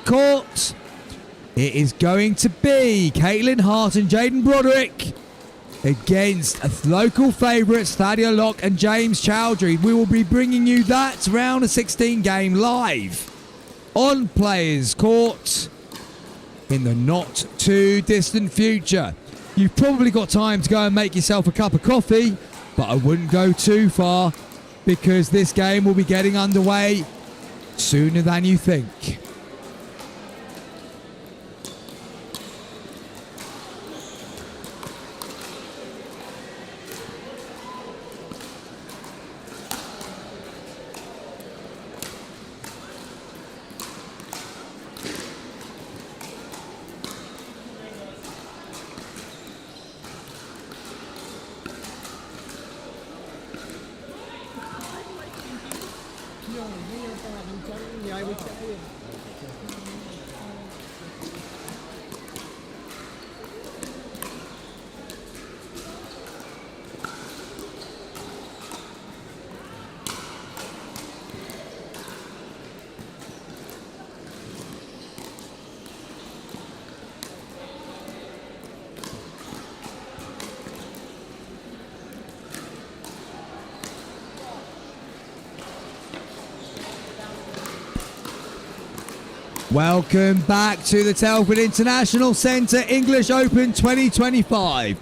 court, it is going to be Caitlin Hart and Jaden Broderick against local favourites Thadia Locke and James Chowdhury. We will be bringing you that round of 16 game live on Players Court in the not too distant future. You've probably got time to go and make yourself a cup of coffee, but I wouldn't go too far because this game will be getting underway sooner than you think. Welcome back to the Telford International Centre English Open 2025.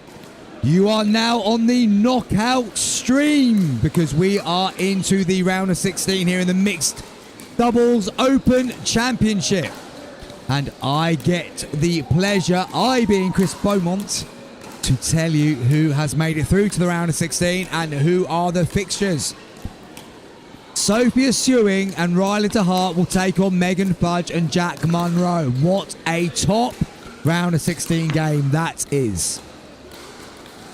You are now on the knockout stream because we are into the round of 16 here in the Mixed Doubles Open Championship. And I get the pleasure, I being Chris Beaumont, to tell you who has made it through to the round of 16 and who are the fixtures. Sophia Sewing and Ryla DeHart will take on Megan Fudge and Jack Munro. What a top round of 16 game that is.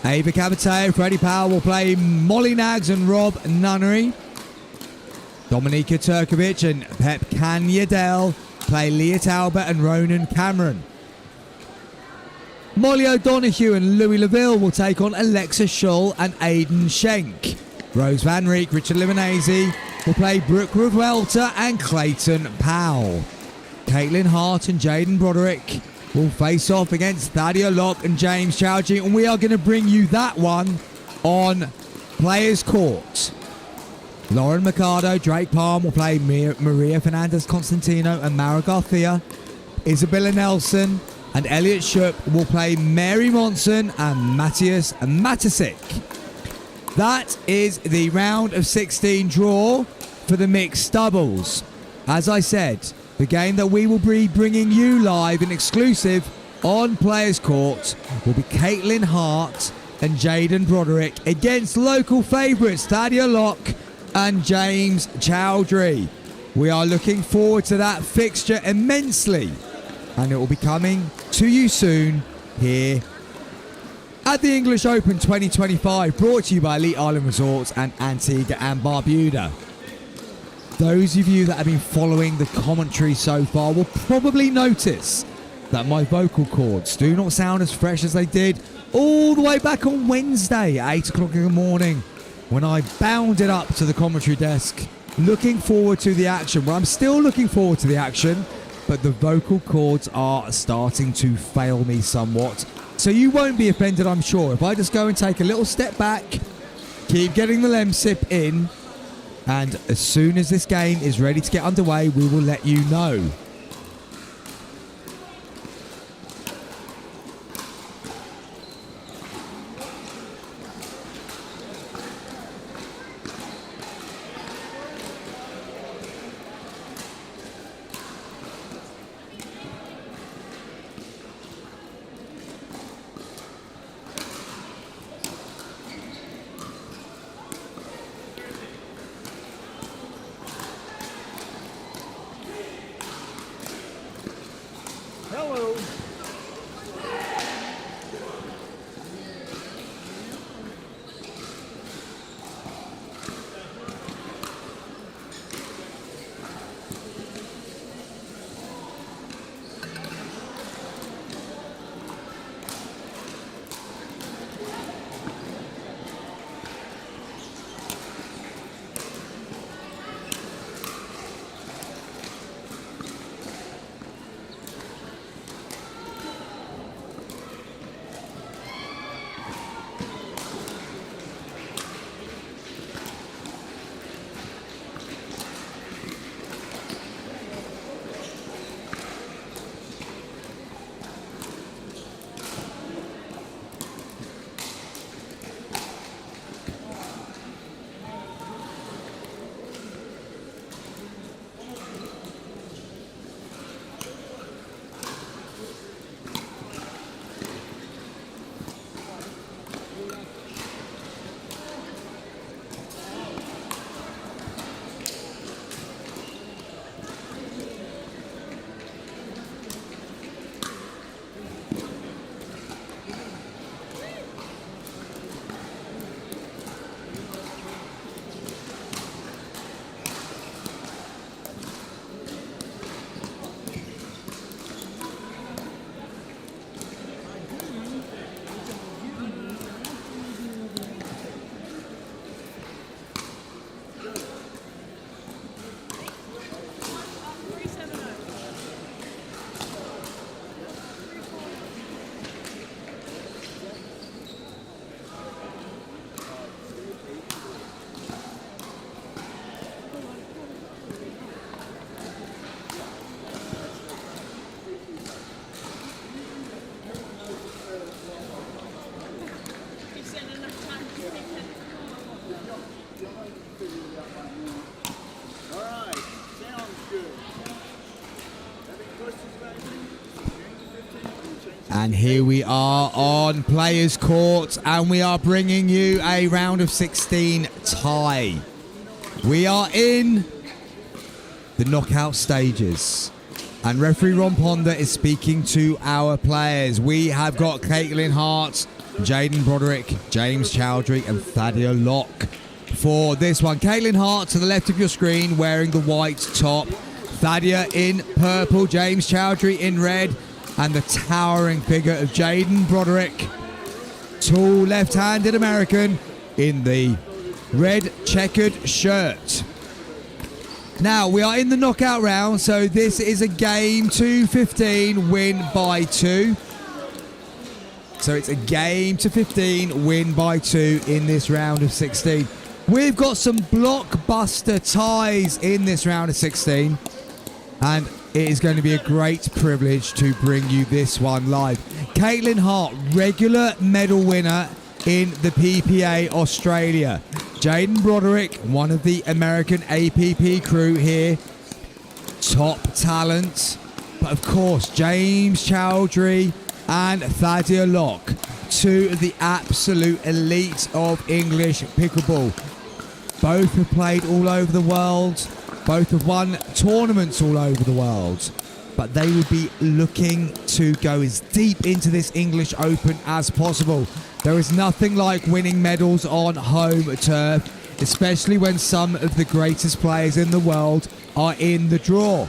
Ava Cabateo and Freddie Powell will play Molly Nags and Rob Nunnery. Dominika Turkovic and Pep Kanyadel play Leah Talbot and Ronan Cameron. Molly O'Donoghue and Louis Laville will take on Alexa Schull and Aidan Schenk. Rose Van Reek, Richard Limonese will play Brooke Revuelta and Clayton Powell. Caitlin Hart and Jaden Broderick will face off against Thadia Locke and James Chowdhury, and we are going to bring you that one on Players Court. Lauren Mercado, Drake Palm will play Maria Fernandez Constantino and Mara Garcia. Isabella Nelson and Elliot Shook will play Mary Monson and Matthias Matisic. That is the round of 16 draw for the mixed doubles. As I said, the game that we will be bringing you live and exclusive on Players Court will be Caitlin Hart and Jaden Broderick against local favourites Thadia Locke and James Chowdhury. We are looking forward to that fixture immensely, and it will be coming to you soon here at the English Open 2025, brought to you by Elite Island Resorts and Antigua and Barbuda. Those of you that have been following the commentary so far will probably notice that my vocal cords do not sound as fresh as they did all the way back on Wednesday at 8 o'clock in the morning when I bounded up to the commentary desk looking forward to the action. Well, I'm still looking forward to the action, but the vocal cords are starting to fail me somewhat. So you won't be offended, I'm sure, if I just go and take a little step back, keep getting the Lemsip in, and as soon as this game is ready to get underway, we will let you know. And here we are on Players Court, and we are bringing you a round of 16 tie. We are in the knockout stages, and referee Ron Ponder is speaking to our players. We have got Caitlin Hart, Jaden Broderick, James Chowdhury and Thadia Locke for this one. Caitlin Hart to the left of your screen wearing the white top, Thadia in purple, James Chowdhury in red, and the towering figure of Jaden Broderick, tall left-handed American in the red checkered shirt. Now, we are in the knockout round, so this is a game to 15, win by 2. So it's a game to 15, win by 2 in this round of 16. We've got some blockbuster ties in this round of 16, and it is going to be a great privilege to bring you this one live. Caitlin Hart, regular medal winner in the PPA Australia. Jaden Broderick, one of the American APP crew here. Top talent. But of course, James Chowdhury and Thadia Locke, two of the absolute elite of English pickleball. Both have played all over the world. Both have won tournaments all over the world, but they will be looking to go as deep into this English Open as possible. There is nothing like winning medals on home turf, especially when some of the greatest players in the world are in the draw.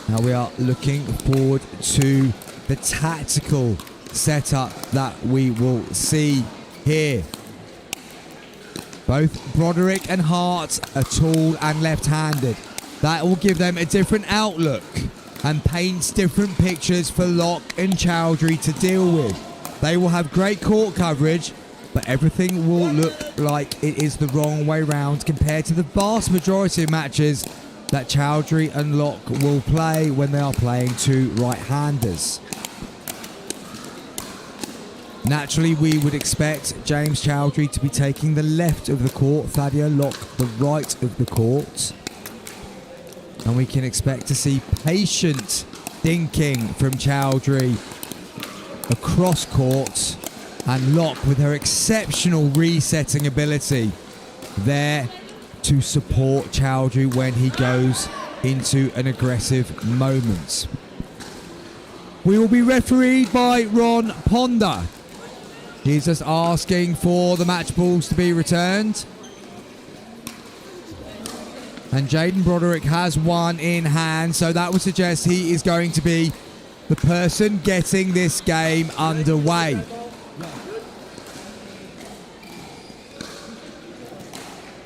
Now we are looking forward to the tactical setup that we will see here. Both Broderick and Hart are tall and left-handed. That will give them a different outlook and paints different pictures for Locke and Chowdhury to deal with. They will have great court coverage, but everything will look like it is the wrong way round compared to the vast majority of matches that Chowdhury and Locke will play when they are playing two right-handers. Naturally, we would expect James Chowdhury to be taking the left of the court, Thadia Locke the right of the court. And we can expect to see patient thinking from Chowdhury across court, and Locke with her exceptional resetting ability there to support Chowdhury when he goes into an aggressive moment. We will be refereed by Ron Ponder. He's just asking for the match balls to be returned. And Jaden Broderick has one in hand, so that would suggest he is going to be the person getting this game underway.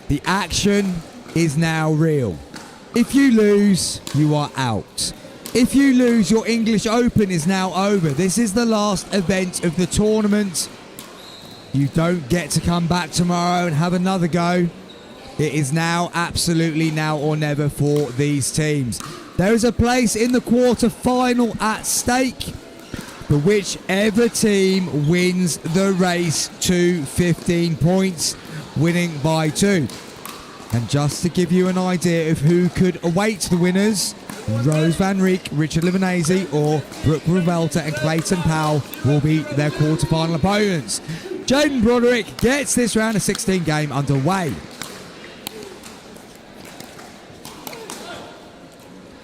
The action is now real. If you lose, you are out. If you lose, your English Open is now over. This is the last event of the tournament. You don't get to come back tomorrow and have another go. It is now absolutely now or never for these teams. There is a place in the quarter-final at stake for whichever team wins the race to 15 points, winning by 2. And just to give you an idea of who could await the winners, Rose Van Rijk, Richard Limonese or Brooke Revelta and Clayton Powell will be their quarter-final opponents. Jaden Broderick gets this round of 16 game underway.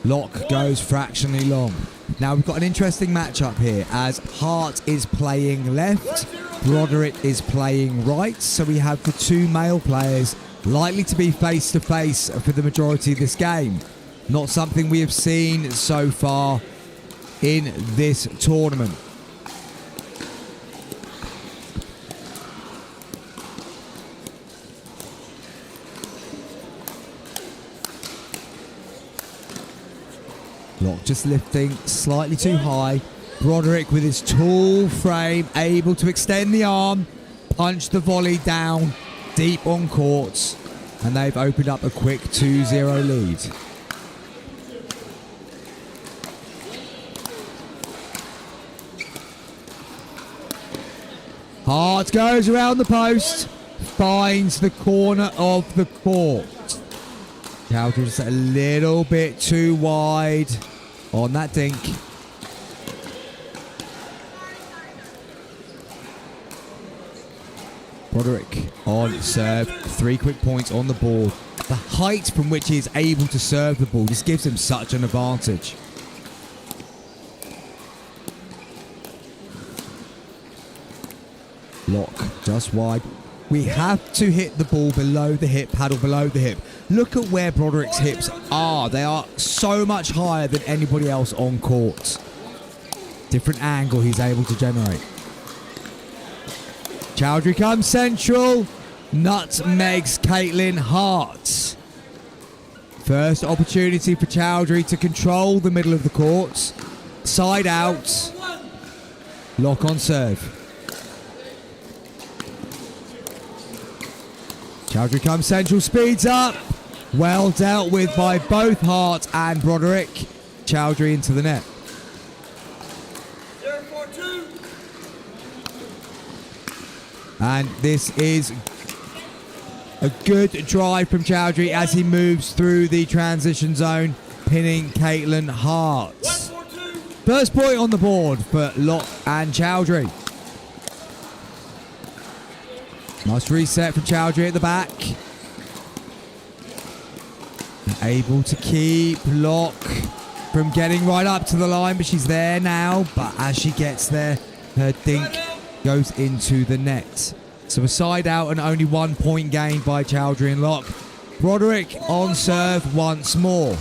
Locke goes fractionally long. Now we've got an interesting matchup here as Hart is playing left, Broderick is playing right, so we have the two male players likely to be face to face for the majority of this game. Not something we have seen so far in this tournament. Locke just lifting slightly too high. Broderick with his tall frame able to extend the arm, punch the volley down deep on court, and they've opened up a quick 2-0 lead. Hart goes around the post, finds the corner of the court. Chowdhury just a little bit too wide on that dink. Broderick on serve. 3 quick points on the board. The height from which he is able to serve the ball just gives him such an advantage. Lock just wide. We have to hit the ball below the hip, paddle below the hip. Look at where Broderick's hips are. They are so much higher than anybody else on court. Different angle he's able to generate. Chowdhury comes central. Nutmegs Caitlin Hart. First opportunity for Chowdhury to control the middle of the court. Side out. Lock on serve. Chowdhury comes central, speeds up. Well dealt with by both Hart and Broderick. Chowdhury into the net. 0-4-2. And this is a good drive from Chowdhury as he moves through the transition zone, pinning Caitlin Hart. 1-4-2. First point on the board for Locke and Chowdhury. Nice reset from Chowdhury at the back. Able to keep Locke from getting right up to the line, but she's there now. But as she gets there, her dink goes into the net. So a side out and only 1 point gained by Chowdhury and Locke. Broderick on serve once more.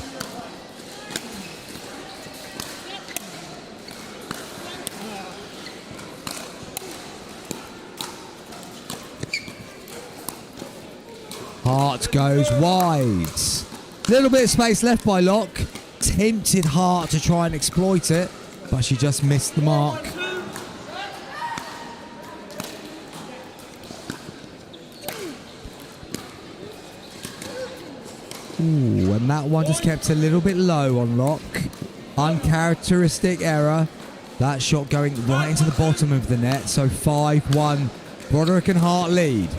Hart goes wide. Little bit of space left by Locke. Tempted Hart to try and exploit it, but she just missed the mark. Ooh, and that one just kept a little bit low on Locke. Uncharacteristic error. That shot going right into the bottom of the net. So 5-1. Broderick and Hart lead.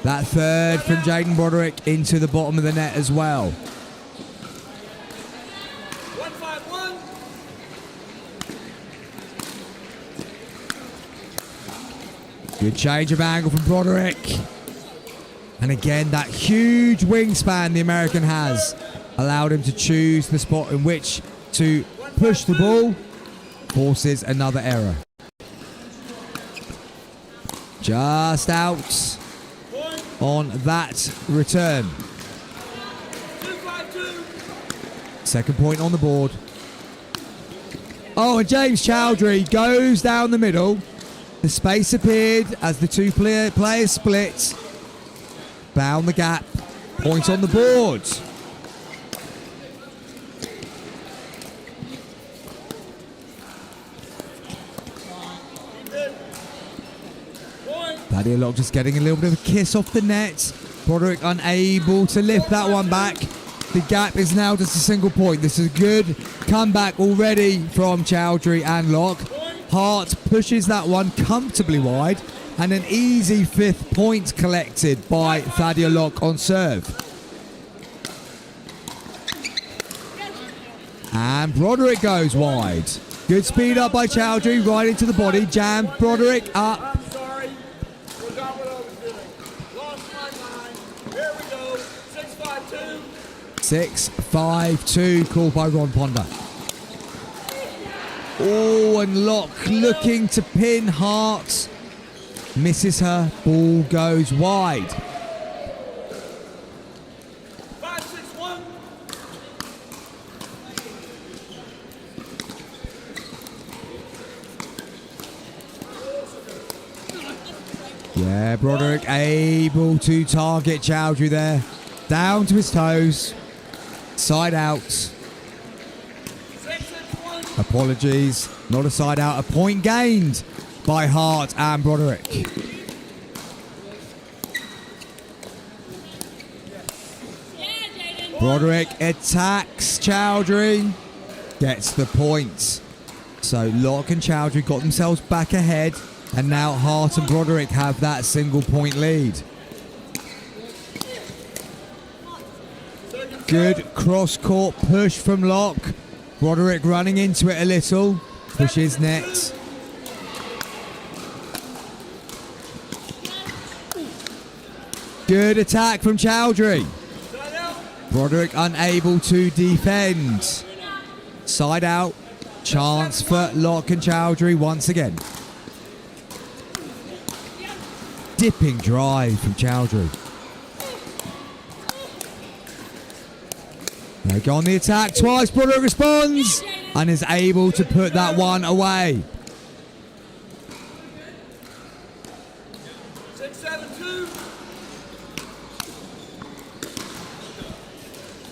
That third from Jaden Broderick into the bottom of the net as well. 1-5-1. Good change of angle from Broderick. And again, that huge wingspan the American has allowed him to choose the spot in which to push the ball. Forces another error. Just out on that return. 2-5-2. Second point on the board. Oh, and James Chowdhury goes down the middle. The space appeared as the two players split. Found the gap. Point on the board. Thaddeus Locke just getting a little bit of a kiss off the net. Broderick unable to lift that one back. The gap is now just a single point. This is a good comeback already from Chowdhury and Locke. Hart pushes that one comfortably wide. And an easy 5th point collected by Thaddeus Locke on serve. And Broderick goes wide. Good speed up by Chowdhury, right into the body. Jam Broderick up. I'm sorry. Forgot what I was doing. Lost my mind. Here we go. 6-5-2. 6-5-2 called by Ron Ponder. Oh, and Locke looking to pin Hart. Misses her. Ball goes wide. 5-6-1. Yeah, Broderick able to target Chowdhury there. Down to his toes. Side out. 6-6-1. Apologies. Not a side out. A point gained by Hart and Broderick. Broderick attacks Chowdhury. Gets the point. So Locke and Chowdhury got themselves back ahead. And now Hart and Broderick have that single point lead. Good cross-court push from Locke. Broderick running into it a little. Pushes net. Good attack from Chowdhury. Broderick unable to defend. Side out. Chance for Locke and Chowdhury once again. Dipping drive from Chowdhury. They go on the attack twice. Broderick responds and is able to put that one away. 6-7-2.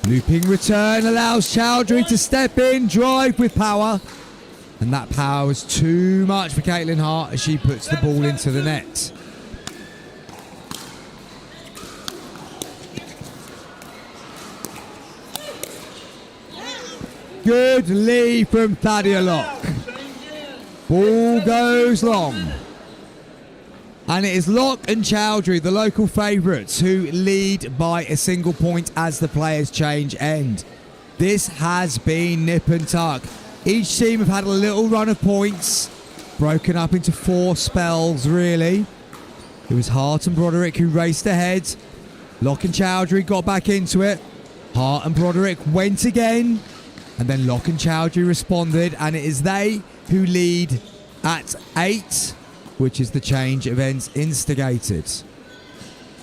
Looping return allows Chowdhury to step in, drive with power. And that power was too much for Caitlin Hart as she puts the ball into the net. Good lead from Thadia Locke. Ball goes long. And it is Locke and Chowdhury, the local favourites, who lead by a single point as the players change end. This has been nip and tuck. Each team have had a little run of points, broken up into 4 spells, really. It was Hart and Broderick who raced ahead. Locke and Chowdhury got back into it. Hart and Broderick went again. And then Locke and Chowdhury responded, and it is they who lead at 8, which is the change events instigated.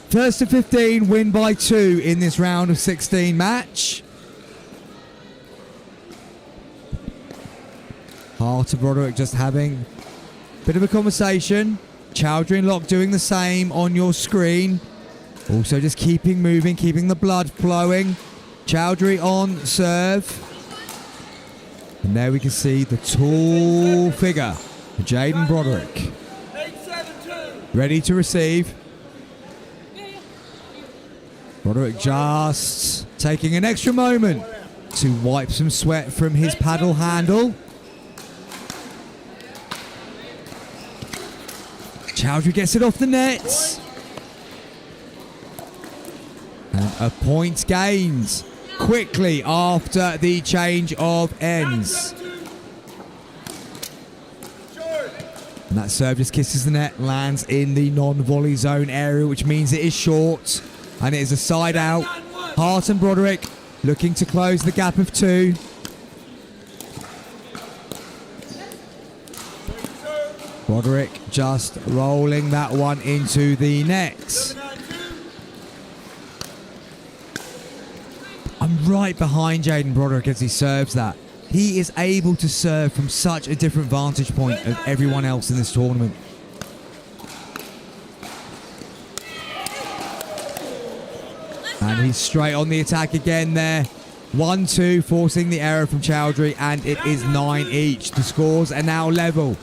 First to 15 win by 2 in this round of 16 match. Hart and Broderick just having a bit of a conversation. Chowdhury and Locke doing the same on your screen. Also just keeping moving, keeping the blood flowing. Chowdhury on serve. And there we can see the tall figure, Jaden Broderick. 8-7-2. Ready to receive. Broderick just taking an extra moment to wipe some sweat from his paddle handle. Chowdhury gets it off the net. And a point gained quickly after the change of ends. And that serve just kisses the net, lands in the non-volley zone area, which means it is short. And it is a side out. Hart and Broderick looking to close the gap of 2. Broderick just rolling that one into the net. I'm right behind Jaden Broderick as he serves that. He is able to serve from such a different vantage point of everyone else in this tournament. And he's straight on the attack again there. 1-2, forcing the error from Chowdhury, and it is 9 each. The scores are now level.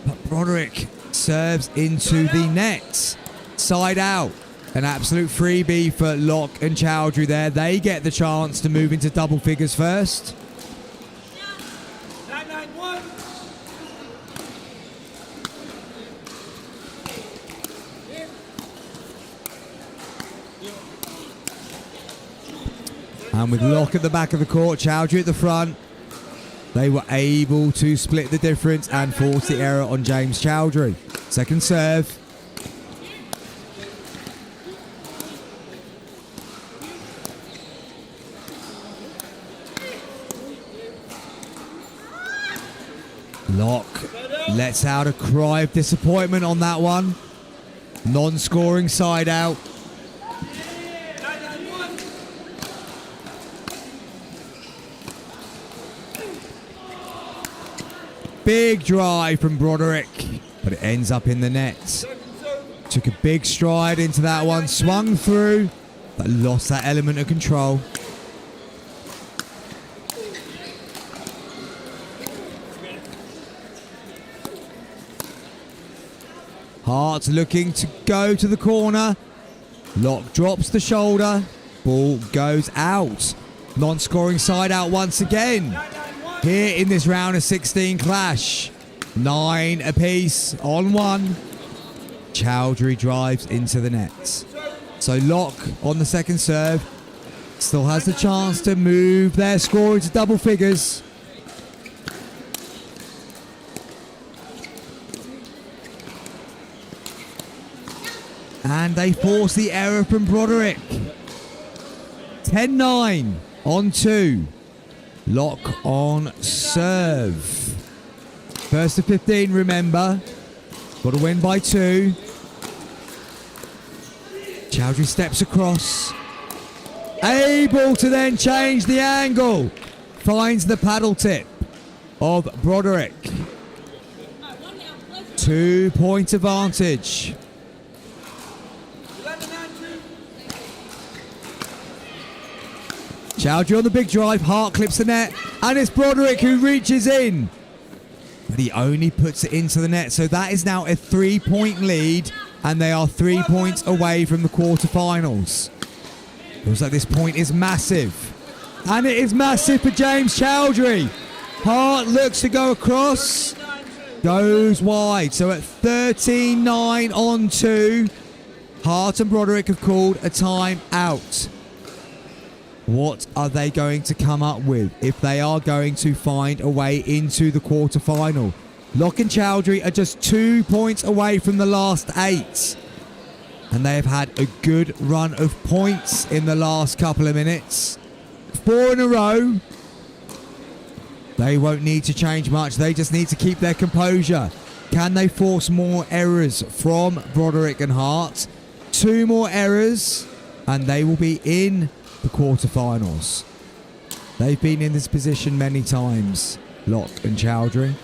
But Broderick serves into the net. Side out. An absolute freebie for Locke and Chowdhury there. They get the chance to move into double figures first. 9-9-1. And with Locke at the back of the court, Chowdhury at the front, they were able to split the difference and force the error on James Chowdhury. Second serve. Locke lets out a cry of disappointment on that one. Non-scoring side out. Big drive from Broderick, but it ends up in the net. Took a big stride into that one, swung through, but lost that element of control. Hart looking to go to the corner. Locke drops the shoulder. Ball goes out. Non-scoring side out once again. Here in this round of 16 clash. 9 apiece on 1. Chowdhury drives into the net. So Locke on the second serve still has the chance to move their score into double figures. And they force the error from Broderick. 10-9 on 2. Lock on serve. First to 15, remember. Got to win by 2. Chowdhury steps across. Able to then change the angle. Finds the paddle tip of Broderick. 2-point advantage. Chowdhury on the big drive. Hart clips the net. And it's Broderick who reaches in. But he only puts it into the net. So that is now a 3-point lead. And they are 3 points away from the quarterfinals. Feels like this point is massive. And it is massive for James Chowdhury. Hart looks to go across. Goes wide. So at 13-9 on 2. Hart and Broderick have called a time out. What are they going to come up with if they are going to find a way into the quarterfinal? Locke and Chowdhury are just 2 points away from the last 8. And they have had a good run of points in the last couple of minutes. 4 in a row. They won't need to change much. They just need to keep their composure. Can they force more errors from Broderick and Hart? 2 more errors and they will be in the quarterfinals. They've been in this position many times, Locke and Chowdhury.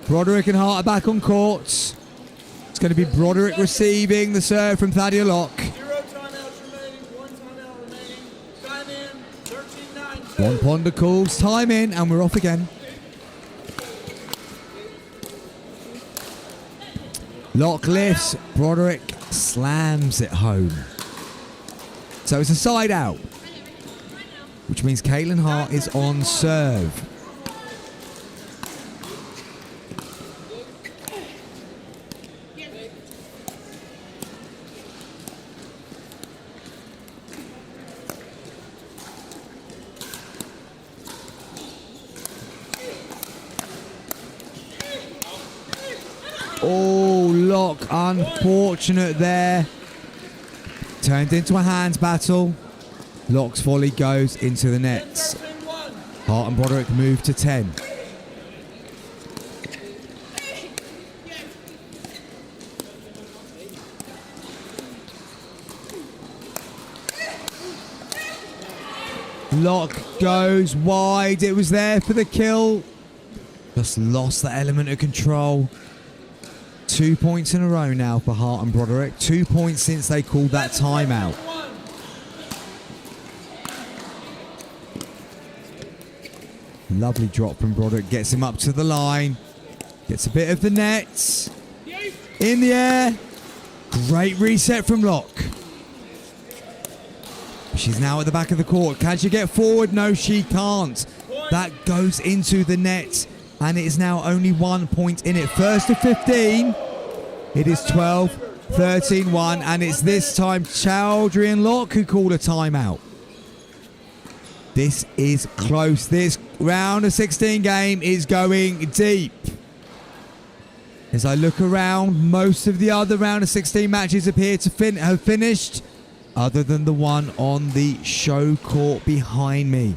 Broderick and Hart are back on court. It's going to be Broderick receiving the serve from Thaddeus Locke. 0 timeouts remaining, 1 timeout remaining. Time in, 13-9. One Ponder calls time in and we're off again. Locke lifts, Broderick slams it home. So it's a side out, which means Caitlin Hart is on serve. Oh, Locke, unfortunate there. Turned into a hands battle. Locke's volley goes into the nets. Hart and Broderick move to 10. Locke goes wide. It was there for the kill. Just lost the element of control. 2 points in a row now for Hart and Broderick. 2 points since they called that timeout. Lovely drop from Broderick. Gets him up to the line. Gets a bit of the net. In the air. Great reset from Locke. She's now at the back of the court. Can she get forward? No, she can't. That goes into the net. And it is now only 1 point in it. First to 15. It is 12-13-1. And it's this time Chowdhury and Locke who call a timeout. This is close. This round of 16 game is going deep. As I look around, most of the other round of 16 matches appear to have finished, other than the one on the show court behind me.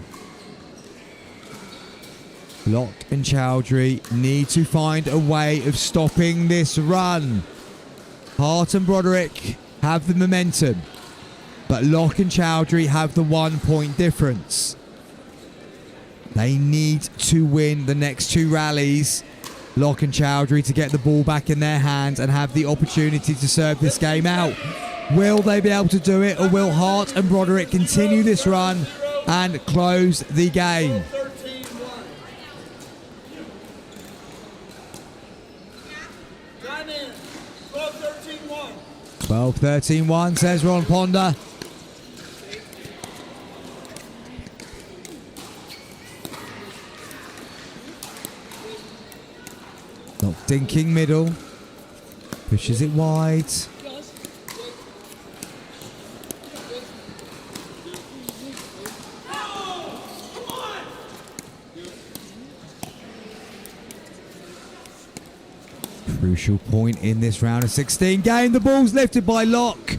Locke and Chowdhury need to find a way of stopping this run. Hart and Broderick have the momentum, but Locke and Chowdhury have the 1 point difference. They need to win the next 2 rallies, Locke and Chowdhury, to get the ball back in their hands and have the opportunity to serve this game out. Will they be able to do it, or will Hart and Broderick continue this run and close the game? 12-13-1, says Ron Ponder. Not dinking middle. Pushes it wide. Crucial point in this round of 16 game. The ball's lifted by Locke.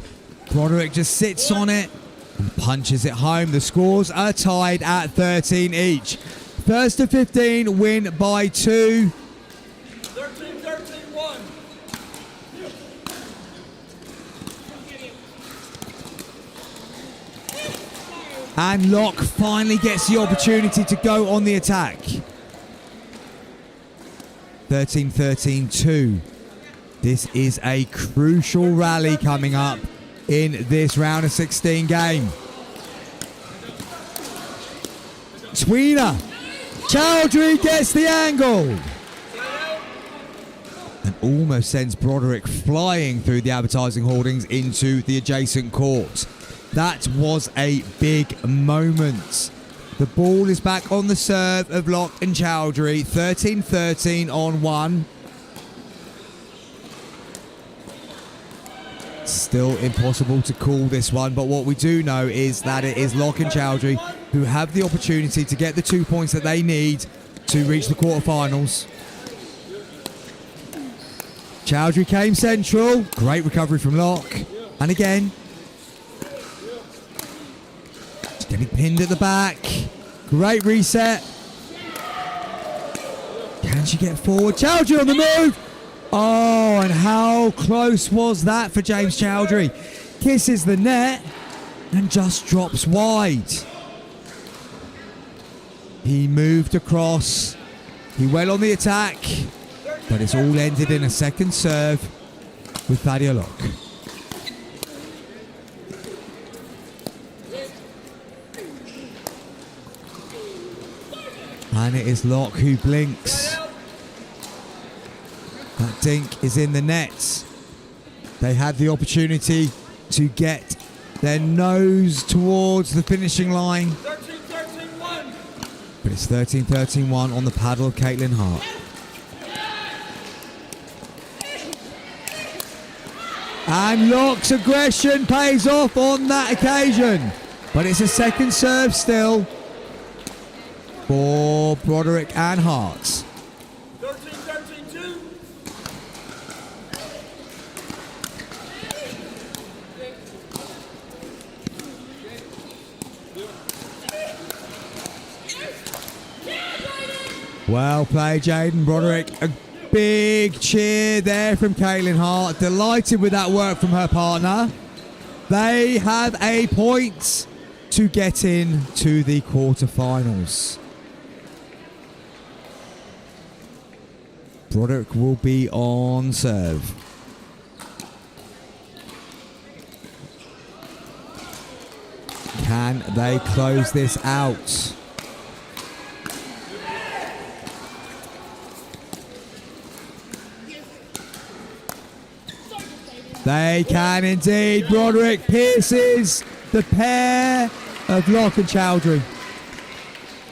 Broderick just sits on it and punches it home. The scores are tied at 13 each. First to 15 win by 2. 13-13-1. And Locke finally gets the opportunity to go on the attack. 13-13-2. This is a crucial rally coming up in this round of 16 game. Tweener. Chowdhury gets the angle. And almost sends Broderick flying through the advertising hoardings into the adjacent court. That was a big moment. The ball is back on the serve of Locke and Chowdhury. 13-13 on 1. Still impossible to call this one, but what we do know is that it is Locke and Chowdhury who have the opportunity to get the 2 points that they need to reach the quarterfinals. Chowdhury came central. Great recovery from Locke. And again, just getting pinned at the back. Great reset. Can she get forward? Chowdhury on the move. Oh, and how close was that for James Chowdhury? Kisses the net and just drops wide. He moved across. He went on the attack, but it's all ended in a second serve with Thaddeus Locke. And it is Locke who blinks. That dink is in the net. They had the opportunity to get their nose towards the finishing line. 13-13-1. But it's 13-13-1 on the paddle of Caitlin Hart. And Locke's aggression pays off on that occasion. But it's a second serve still for Broderick and Hart. 13-13-2. Well played, Jaden Broderick. A big cheer there from Caitlin Hart. Delighted with that work from her partner. They have a point to get in to the quarterfinals. Broderick will be on serve. Can they close this out? They can indeed. Broderick pierces the pair of Locke and Chowdhury.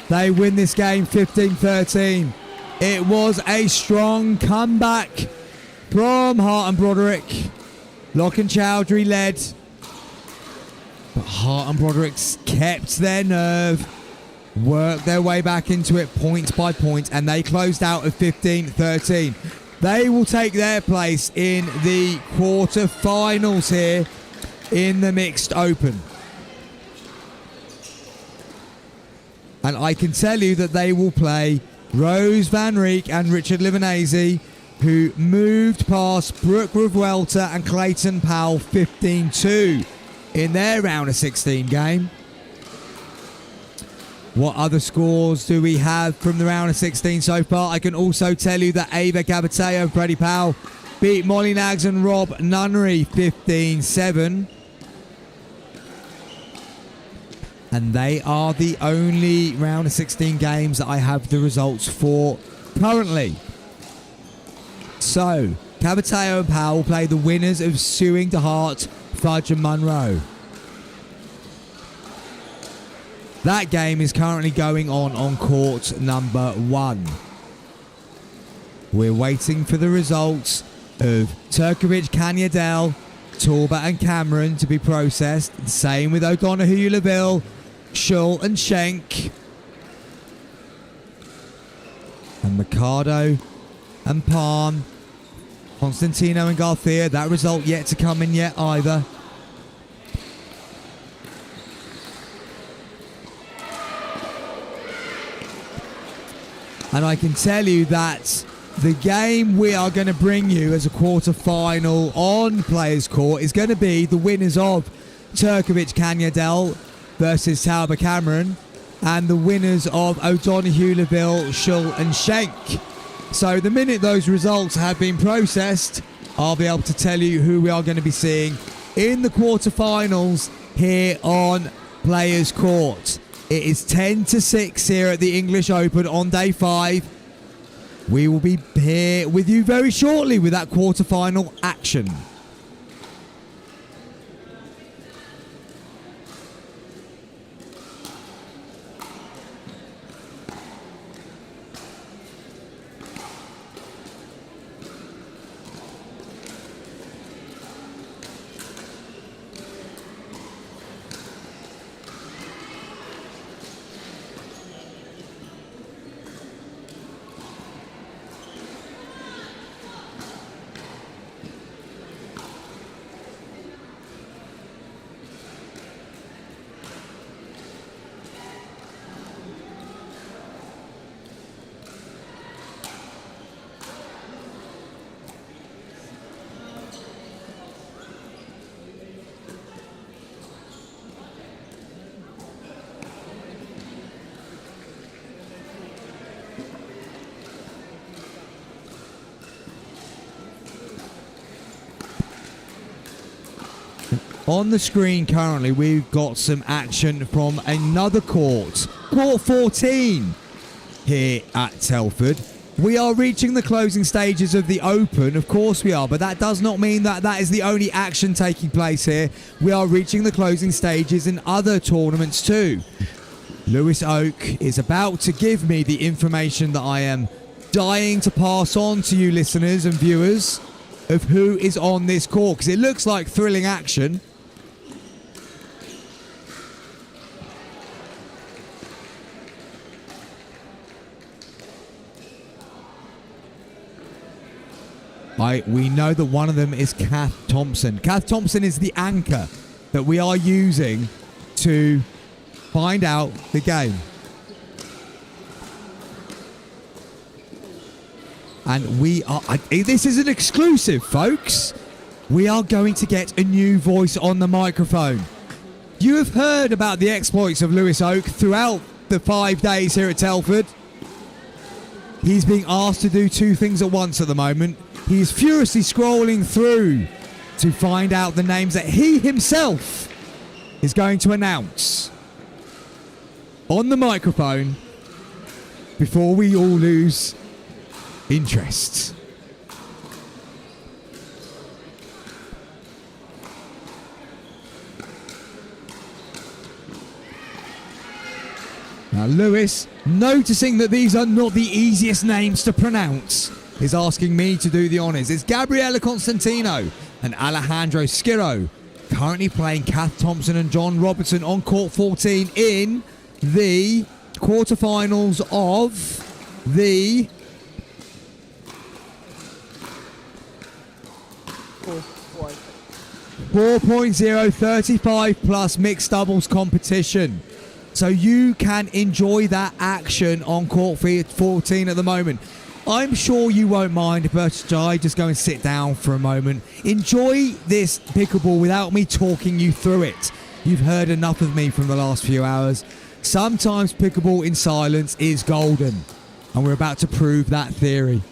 They win this game 15-13. It was a strong comeback from Hart and Broderick. Locke and Chowdhury led, but Hart and Broderick kept their nerve, worked their way back into it point by point, and they closed out at 15-13. They will take their place in the quarterfinals here in the mixed open. And I can tell you that they will play Rose Van Rijk and Richard Livanese, who moved past Brooke Revuelta and Clayton Powell 15-2 in their round of 16 game. What other scores do we have from the round of 16 so far? I can also tell you that Ava Gabateo and Freddie Powell beat Molly Nags and Rob Nunnery 15-7. And they are the only round of 16 games that I have the results for currently. So, Gabateo and Powell play the winners of Suing to Hart, Fudge and Munro. That game is currently going on court number 1. We're waiting for the results of Turkovic, Kanyadel, Torba and Cameron to be processed. Same with O'Donoghue, Laville, Schull and Schenk. And Mercado and Palm Constantino and Garcia, that result yet to come in yet either. And I can tell you that the game we are going to bring you as a quarter-final on Players Court is going to be the winners of Turkovic Kanyadel versus Tauber Cameron and the winners of O'Donoghue, Laville, Schull and Schenk. So the minute those results have been processed, I'll be able to tell you who we are going to be seeing in the quarter-finals here on Players Court. It is 10-6 here at the English Open on day 5. We will be here with you very shortly with that quarter-final action. On the screen currently, we've got some action from another court. Court 14 here at Telford. We are reaching the closing stages of the Open. Of course we are, but that does not mean that that is the only action taking place here. We are reaching the closing stages in other tournaments too. Lewis Oak is about to give me the information that I am dying to pass on to you listeners and viewers of who is on this court, because it looks like thrilling action. We know that one of them is Kath Thompson. Kath Thompson is the anchor that we are using to find out the game. And we are... this is an exclusive, folks. We are going to get a new voice on the microphone. You have heard about the exploits of Lewis Oak throughout the 5 days here at Telford. He's being asked to do 2 things at once at the moment. He's furiously scrolling through to find out the names that he himself is going to announce on the microphone before we all lose interest. Now Lewis, noticing that these are not the easiest names to pronounce, is asking me to do the honours. It's Gabriella Constantino and Alejandro Skiro currently playing Kath Thompson and John Robertson on court 14 in the quarterfinals of the 4.0 35 plus mixed doubles competition. So you can enjoy that action on court 14 at the moment. I'm sure you won't mind if I just go and sit down for a moment. Enjoy this pickleball without me talking you through it. You've heard enough of me from the last few hours. Sometimes pickleball in silence is golden, and we're about to prove that theory.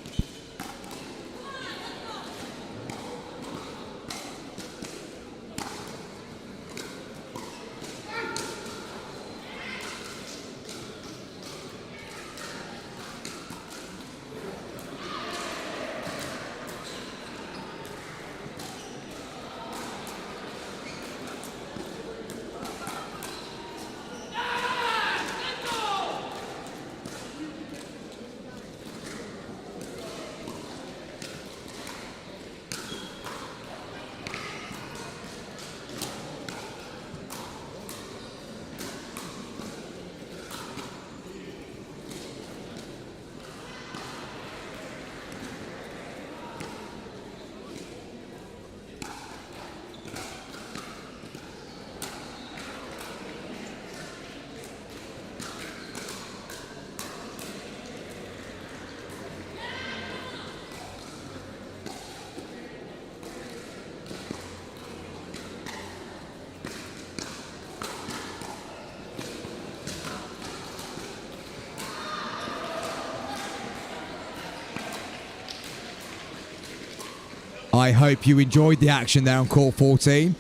I hope you enjoyed the action there on court 14.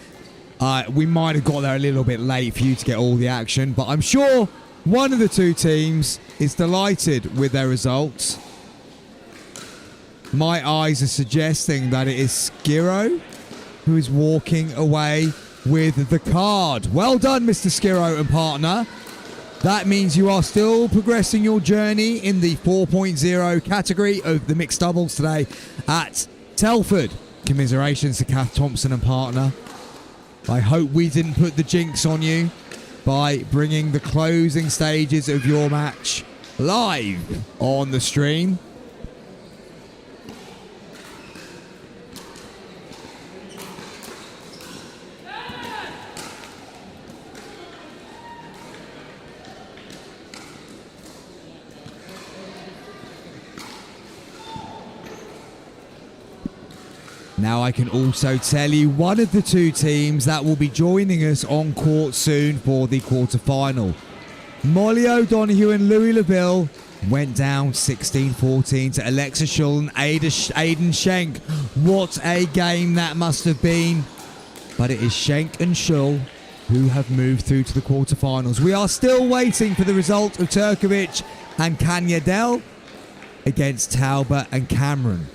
We might have got there a little bit late for you to get all the action, but I'm sure one of the two teams is delighted with their results. My eyes are suggesting that it is Skiro who is walking away with the card. Well done, Mr. Skiro and partner. That means you are still progressing your journey in the 4.0 category of the mixed doubles today at Telford. Commiserations to Kath Thompson and partner. I hope we didn't put the jinx on you by bringing the closing stages of your match live on the stream. Now I can also tell you one of the two teams that will be joining us on court soon for the quarterfinal. Molly O'Donoghue and Louis Laville went down 16-14 to Alexa Schull and Aiden Schenk. What a game that must have been. But it is Schenk and Schull who have moved through to the quarterfinals. We are still waiting for the result of Turkovic and Kanyadel against Talbot and Cameron.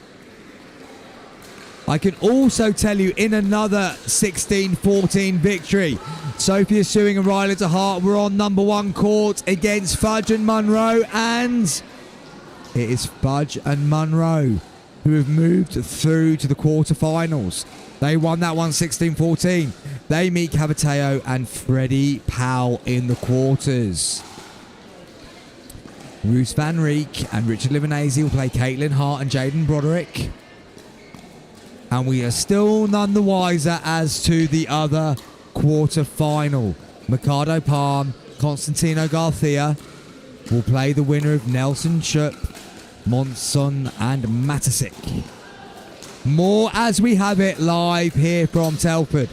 I can also tell you in another 16-14 victory, Sophia Sewing and Ryla to Hart were on number one court against Fudge and Munro, and it is Fudge and Munro who have moved through to the quarterfinals. They won that one 16-14. They meet Cavateo and Freddie Powell in the quarters. Roos Van Reek and Richard Livanese will play Caitlin Hart and Jaden Broderick. And we are still none the wiser as to the other quarter-final. Mercado Palm, Constantino Garcia will play the winner of Nelson Schupp, Monson and Matisic. More as we have it live here from Telford.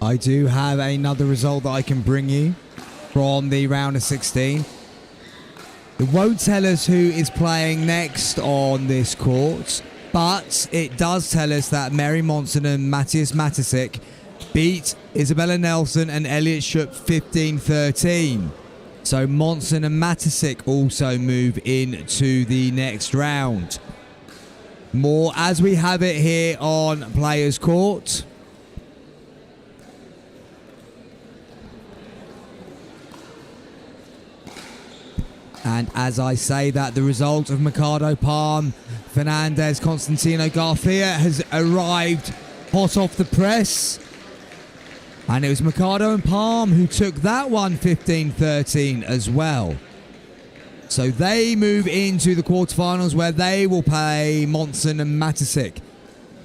I do have another result that I can bring you from the round of 16. It won't tell us who is playing next on this court, but it does tell us that Mary Monson and Matthias Matisik beat Isabella Nelson and Elliot Schupp 15-13. So Monson and Matisik also move into the next round. More as we have it here on Players Court. And as I say that, the result of Mercado Palm, Fernandez, Constantino Garcia has arrived hot off the press. And it was Mercado and Palm who took that one 15-13 as well. So they move into the quarterfinals where they will play Monson and Matisik.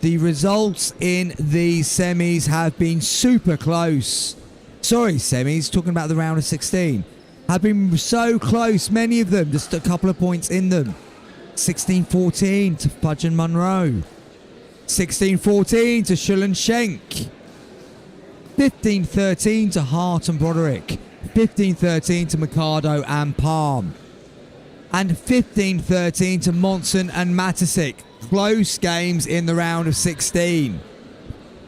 The results in the semis have been super close. Sorry, semis, talking about the round of 16. Have been so close, many of them, just a couple of points in them. 16-14 to Fudge and Monroe. 16-14 to Schull and Schenk. 15-13 to Hart and Broderick. 15-13 to Mercado and Palm. And 15-13 to Monson and Matisik. Close games in the round of 16.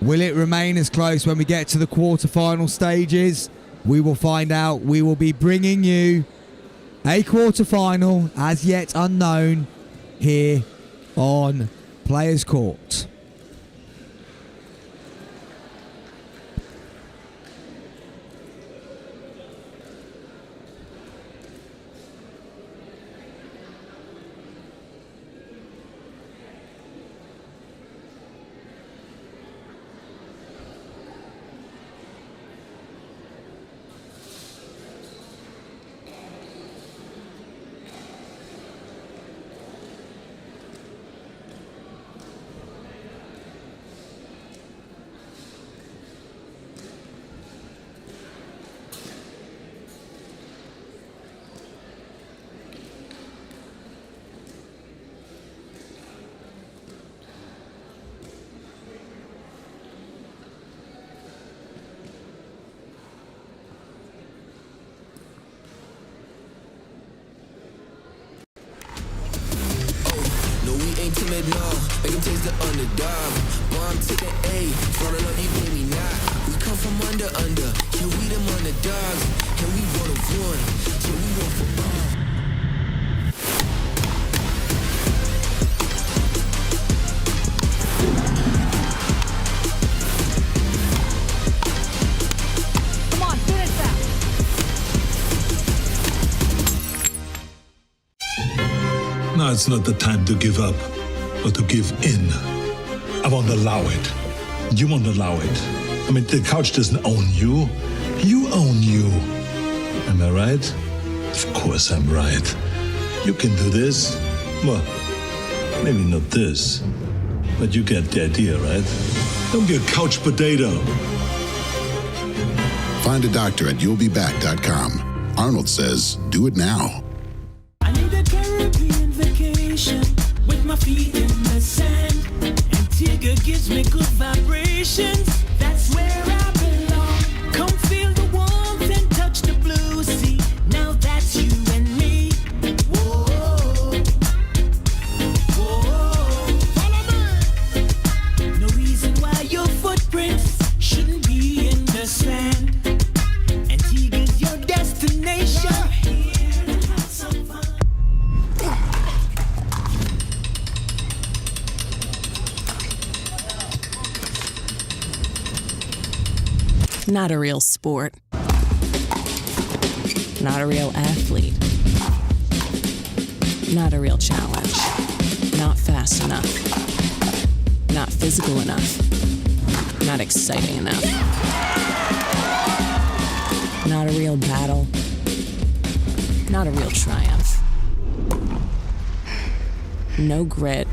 Will it remain as close when we get to the quarterfinal stages? We will find out. We will be bringing you a quarterfinal as yet unknown here on Players Court. Timid, no, make him taste the underdog. Bomb to the A, falling up, you blame me not. We come from under, yeah, we them underdogs. And we want to win, so we want for all. Come on, finish that. Now it's not the time to give up. Or to give in. I won't allow it. You won't allow it. I mean, the couch doesn't own you. You own you. Am I right? Of course I'm right. You can do this. Well, maybe not this. But you get the idea, right? Don't be a couch potato. Find a doctor at you'llbeback.com. Arnold says, do it now. I need a Caribbean vacation. With my feet in the sand, Antigua gives me good vibrations. That's where I belong. Come feel the warmth and touch the blue sea. Now that's you and me. Whoa, whoa. Follow me. No reason why your footprints shouldn't be in the sand. Antigua's your destination. Here to have some fun. Not a real sport. Not a real athlete. Not a real challenge. Not fast enough. Not physical enough. Not exciting enough. Not a real battle. Not a real triumph. No grit.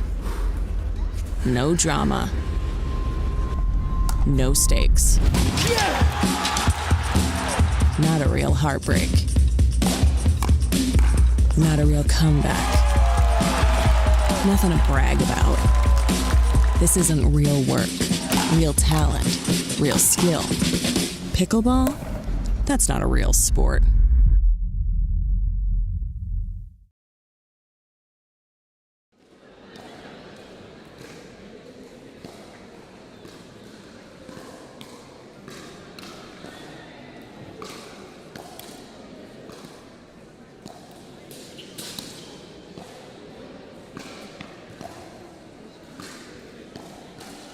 No drama. No stakes. Not a real heartbreak. Not a real comeback. Nothing to brag about. This isn't real work. Real talent. Real skill. Pickleball? That's not a real sport.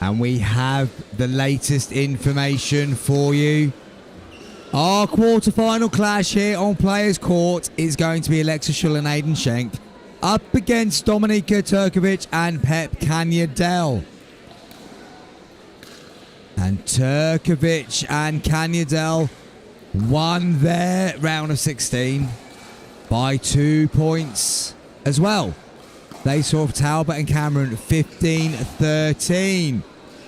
And we have the latest information for you. Our quarterfinal clash here on Players Court is going to be Alexa Schull and Aiden Schenk up against Dominika Turkovic and Pep Kanyadel. And Turkovic and Kanyadel won their round of 16 by 2 points as well. They saw Talbot and Cameron 15-13.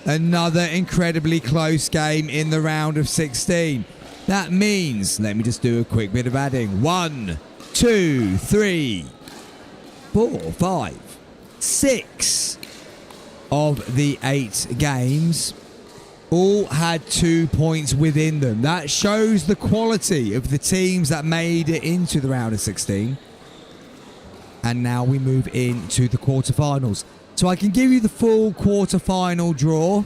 Another incredibly close game in the round of 16. That means, let me just do a quick bit of adding. 1, 2, 3, 4, 5, 6 of the 8 games all had 2 points within them. That shows the quality of the teams that made it into the round of 16. And now we move into the quarterfinals. So I can give you the full quarterfinal draw.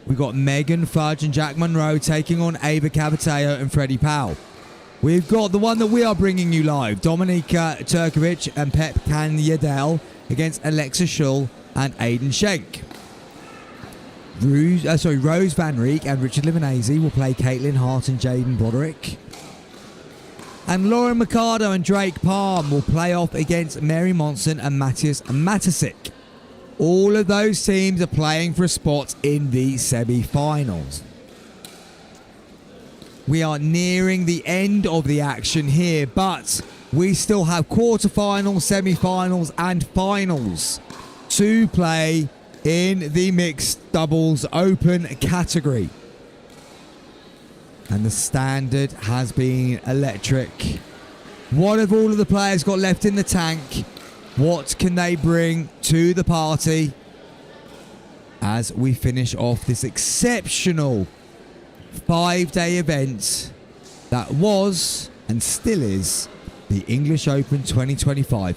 We've got Megan Fudge and Jack Monroe taking on Ava Cavateo and Freddie Powell. We've got the one that we are bringing you live, Dominika Turkovic and Pep Kanyadel against Alexa Schull and Aiden Schenk. Rose Van Rijk and Richard Limonese will play Caitlin Hart and Jaden Broderick. And Lauren Mercado and Drake Palm will play off against Mary Monson and Matthias Matisic. All of those teams are playing for a spot in the semi-finals. We are nearing the end of the action here, but we still have quarterfinals, semi-finals and finals to play in the mixed doubles open category. And the standard has been electric. What have all of the players got left in the tank? What can they bring to the party as we finish off this exceptional 5-day event that was and still is the English Open 2025,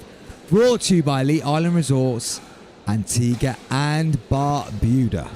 brought to you by Elite Island Resorts, Antigua and Barbuda.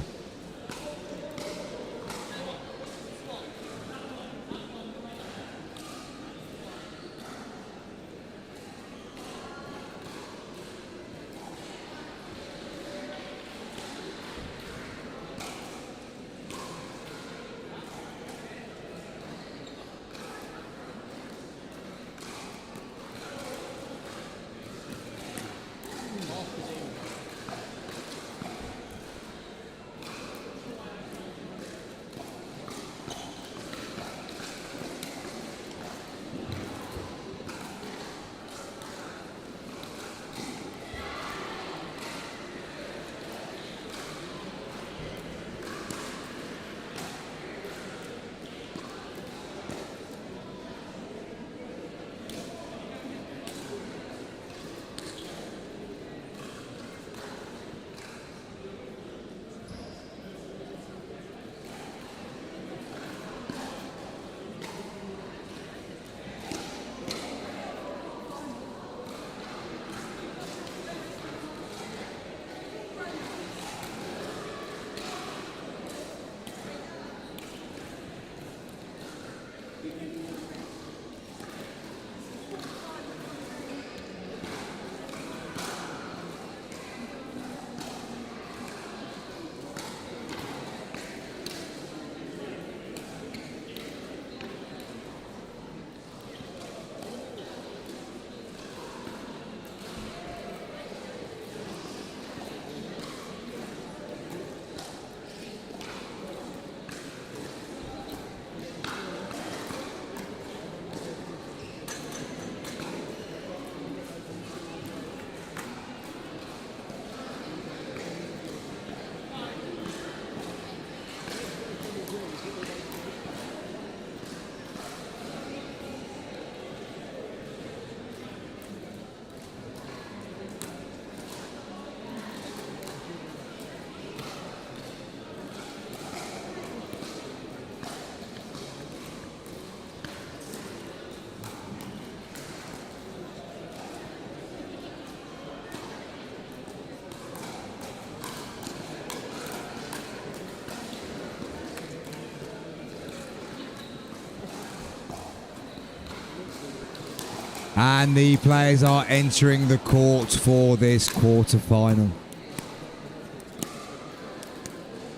And the players are entering the court for this quarterfinal.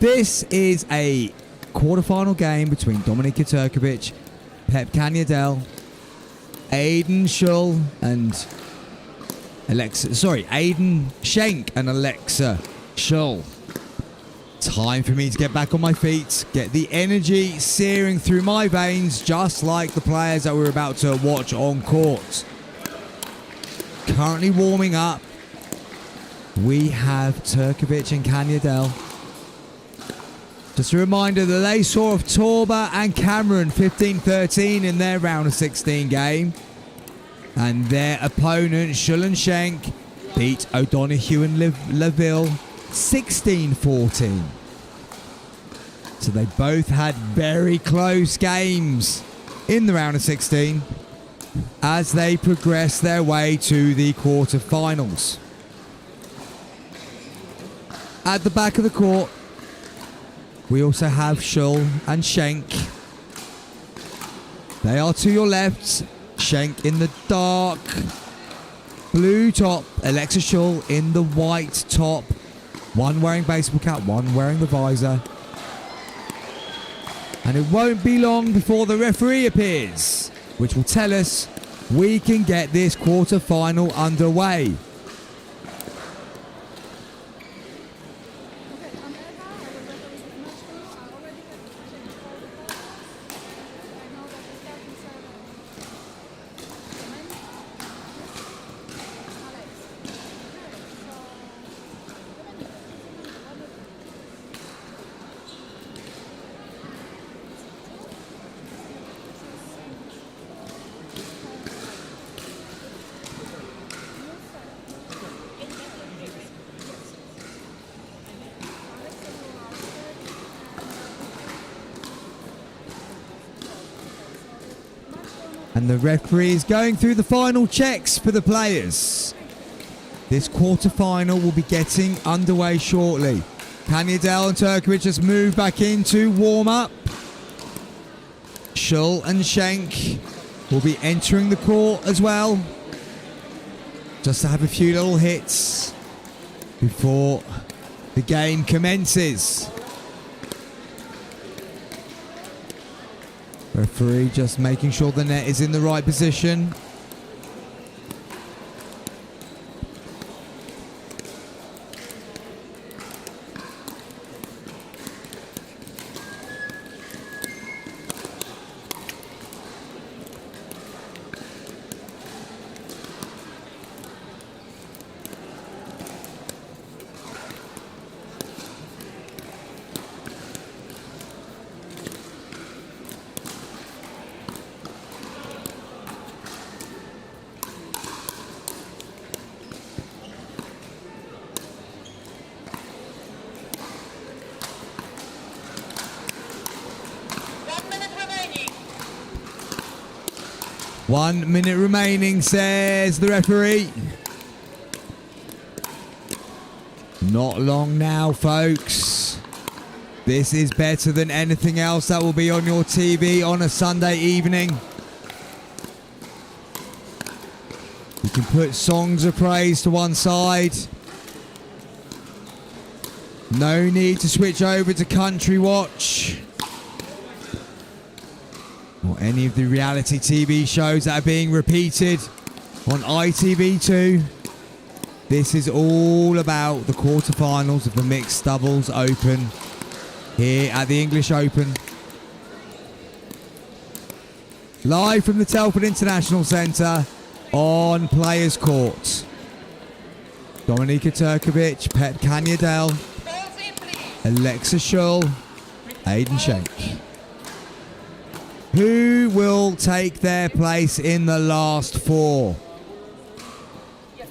This is a quarterfinal game between Dominika Turkovic, Pep Kanyadel, Aiden Schull and Aiden Schenk and Alexa Schull. Time for me to get back on my feet, get the energy searing through my veins, just like the players that we're about to watch on court. Currently warming up, we have Turkovic and Kanyadel. Just a reminder that they saw of Torba and Cameron 15-13 in their round of 16 game. And their opponent, Schull and Schenk, beat O'Donoghue and Laville 16-14. So they both had very close games in the round of 16 as they progress their way to the quarterfinals. At the back of the court, we also have Schull and Schenk. They are to your left. Schenk in the dark blue top. Alexa Schull in the white top. One wearing baseball cap, one wearing the visor. And it won't be long before the referee appears, which will tell us we can get this quarterfinal underway. And the referee is going through the final checks for the players. This quarterfinal will be getting underway shortly. Kanyadel and Turkovic just moved back into warm-up. Schull and Schenk will be entering the court as well. Just to have a few little hits before the game commences. Referee just making sure the net is in the right position. One minute remaining, says the referee. Not long now, folks. This is better than anything else that will be on your TV on a Sunday evening. You can put songs of praise to one side. No need to switch over to Country Watch or any of the reality TV shows that are being repeated on ITV2. This is all about the quarterfinals of the Mixed Doubles Open here at the English Open. Live from the Telford International Centre on Players Court. Dominika Turkovic, Pep Kanyadel, Alexa Schull, Aiden Schenk. Who will take their place in the last four?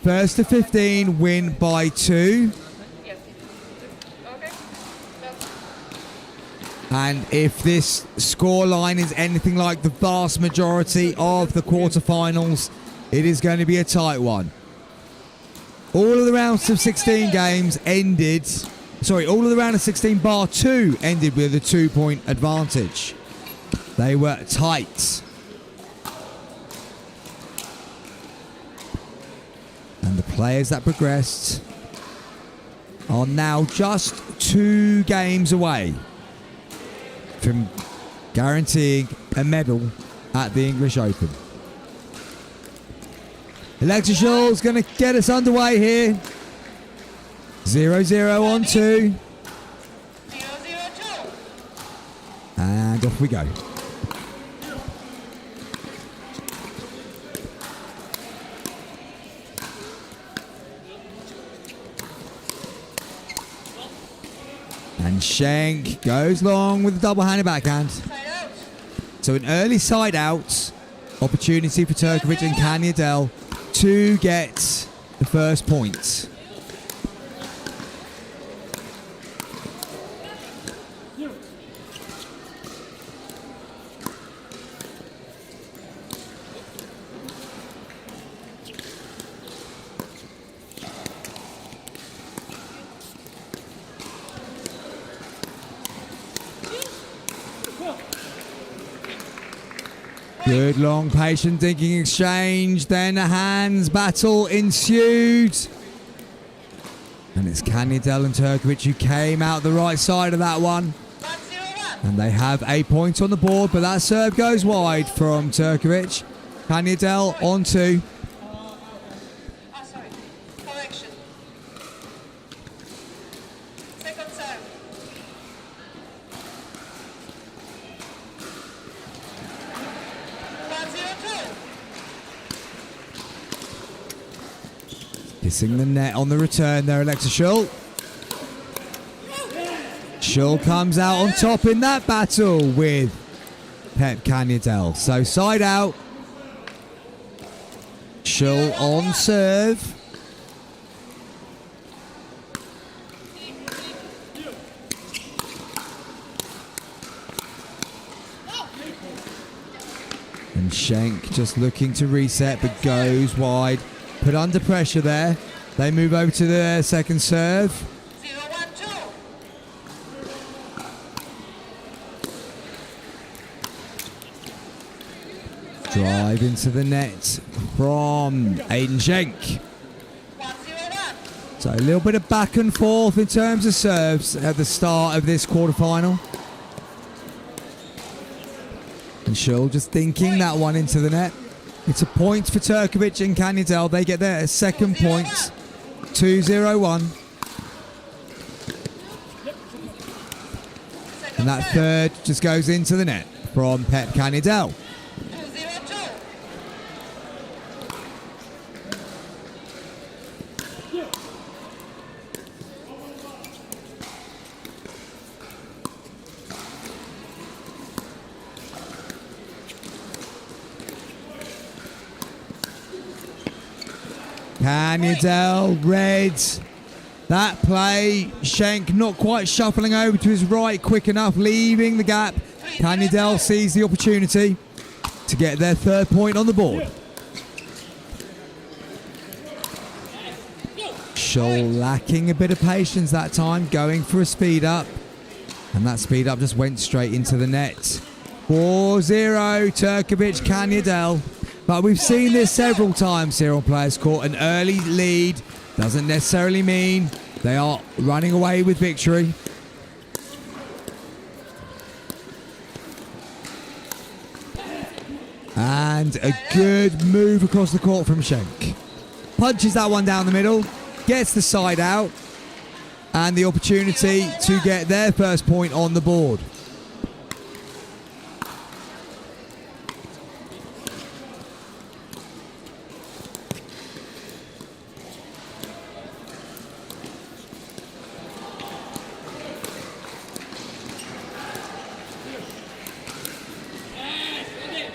First to 15 win by 2. And if this scoreline is anything like the vast majority of the quarterfinals, it is going to be a tight one. All of the rounds of 16 games ended... all of the round of 16 bar 2 ended with a 2-point advantage. They were tight. players that progressed are now just 2 games away from guaranteeing a medal at the English Open. Alexa Scholl's going to get us underway here. 0-0 on 2. 0-0-2. And off we go. And Schenk goes long with a double-handed backhand. So an early side out opportunity for Turkovic and Kanyadel to get the first point. Good long, patient thinking exchange. Then a hands battle ensued. And it's Kanyadel and Turkovic who came out the right side of that one. 1-0-1. And they have a point on the board, but that serve goes wide from Turkovic. Kanyadel on 2. Sorry. Correction. Second serve. Kissing the net on the return there, Alexa Scholl. Scholl comes out on top in that battle with Pep Kanyadel. So side out. Scholl on serve. And Schenk just looking to reset but goes wide. Put under pressure there. They move over to the second serve. 0-1-2. Drive into the net from Aiden Schenk. 1-0-1. So a little bit of back and forth in terms of serves at the start of this quarterfinal. And Scholl just dinking that one into the net. It's a point for Turkovic and Kanyadel. They get their second point. 2-0-1. And that third just goes into the net from Pep Kanyadel. 2-0-2. Kanyadel read that play. Schenk not quite shuffling over to his right quick enough, leaving the gap. Kanyadel sees the opportunity to get their third point on the board. Scholl lacking a bit of patience that time, going for a speed up. And that speed up just went straight into the net. 4-0, Turkovic, Kanyadel. But we've seen this several times here on Players Court. An early lead doesn't necessarily mean they are running away with victory. And a good move across the court from Schenk. Punches that one down the middle, gets the side out, and the opportunity to get their first point on the board.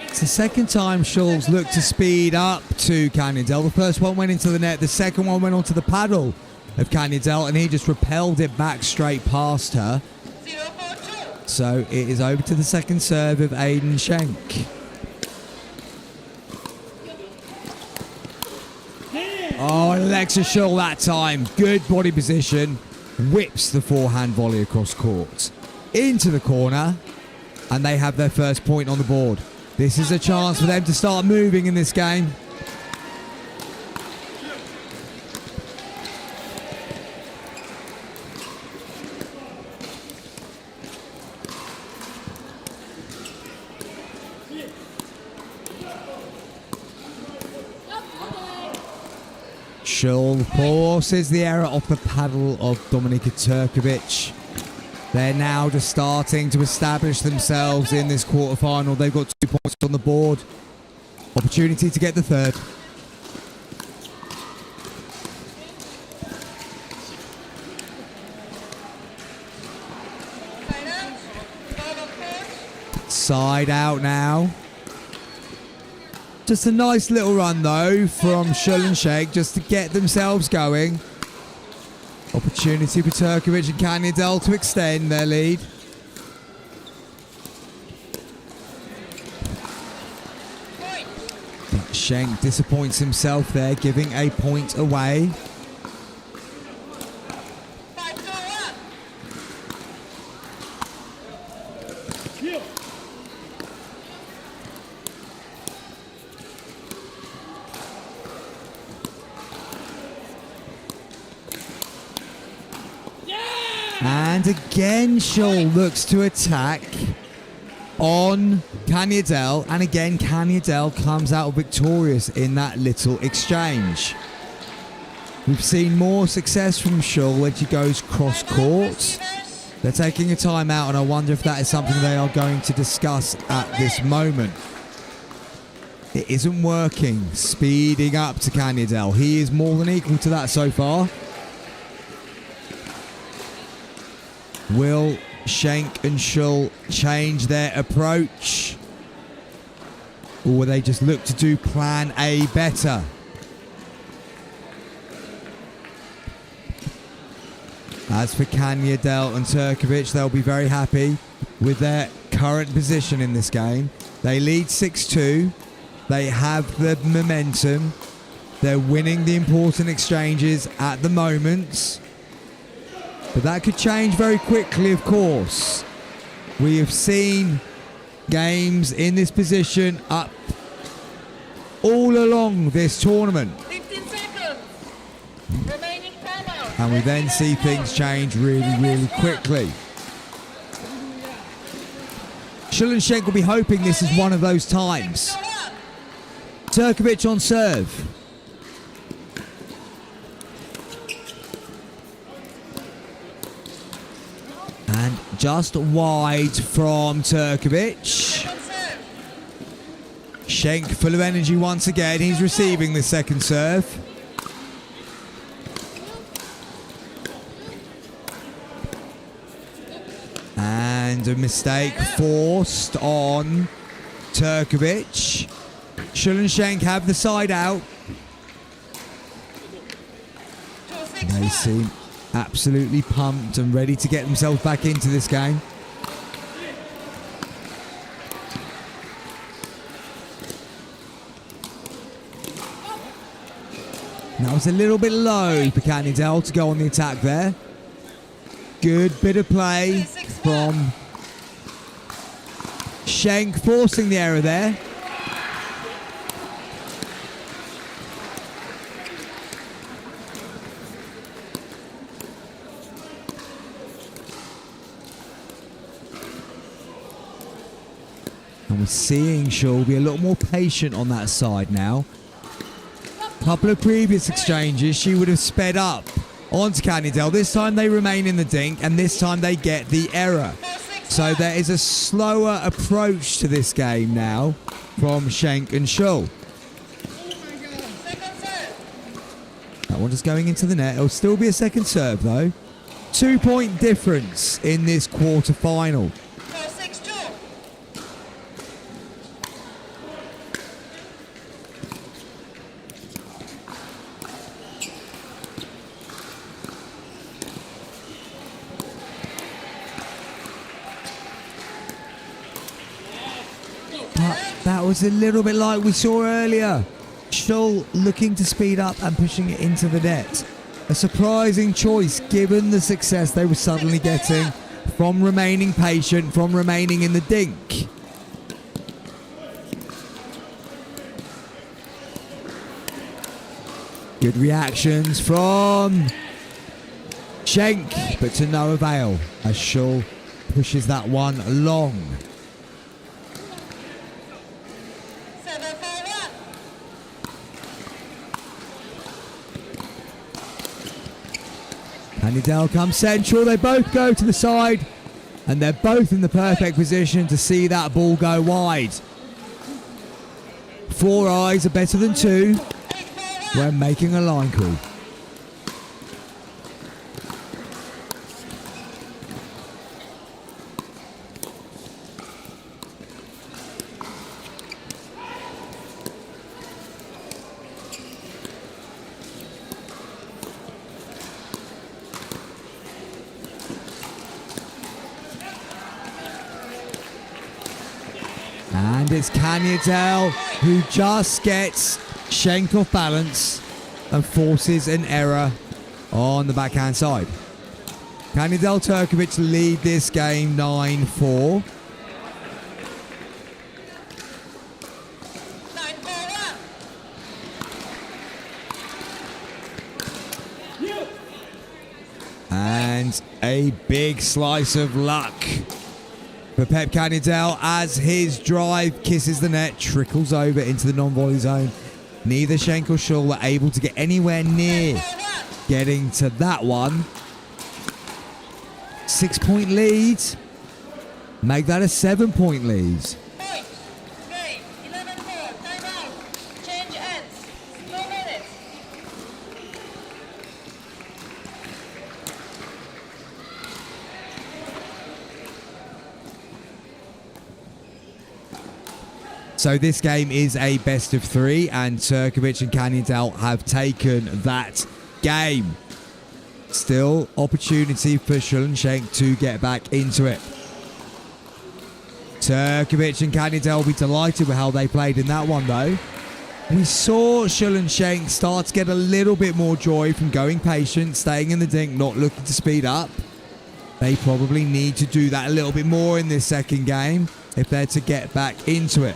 It's the second time Scholl's looked to speed up to Kanyadel. The first one went into the net. The second one went onto the paddle of Kanyadel, and he just repelled it back straight past her. 0-4-2. So it is over to the second serve of Aiden Schenk. Oh, Alexa Scholl that time. Good body position. Whips the forehand volley across court. Into the corner. And they have their first point on the board. This is a chance for them to start moving in this game. Schull forces the error off the paddle of Dominika Turkovic. They're now just starting to establish themselves in this quarterfinal. They've got 2 points on the board. Opportunity to get the third. Side out now. Just a nice little run though from Schull and Schenk just to get themselves going. Opportunity for Turkovic and Kanyadel to extend their lead. But Schenk disappoints himself there, giving a point away. And again, Schull looks to attack on Kanyadel. And again, Kanyadel comes out victorious in that little exchange. We've seen more success from Schull when she goes cross court. They're taking a timeout, and I wonder if that is something they are going to discuss at this moment. It isn't working. Speeding up to Kanyadel. He is more than equal to that so far. Will Schenk and Schull change their approach? Or will they just look to do plan A better? As for Kanyadel and Turkovic, they'll be very happy with their current position in this game. They lead 6-2. They have the momentum. They're winning the important exchanges at the moment. But that could change very quickly, of course. We have seen games in this position up all along this tournament. 15 seconds. Remaining timeout. And we then see things change really, really quickly. Schull and Schenk will be hoping this is one of those times. Turkovic on serve. And just wide from Turkovic. Schenk full of energy once again. He's receiving the second serve. And a mistake forced on Turkovic. Schull and Schenk have the side out. They seem absolutely pumped and ready to get themselves back into this game. That was a little bit low for Kanyadel to go on the attack there. Good bit of play from Schenk, forcing the error there. And we're seeing Schull be a little more patient on that side now. A couple of previous exchanges, she would have sped up onto Kanyadel. This time they remain in the dink, and this time they get the error. So there is a slower approach to this game now from Schenk and Schull. That one just going into the net. It'll still be a second serve though. 2-point difference in this quarter-final. That was a little bit like we saw earlier. Schull looking to speed up and pushing it into the net. A surprising choice given the success they were suddenly getting from remaining patient, from remaining in the dink. Good reactions from Schenk, but to no avail as Schull pushes that one long. Cannondale comes central. They both go to the side. And they're both in the perfect position to see that ball go wide. 4 eyes are better than 2 when making a line call. And it's Cannondale who just gets Schenk off balance and forces an error on the backhand side. Cannondale Turkovic lead this game 9-4. And a big slice of luck for Pep Cannondale as his drive kisses the net, trickles over into the non-volley zone. Neither Schenk or Schull were able to get anywhere near getting to that one. 6-point lead. Make that a 7-point lead. So this game is a best of 3, and Turkovic and Cannondale have taken that game. Still opportunity for Schull and Schenk to get back into it. Turkovic and Cannondale will be delighted with how they played in that one, though. We saw Schull and Schenk start to get a little bit more joy from going patient, staying in the dink, not looking to speed up. They probably need to do that a little bit more in this second game if they're to get back into it.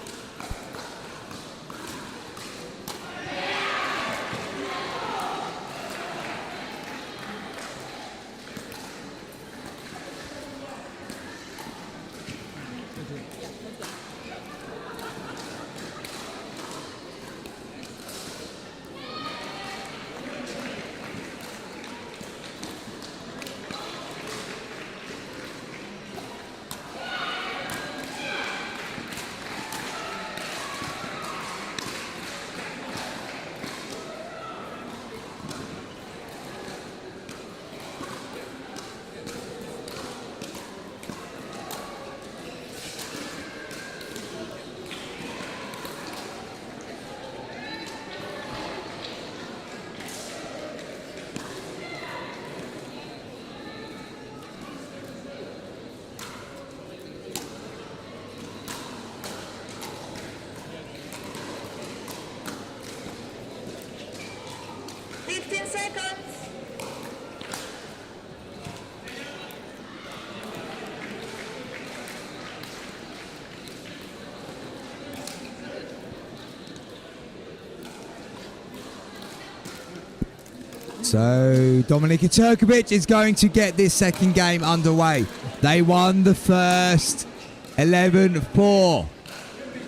So Dominika Turkovic is going to get this second game underway. They won the first 11-4.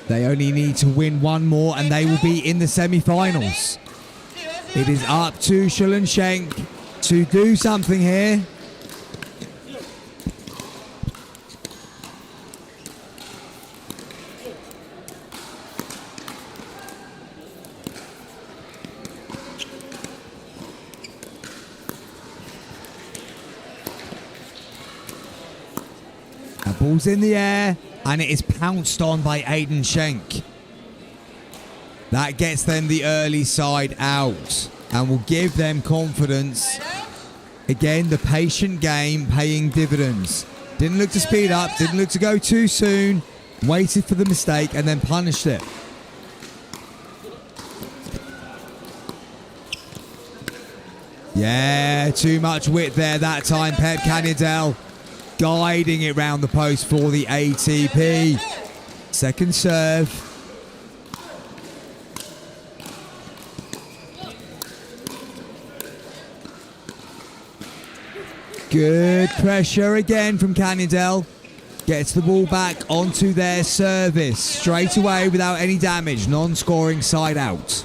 They only need to win one more and they will be in the semi-finals. It is up to Schull and Schenk to do something here. That ball's in the air and it is pounced on by Aiden Schenk. That gets them the early side out and will give them confidence. Again, the patient game paying dividends. Didn't look to speed up, didn't look to go too soon. Waited for the mistake and then punished it. Yeah, too much width there that time. Pep Cannondale guiding it round the post for the ATP. Second serve. Good pressure again from Cannondale. Gets the ball back onto their service. Straight away without any damage. Non-scoring side out.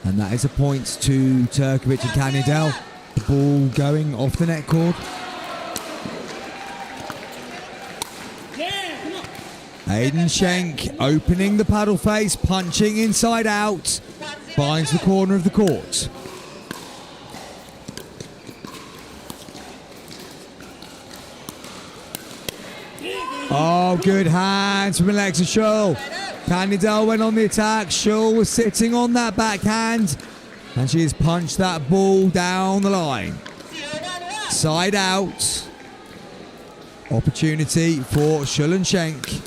And that is a point to Turkovic and Kanidel. The ball going off the net cord. Aiden Schenk opening the paddle face, punching inside out. Finds the corner of the court. Oh, good hands from Alexa Schull. Kanidel went on the attack. Schull was sitting on that backhand. And she has punched that ball down the line. Side out. Opportunity for Schull and Schenk.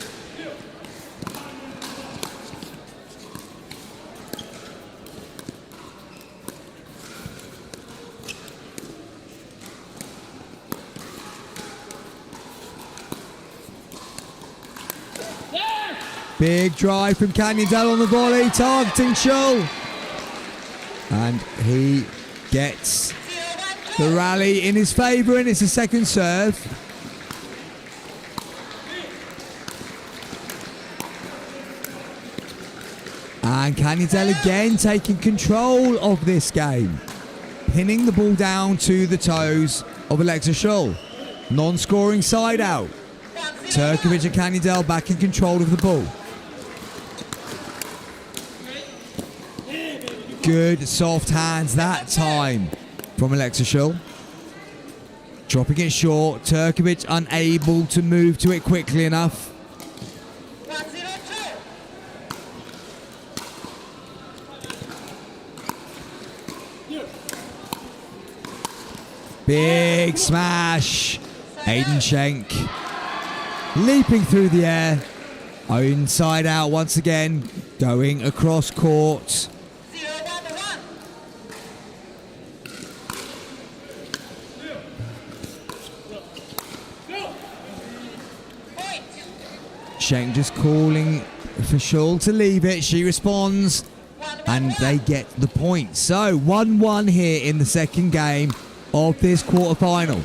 Big drive from Kanidel on the volley, targeting Schull. And he gets the rally in his favour, and it's a second serve. And Kanidel again taking control of this game. Pinning the ball down to the toes of Alexa Schull. Non-scoring side out. Turkovic and Kanidel back in control of the ball. Good soft hands that time from Alexa Schull. Dropping it short. Turkovic unable to move to it quickly enough. Big smash. Aiden Schenk leaping through the air. Inside out once again. Going across court. Schenk just calling for Schull to leave it. She responds and they get the point. So 1-1 here in the second game of this quarterfinal.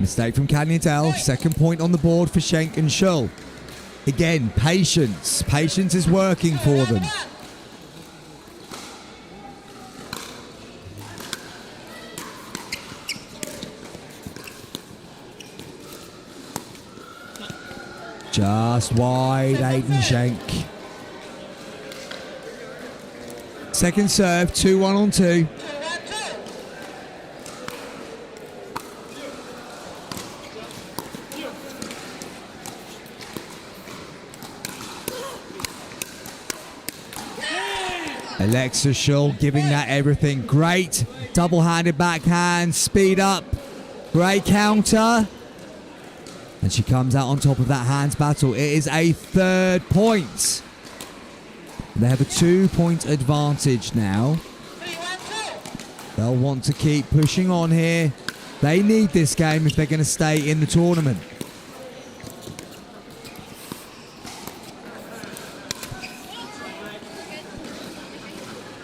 Mistake from Kanidel. Second point on the board for Schenk and Schull. Again, patience. Patience is working for them. Just wide, Aiden Schenk. Second serve, 2-1 on 2. Alexa Schull giving that everything. Great double-handed backhand, speed up. Great counter. And she comes out on top of that hands battle. It is a third point. They have a 2-point advantage now. They'll want to keep pushing on here. They need this game if they're going to stay in the tournament.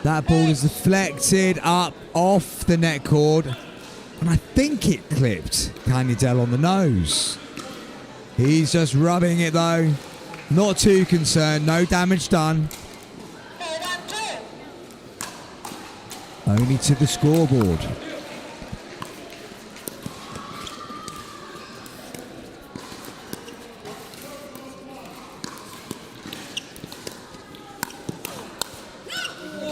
That ball is deflected up off the net cord. And I think it clipped Kanidel on the nose. He's just rubbing it though. Not too concerned. No damage done. Only to the scoreboard.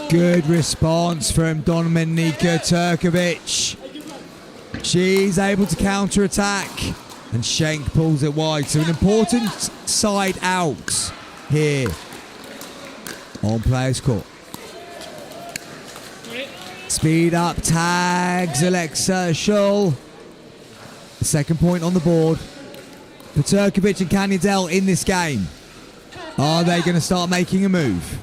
Good response from Dominika Turkovic. She's able to counter-attack. And Schenk pulls it wide. So an important side out here on players' court. Speed up tags Alexa Schull. The second point on the board for Turkovic and Kanidel in this game. Are they going to start making a move?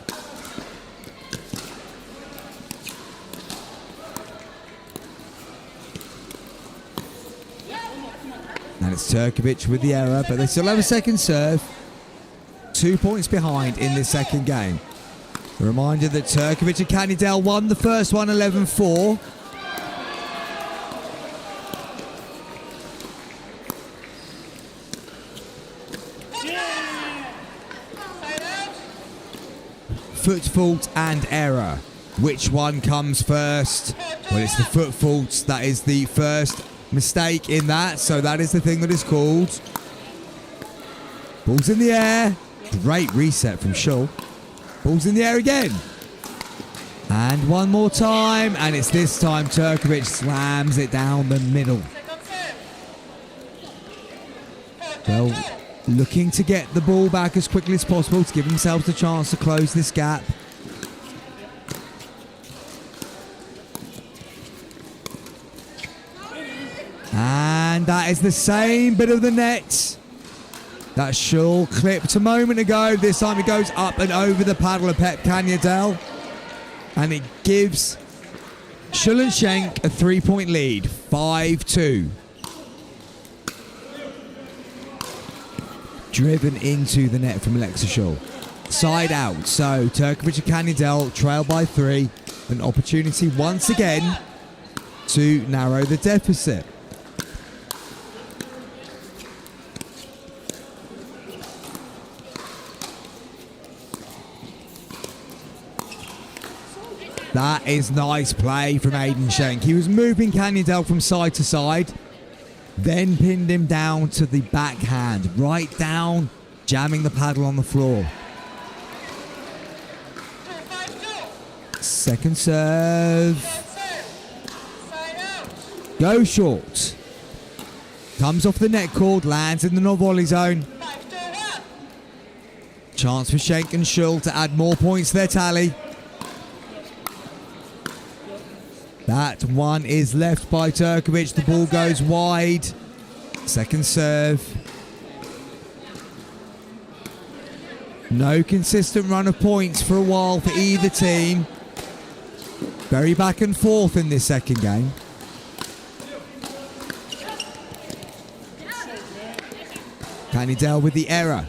And it's Turkovic with the error, but they still have a second serve. 2 points behind in this second game. A reminder that Turkovic and Kanidel won the first one 11-4. foot fault and error. Which one comes first? Well, it's the foot fault. That is the first mistake in that. So that is the thing that is called. Ball's in the air. Great reset from Schull. Ball's in the air again. And one more time. And it's this time Turkovic slams it down the middle. Well, looking to get the ball back as quickly as possible to give themselves a chance to close this gap. And that is the same bit of the net that Schull clipped a moment ago. This time it goes up and over the paddle of Pep Canyadel. And it gives Schull and Schenk a 3-point lead, 5-2. Driven into the net from Alexa Schull. Side out. So Turkovic and Canyadel trail by 3. An opportunity once again to narrow the deficit. That is nice play from Aiden Schenk. He was moving Canyadel from side to side, then pinned him down to the backhand, right down, jamming the paddle on the floor. Second serve. Go short. Comes off the net cord, lands in the no-volley zone. Chance for Schenk and Schull to add more points to their tally. That one is left by Turkovic. The ball goes wide. Second serve. No consistent run of points for a while for either team. Very back and forth in this second game. Canyadel with the error.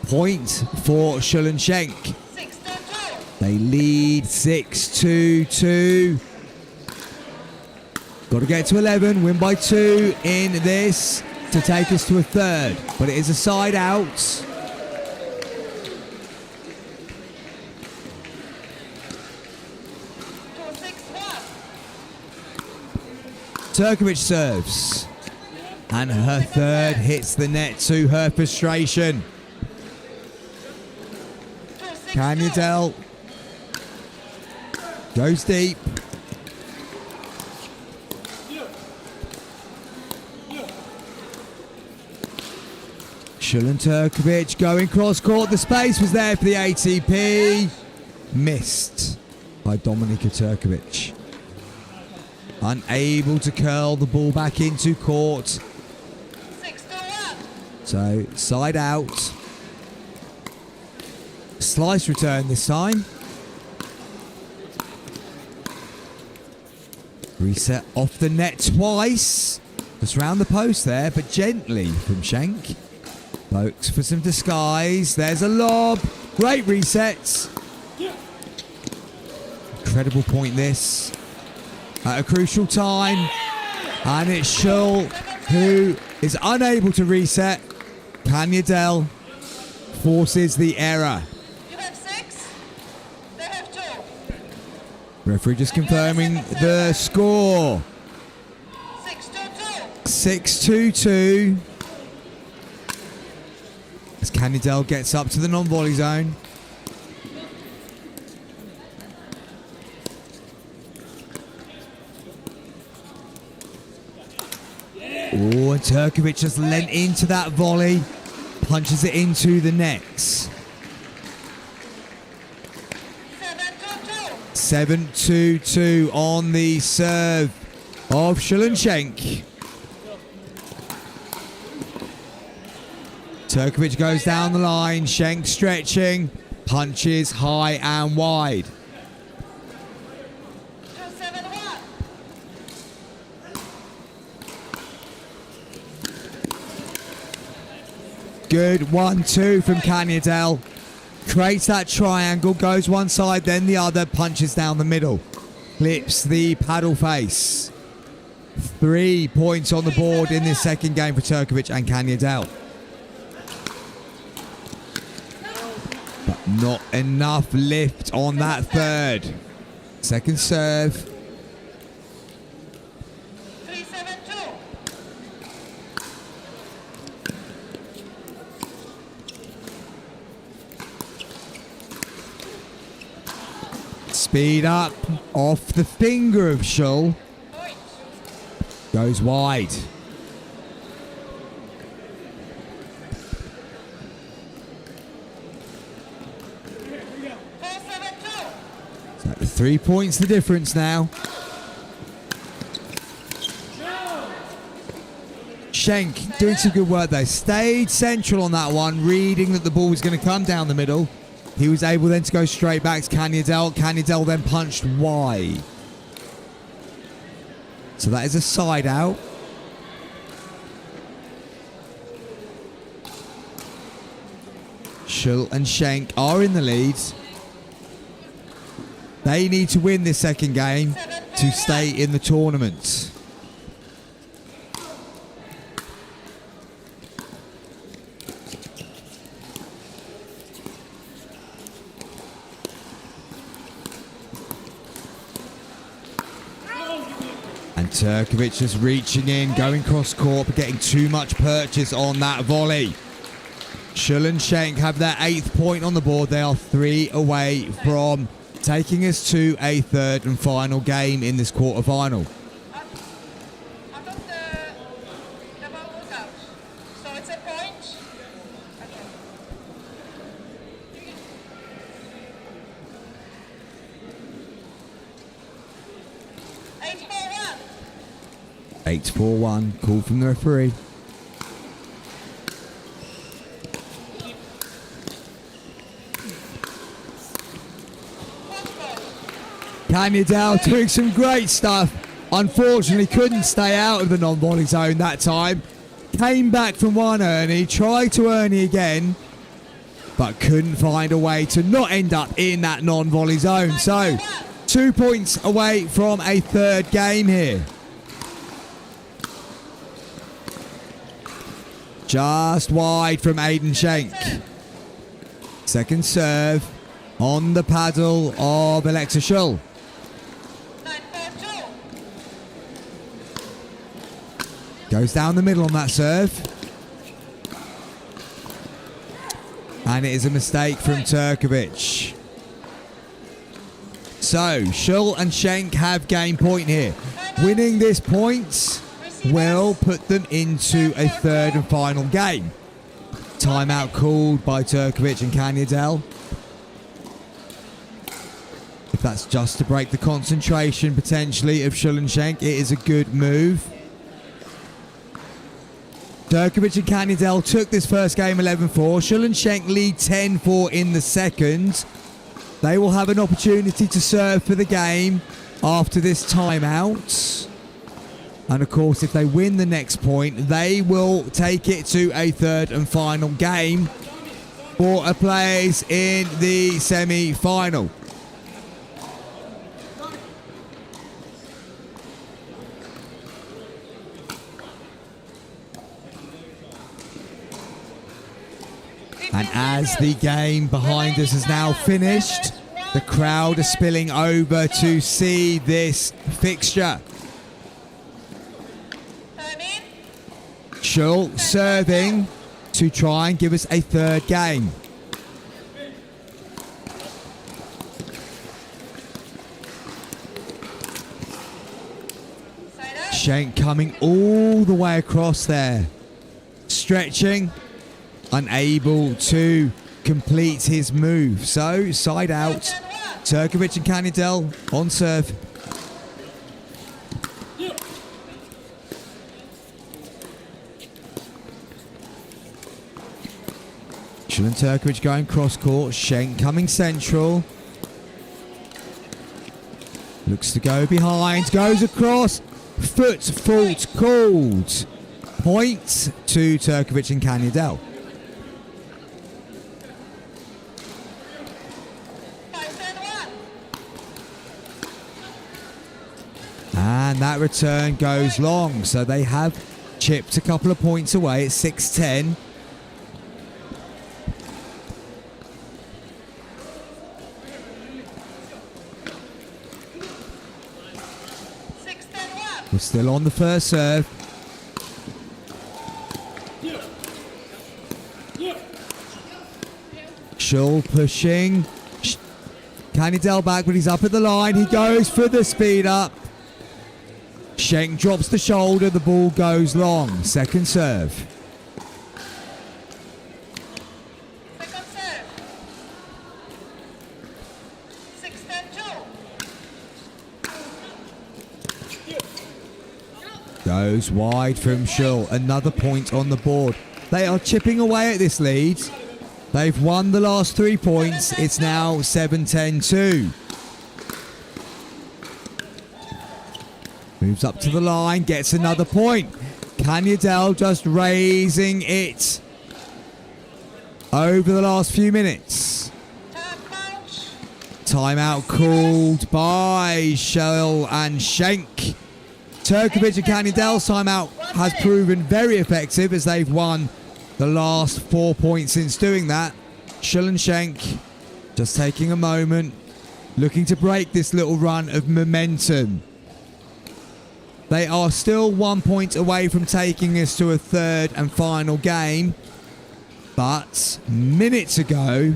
Point for Schull and Schenk. They lead 6-2-2. Got to get to 11, win by 2 in this to take us to a third. But it is a side out. Turkovic serves. And her third hits the net to her frustration. Canyadel goes deep. Schull and Turkovic going cross court. The space was there for the ATP. Missed by Dominika Turkovic. Unable to curl the ball back into court. So side out. Slice return this time. Reset off the net twice. Just round the post there, but gently from Schenk. Looks for some disguise. There's a lob. Great resets. Incredible point this. At a crucial time. And it's Schull who is unable to reset. Canyadel forces the error. You have 6. They have 2. Referee just confirming the score. 6-2-2. 6-2-2. As Canyadel gets up to the non-volley zone. Oh, and Turkovic just lent into that volley. Punches it into the nets. 7-2-2 on the serve of Schull and Schenk. Turkovic goes down the line. Schenk stretching. Punches high and wide. 2-7-1. Good 1-2 from Canyadel. Creates that triangle. Goes one side, then the other. Punches down the middle. Clips the paddle face. 3 points on the board in this second game for Turkovic and Canyadel. But Not enough lift on that third. Second serve. 3-7-2. Speed up off the finger of Schull. Goes wide. So 3 points the difference now. Schenk doing some good work there. Stayed central on that one, reading that the ball was going to come down the middle. He was able then to go straight back to Canyadel. Canyadel then punched wide. So that is a side out. Schull and Schenk are in the lead. They need to win this second game to stay in the tournament. And Turkovic just reaching in, going cross court, but getting too much purchase on that volley. Schull and Schenk have their 8th point on the board. They are 3 away from taking us to a third and final game in this quarterfinal. Out of the ball was out. So it's a point. Okay. 8-4-1. 8-4-1, call from the referee. Canyadel doing some great stuff. Unfortunately, couldn't stay out of the non-volley zone that time. Came back from one Ernie, tried to Ernie again, but couldn't find a way to not end up in that non-volley zone. So, 2 points away from a third game here. Just wide from Aiden Schenk. Second serve on the paddle of Alexa Schull. 9-4-2. Goes down the middle on that serve. And it is a mistake from Turkovic. So, Schull and Schenk have game point here. Winning this point will put them into a third and final game. Timeout called by Turkovic and Canyadel. If that's just to break the concentration potentially of Schull and Schenk, it is a good move. Turkovic and Canyadel took this first game 11-4. Schull and Schenk lead 10-4 in the second. They will have an opportunity to serve for the game after this timeout. And of course, if they win the next point, they will take it to a third and final game for a place in the semi-final. And as the game behind us is now finished, the crowd are spilling over to see this fixture. Schull serving to try and give us a third game. Schenk coming all the way across there. Stretching. Unable to complete his move. So, side out. Turkovic and Canyadel on serve. Schull and Turkovic going cross court. Schenk coming central. Looks to go behind. Goes across. Foot fault called. Point to Turkovic and Canyadel. And that return goes long. So they have chipped a couple of points away at 6-10. We're still on the first serve. Schull pushing. Cannondale back, but he's up at the line. He goes for the speed up. Schenk drops the shoulder. The ball goes long. Second serve. Second serve. 6-2. Goes wide from Schull. Another point on the board. They are chipping away at this lead. They've won the last 3 points. It's now 7-10-2. Moves up to the line, gets another point. Cannondale just raising it over the last few minutes. Timeout called by Schull and Schenk. Turkovic and Cannondale's timeout has proven very effective as they've won the last 4 points since doing that. Schull and Schenk just taking a moment, looking to break this little run of momentum. They are still 1 point away from taking this to a third and final game. But minutes ago,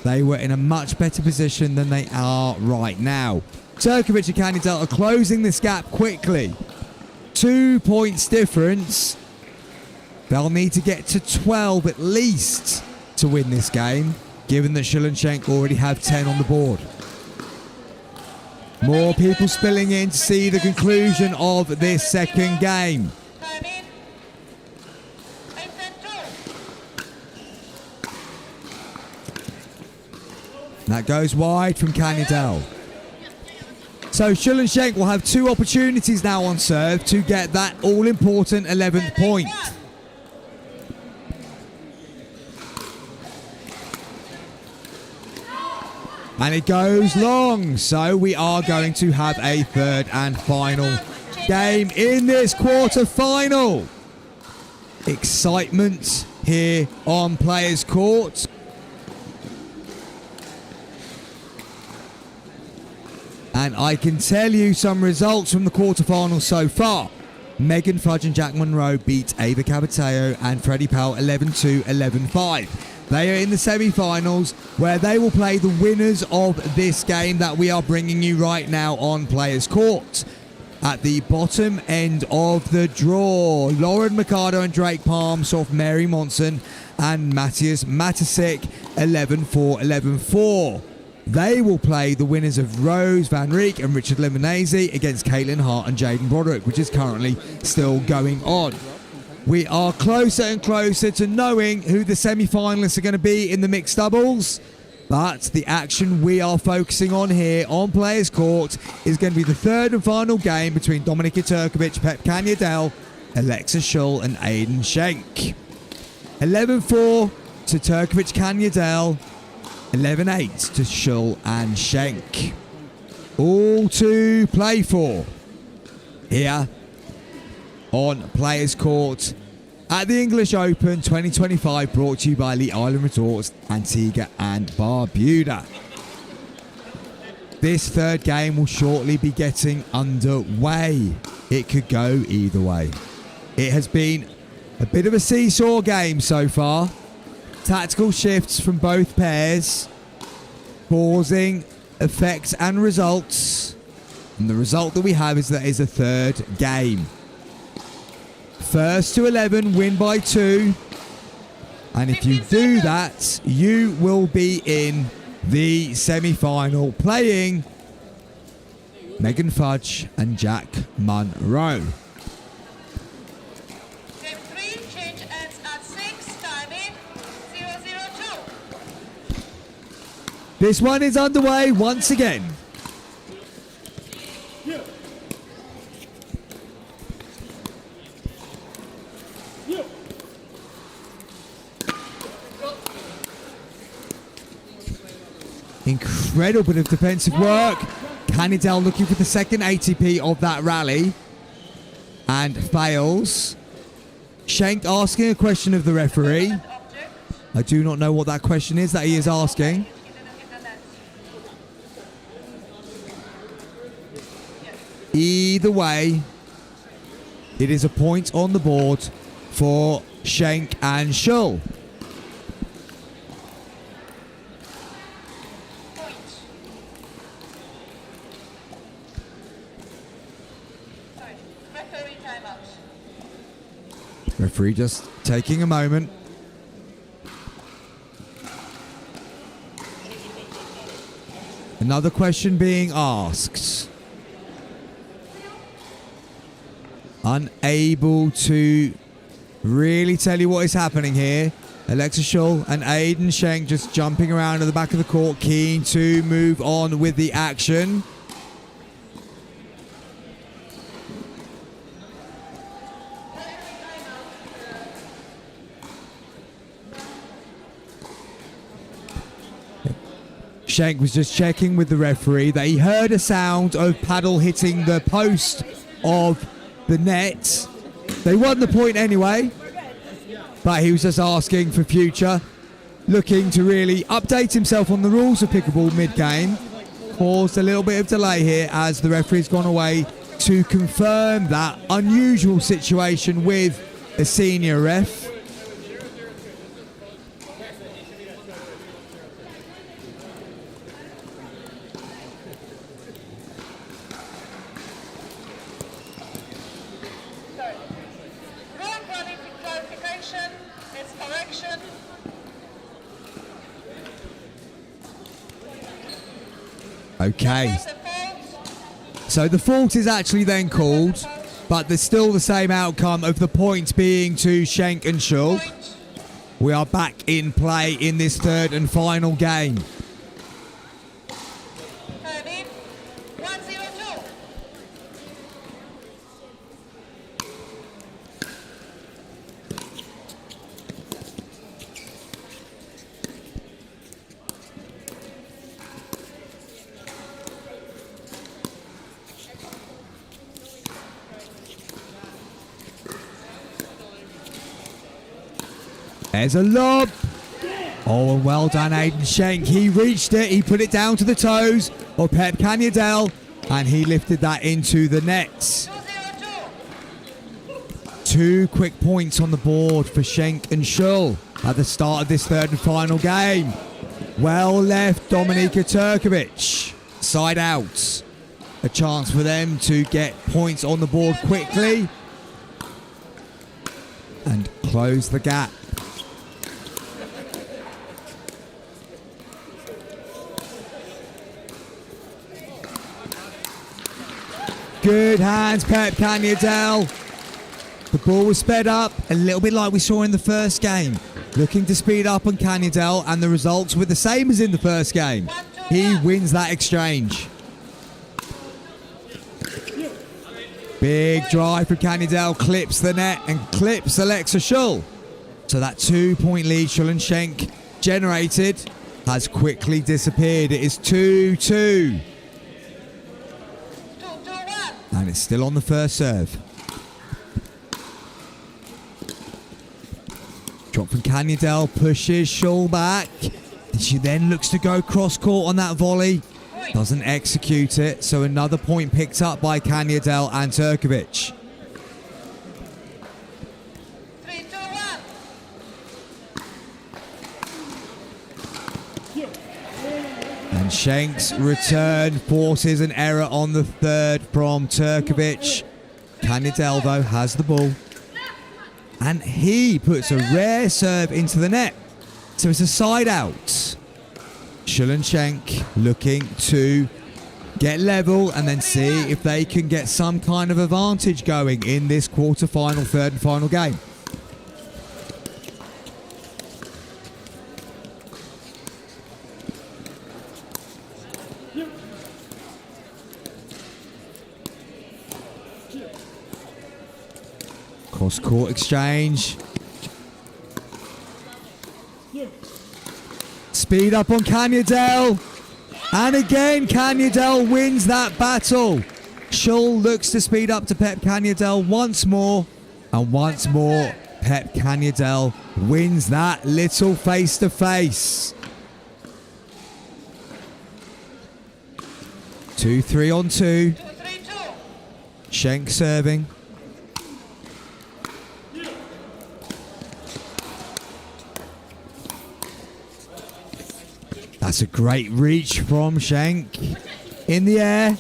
they were in a much better position than they are right now. Turkovic and Cannondale are closing this gap quickly. 2 points difference. They'll need to get to 12 at least to win this game, given that Schull and Schenk already have 10 on the board. More people spilling in to see the conclusion of this second game. Time in. 8-2. That goes wide from Cannondale. So Schull and Schenk will have 2 opportunities now on serve to get that all-important 11th point. And it goes long, so we are going to have a third and final game in this quarter-final. Excitement here on Players Court. And I can tell you some results from the quarter-final so far. Megan Fudge and Jack Monroe beat Ava Cabateo and Freddie Powell 11-2, 11-5. They are in the semi-finals where they will play the winners of this game that we are bringing you right now on Players Court. At the bottom end of the draw, Lauren Mercado and Drake Palm saw Mary Monson and Matthias Matasik 11-4, 11-4. They will play the winners of Rose Van Rijk and Richard Limonese against Caitlin Hart and Jaden Broderick, which is currently still going on. We are closer and closer to knowing who the semi-finalists are going to be in the mixed doubles. But the action we are focusing on here on Players Court is going to be the third and final game between Dominika Turkovic, Pep Cannondale, Alexa Schull and Aiden Schenk. 11-4 to Turkovic Cannondale, 11-8 to Schull and Schenk. All to play for here on Players Court at the English Open 2025, brought to you by Lee Island Resorts, Antigua and Barbuda. This third game will shortly be getting underway. It could go either way. It has been a bit of a seesaw game so far. Tactical shifts from both pairs, causing effects and results. And the result that we have is that it's a third game. First to 11, win by 2. And if you do that, you will be in the semi-final playing Megan Fudge and Jack Monroe. Game 3, change ends at 6, time in 0-0-2. This one is underway once again. Incredible bit of defensive work. Cannondale looking for the second ATP of that rally and fails. Schenk asking a question of the referee. I do not know what that question is that he is asking. Either way, It is a point on the board for Schenk and Schull. Sorry. Referee timeout. Referee just taking a moment. Another question being asked. Unable to really tell you what is happening here. Alexa Schull and Aiden Schenk just jumping around at the back of the court, keen to move on with the action. Schenk was just checking with the referee that he heard a sound of paddle hitting the post of the net. They won the point anyway, but he was just asking for future, looking to really update himself on the rules of pickleball mid-game. Caused a little bit of delay here as the referee's gone away to confirm that unusual situation with a senior ref. Okay. So the fault is actually then called, but there's still the same outcome of the point being to Schenk and Schull. We are back in play in this third and final game. 1-0-2. There's a lob. Oh, and well done, Aiden Schenk. He reached it. He put it down to the toes of Pep Canyadel, and he lifted that into the net. 2-0-2. 2 quick points on the board for Schenk and Schull at the start of this third and final game. Well left, Dominika Turkovic. Side out. A chance for them to get points on the board quickly and close the gap. Good hands, Pep Canyadel. The ball was sped up, a little bit like we saw in the first game. Looking to speed up on Canyadel, and the results were the same as in the first game. He wins that exchange. Big drive from Canyadel, clips the net and clips Alexa Schull. So that 2-point lead Schull and Schenk generated has quickly disappeared. It is 2-2. And it's still on the first serve. Drop from Canyadel, pushes Schull back. And she then looks to go cross-court on that volley. Doesn't execute it. So another point picked up by Canyadel and Turkovic. 3-2-1. And Schenk's return forces an error on the third from Turkovic. Canyadel, though, has the ball. And he puts a rare serve into the net. So it's a side out. Schull and Schenk looking to get level and then see if they can get some kind of advantage going in this quarter-final, third and final game. Cross-court exchange. Speed up on Canyadel. And again, Canyadel wins that battle. Schull looks to speed up to Pep Canyadel once more. And once more, Pep Canyadel wins that little face-to-face. 2-3 on 2. 2-3-2. Schenk serving. That's a great reach from Schenk. In the air.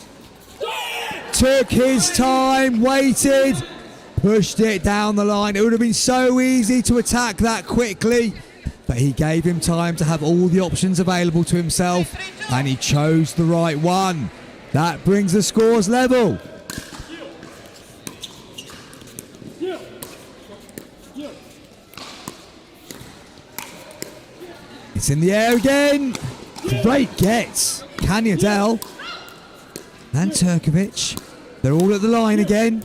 Took his time, waited, pushed it down the line. It would have been so easy to attack that quickly, but he gave him time to have all the options available to himself, and he chose the right one. That brings the scores level. It's in the air again. Great get. Kanyadel and Turkovic. They're all at the line again.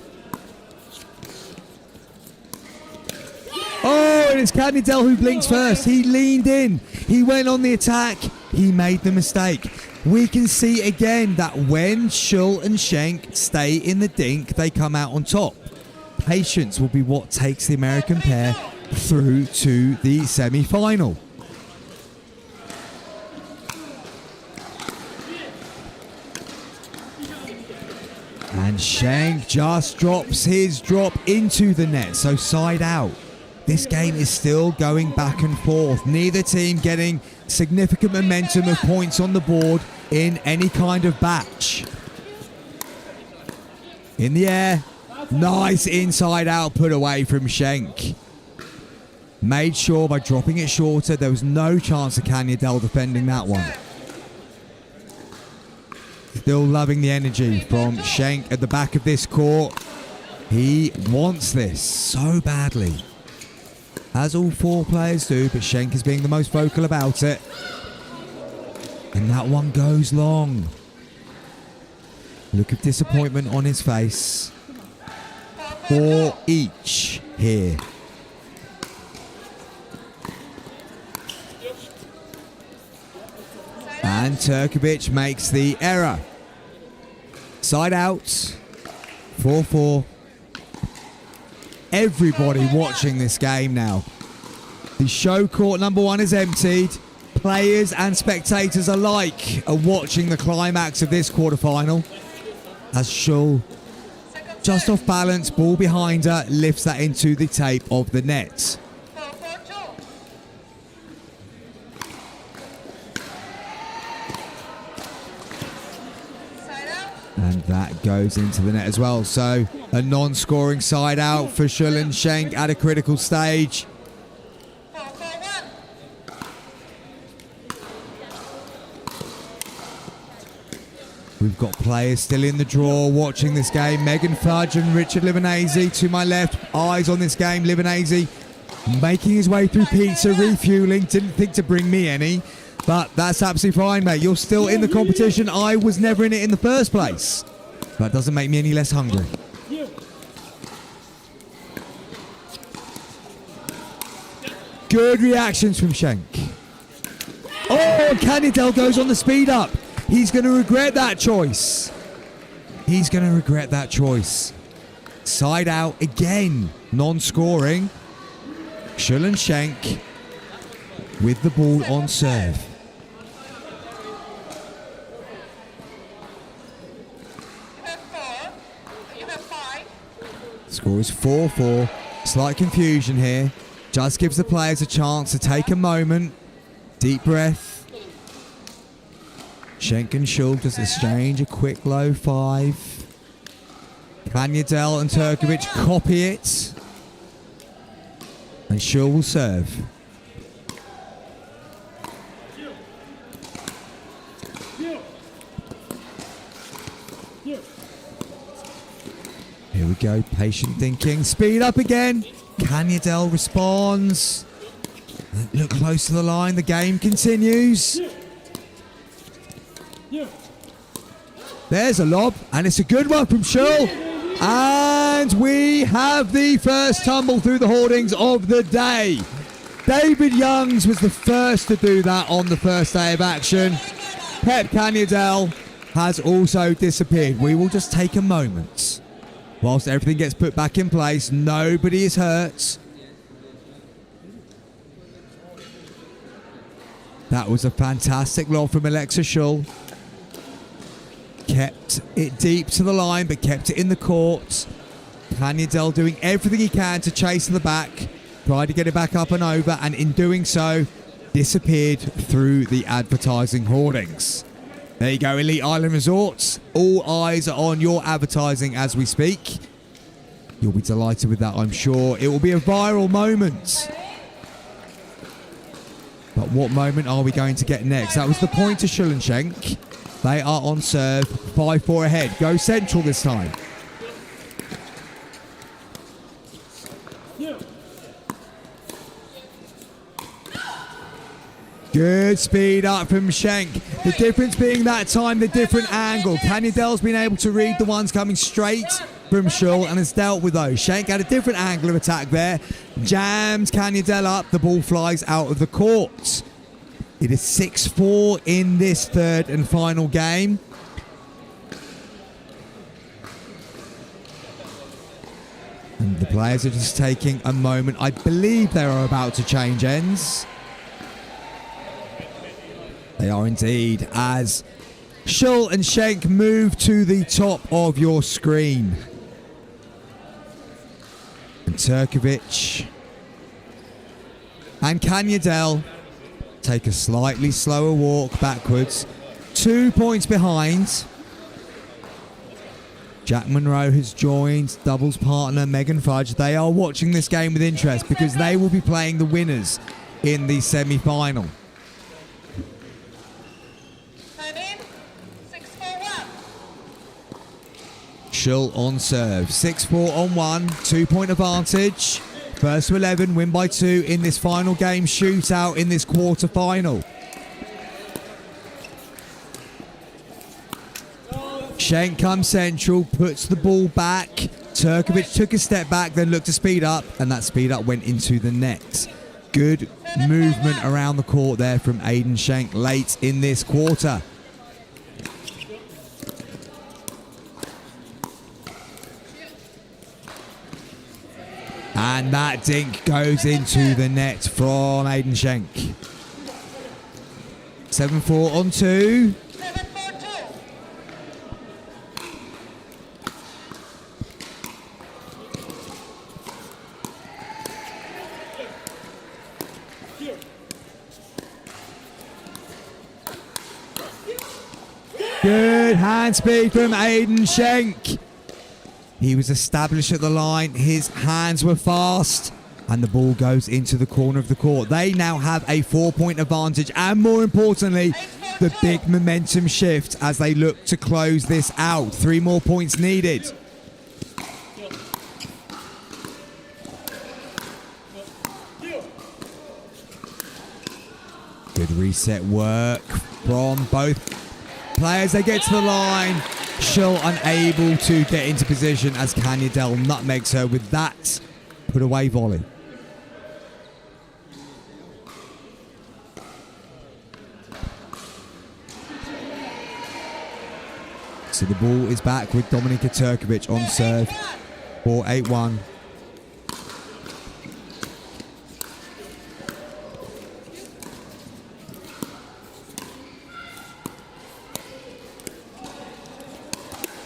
Oh, and it's Kanyadel who blinks first. He leaned in. He went on the attack. He made the mistake. We can see again that when Schull and Schenk stay in the dink, they come out on top. Patience will be what takes the American pair through to the semi-final. And Schenk just drops his drop into the net, so side out. This game is still going back and forth. Neither team getting significant momentum of points on the board in any kind of batch. In the air. Nice inside out put away from Schenk. Made sure by dropping it shorter, there was no chance of Kanyadel defending that one. Still loving the energy from Schenk at the back of this court. He wants this so badly. As all four players do, but Schenk is being the most vocal about it. And that one goes long. Look of disappointment on his face. 4 each here. And Turkovic makes the error. Side out. 4-4. Everybody watching this game now. The show court number 1 is emptied. Players and spectators alike are watching the climax of this quarterfinal. As Schull, just off balance, ball behind her, lifts that into the tape of the net. And that goes into the net as well. So a non-scoring side out for Schull and Schenk at a critical stage. We've got players still in the draw watching this game. Megan Fudge and Richard Libanese to my left. Eyes on this game. Libanese making his way through pizza, refueling. Didn't think to bring me any. But that's absolutely fine, mate. You're still in the competition. I was never in it in the first place. That doesn't make me any less hungry. Good reactions from Schenk. Oh, Kanyadel goes on the speed up. He's going to regret that choice. He's going to regret that choice. Side out again. Non-scoring. Schull and Schenk with the ball on serve. Score is 4-4. Slight confusion here. Just gives the players a chance to take a moment. Deep breath. Schenk and Schull just exchange a quick low 5. Kanyadel and Turkovic copy it. And Schull will serve. Here we go, patient thinking. Speed up again. Kanyadel responds. Look close to the line. The game continues. There's a lob, and it's a good one from Schull. And we have the first tumble through the hoardings of the day. David Youngs was the first to do that on the first day of action. Pep Kanyadel has also disappeared. We will just take a moment. Whilst everything gets put back in place, nobody is hurt. That was a fantastic lob from Alexa Schull. Kept it deep to the line, but kept it in the court. Kanyadel doing everything he can to chase to the back. Tried to get it back up and over, and in doing so, disappeared through the advertising hoardings. There you go, Elite Island Resorts. All eyes are on your advertising as we speak. You'll be delighted with that, I'm sure. It will be a viral moment. But what moment are we going to get next? That was the point to Schulenschenk. They are on serve, 5-4 ahead. Go Central this time. Good speed up from Schenk. The difference being that time, the different angle. Canyadell's been able to read the ones coming straight from Schul and has dealt with those. Schenk had a different angle of attack there. Jams Canyadell up. The ball flies out of the court. It is 6-4 in this third and final game. And the players are just taking a moment. I believe they are about to change ends. They are indeed, as Schul and Schenk move to the top of your screen. And Turkovic and Canyadell take a slightly slower walk backwards. 2 points behind. Jack Monroe has joined doubles partner Megan Fudge. They are watching this game with interest because they will be playing the winners in the semi-final. Schul on serve. 6-4 on 1. 2-point advantage. First to 11, win by 2 in this final game shootout in this quarter-final. Schenk comes central, puts the ball back. Turkovic took a step back, then looked to speed up, and that speed up went into the net. Good movement around the court there from Aiden Schenk late in this quarter. And that dink goes into the net from Aiden Schenk. 7-4 on 2. Good hand speed from Aiden Schenk. He was established at the line. His hands were fast. And the ball goes into the corner of the court. They now have a 4-point advantage. And more importantly, the big momentum shift as they look to close this out. 3 more points needed. Good reset work from both players. They get to the line. Schul unable to get into position as Canyadell nutmegs her with that put away volley. So the ball is back with Dominika Turkovic on serve for 8-1.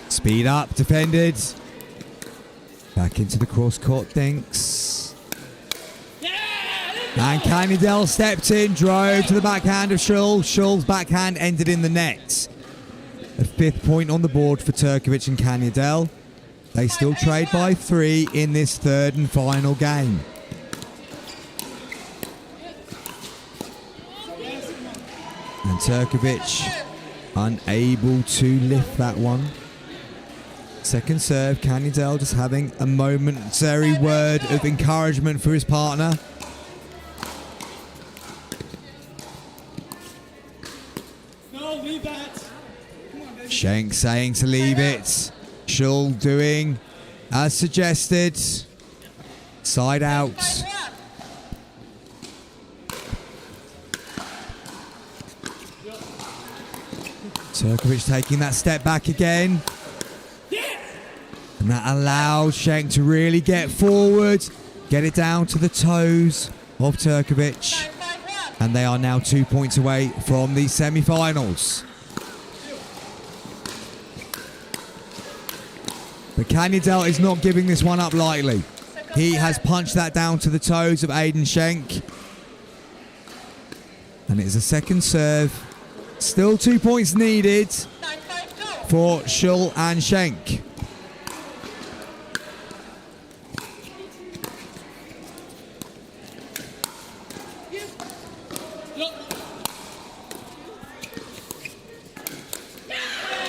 Speed up, defended. Back into the cross-court dinks. And Canyadell stepped in, drove to the backhand of Schul. Schul's backhand ended in the net. A 5th point on the board for Turkovic and Canyadell. They still trade by 3 in this third and final game. And Turkovic unable to lift that one. Second serve, Canyadell just having a momentary word of encouragement for his partner. Schenk saying to leave it. Schul doing as suggested. Side out. Turkovic taking that step back again. And that allows Schenk to really get forward, get it down to the toes of Turkovic. And they are now 2 points away from the semi-finals. But Canyadell is not giving this one up lightly. He has punched that down to the toes of Aiden Schenk. And it's a second serve. Still 2 points needed 9-5-2. for Schull and Schenk.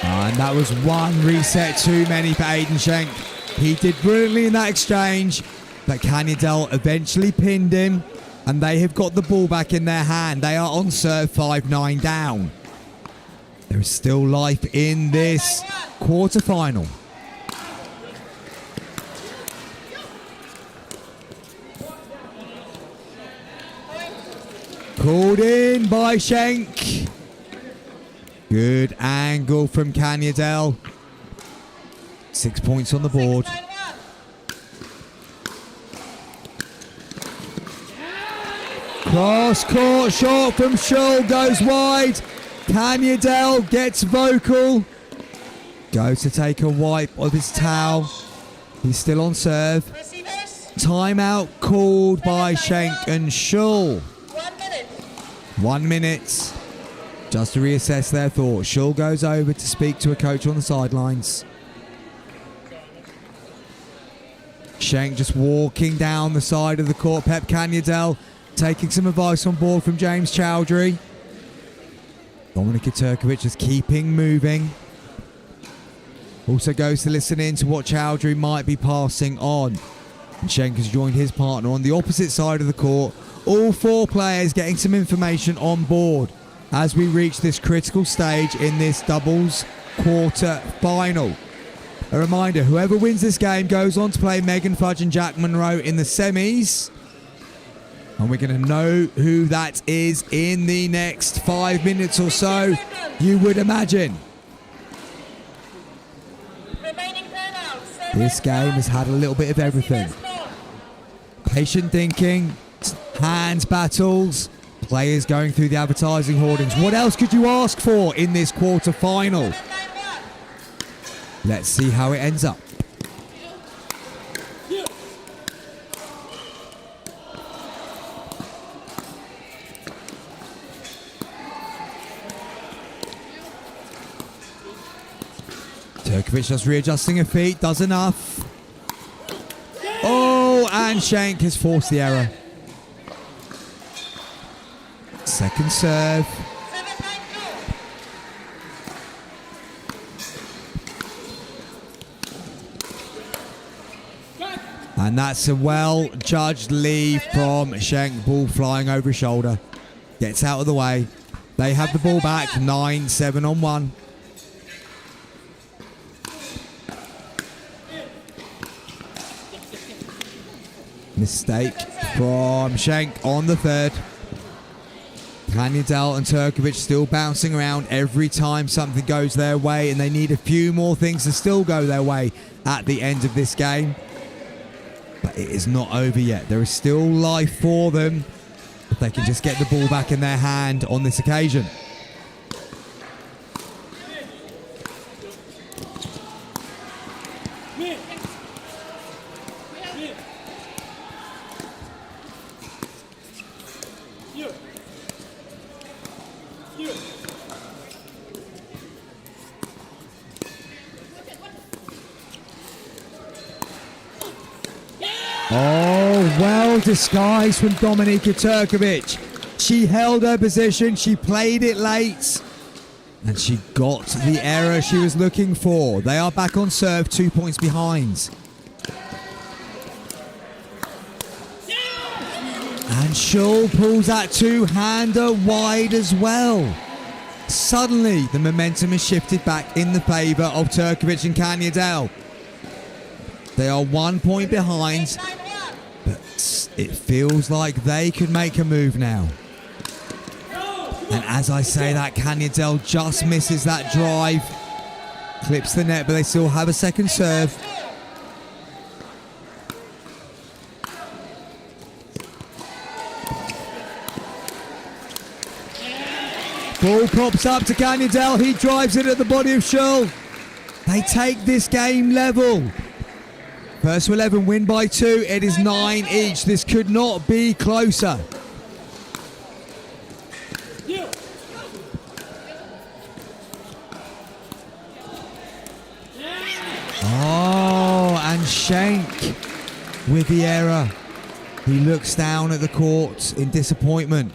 And that was one reset too many for Aiden Schenk. He did brilliantly in that exchange, but Cannondale eventually pinned him, and they have got the ball back in their hand. They are on serve 5-9 down. There is still life in this quarterfinal. Called in by Schenk. Good angle from Cannondale. 6 points on the board. 9-1. Cross court shot from Schull goes wide. Cannondale gets vocal. Goes to take a wipe of his towel. He's still on serve. Receivers, Timeout called by Schenk and Schull. 1 minute. 1 minute. Just to reassess their thoughts. Schull goes over to speak to a coach on the sidelines. Schenk just walking down the side of the court. Pep Cannondale taking some advice on board from James Chowdhury. Dominika Turkovic is keeping moving. Also goes to listen in to what Chowdhury might be passing on. And Schenk has joined his partner on the opposite side of the court. All four players getting some information on board as we reach this critical stage in this doubles quarter final. A reminder, whoever wins this game goes on to play Megan Fudge and Jack Monroe in the semis. And we're going to know who that is in the next 5 minutes or so, you would imagine. Remaining timeout. This game has had a little bit of everything. Patient thinking, hands battles, players going through the advertising hoardings. What else could you ask for in this quarter final? Let's see how it ends up. Turkovic just readjusting her feet, does enough. Oh, and Schenk has forced the error. Second serve. 7-9-2. And that's a well-judged leave from Schenk. Ball flying over his shoulder. Gets out of the way. They have the ball back. 9-7 on 1. Mistake from Schenk on the third. Cannondale and Turkovic still bouncing around every time something goes their way, and they need a few more things to still go their way at the end of this game. But it is not over yet. There is still life for them if they can just get the ball back in their hand on this occasion. Oh, well disguised from Dominika Turkovic. She held her position, she played it late, and she got the error she was looking for. They are back on serve, 2 points behind. And Schull pulls that two-hander wide as well. Suddenly, the momentum is shifted back in the favour of Turkovic and Cannondale. They are 1 point behind, but it feels like they could make a move now. And as I say that, Cannondale just misses that drive. Clips the net, but they still have a second serve. Ball pops up to Cannondale. He drives it at the body of Schull. They take this game level. First to 11, win by 2. It is 9 each. This could not be closer. Schenk with the error. He looks down at the court in disappointment.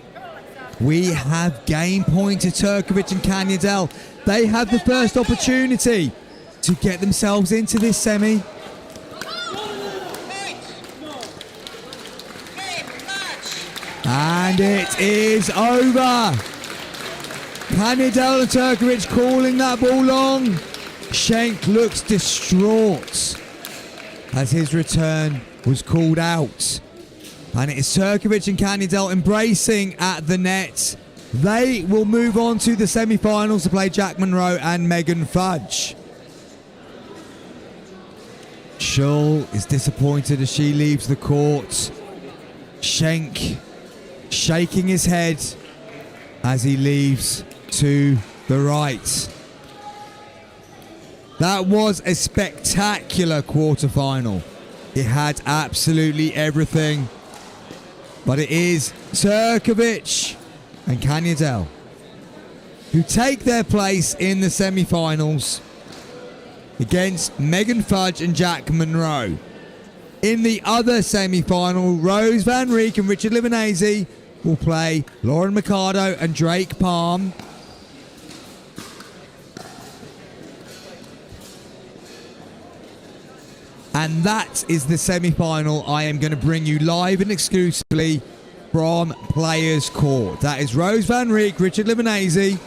We have game point to Turkovic and Kanyadel. They have the first opportunity to get themselves into this semi. And it is over. Kanyadel and Turkovic calling that ball long. Schenk looks distraught as his return was called out. And it is Turkovic and Kanyadel embracing at the net. They will move on to the semi-finals to play Jack Monroe and Megan Fudge. Schull is disappointed as she leaves the court. Schenk shaking his head as he leaves to the right. That was a spectacular quarterfinal. It had absolutely everything. But it is Turkovic and Kanyadel who take their place in the semi-finals against Megan Fudge and Jack Monroe. In the other semi-final, Rose Van Rieck and Richard Libanese will play Lauren Mercado and Drake Palm. And that is the semi-final I am going to bring you live and exclusively from Players Court. That is Rose Van Rieck, Richard Libanese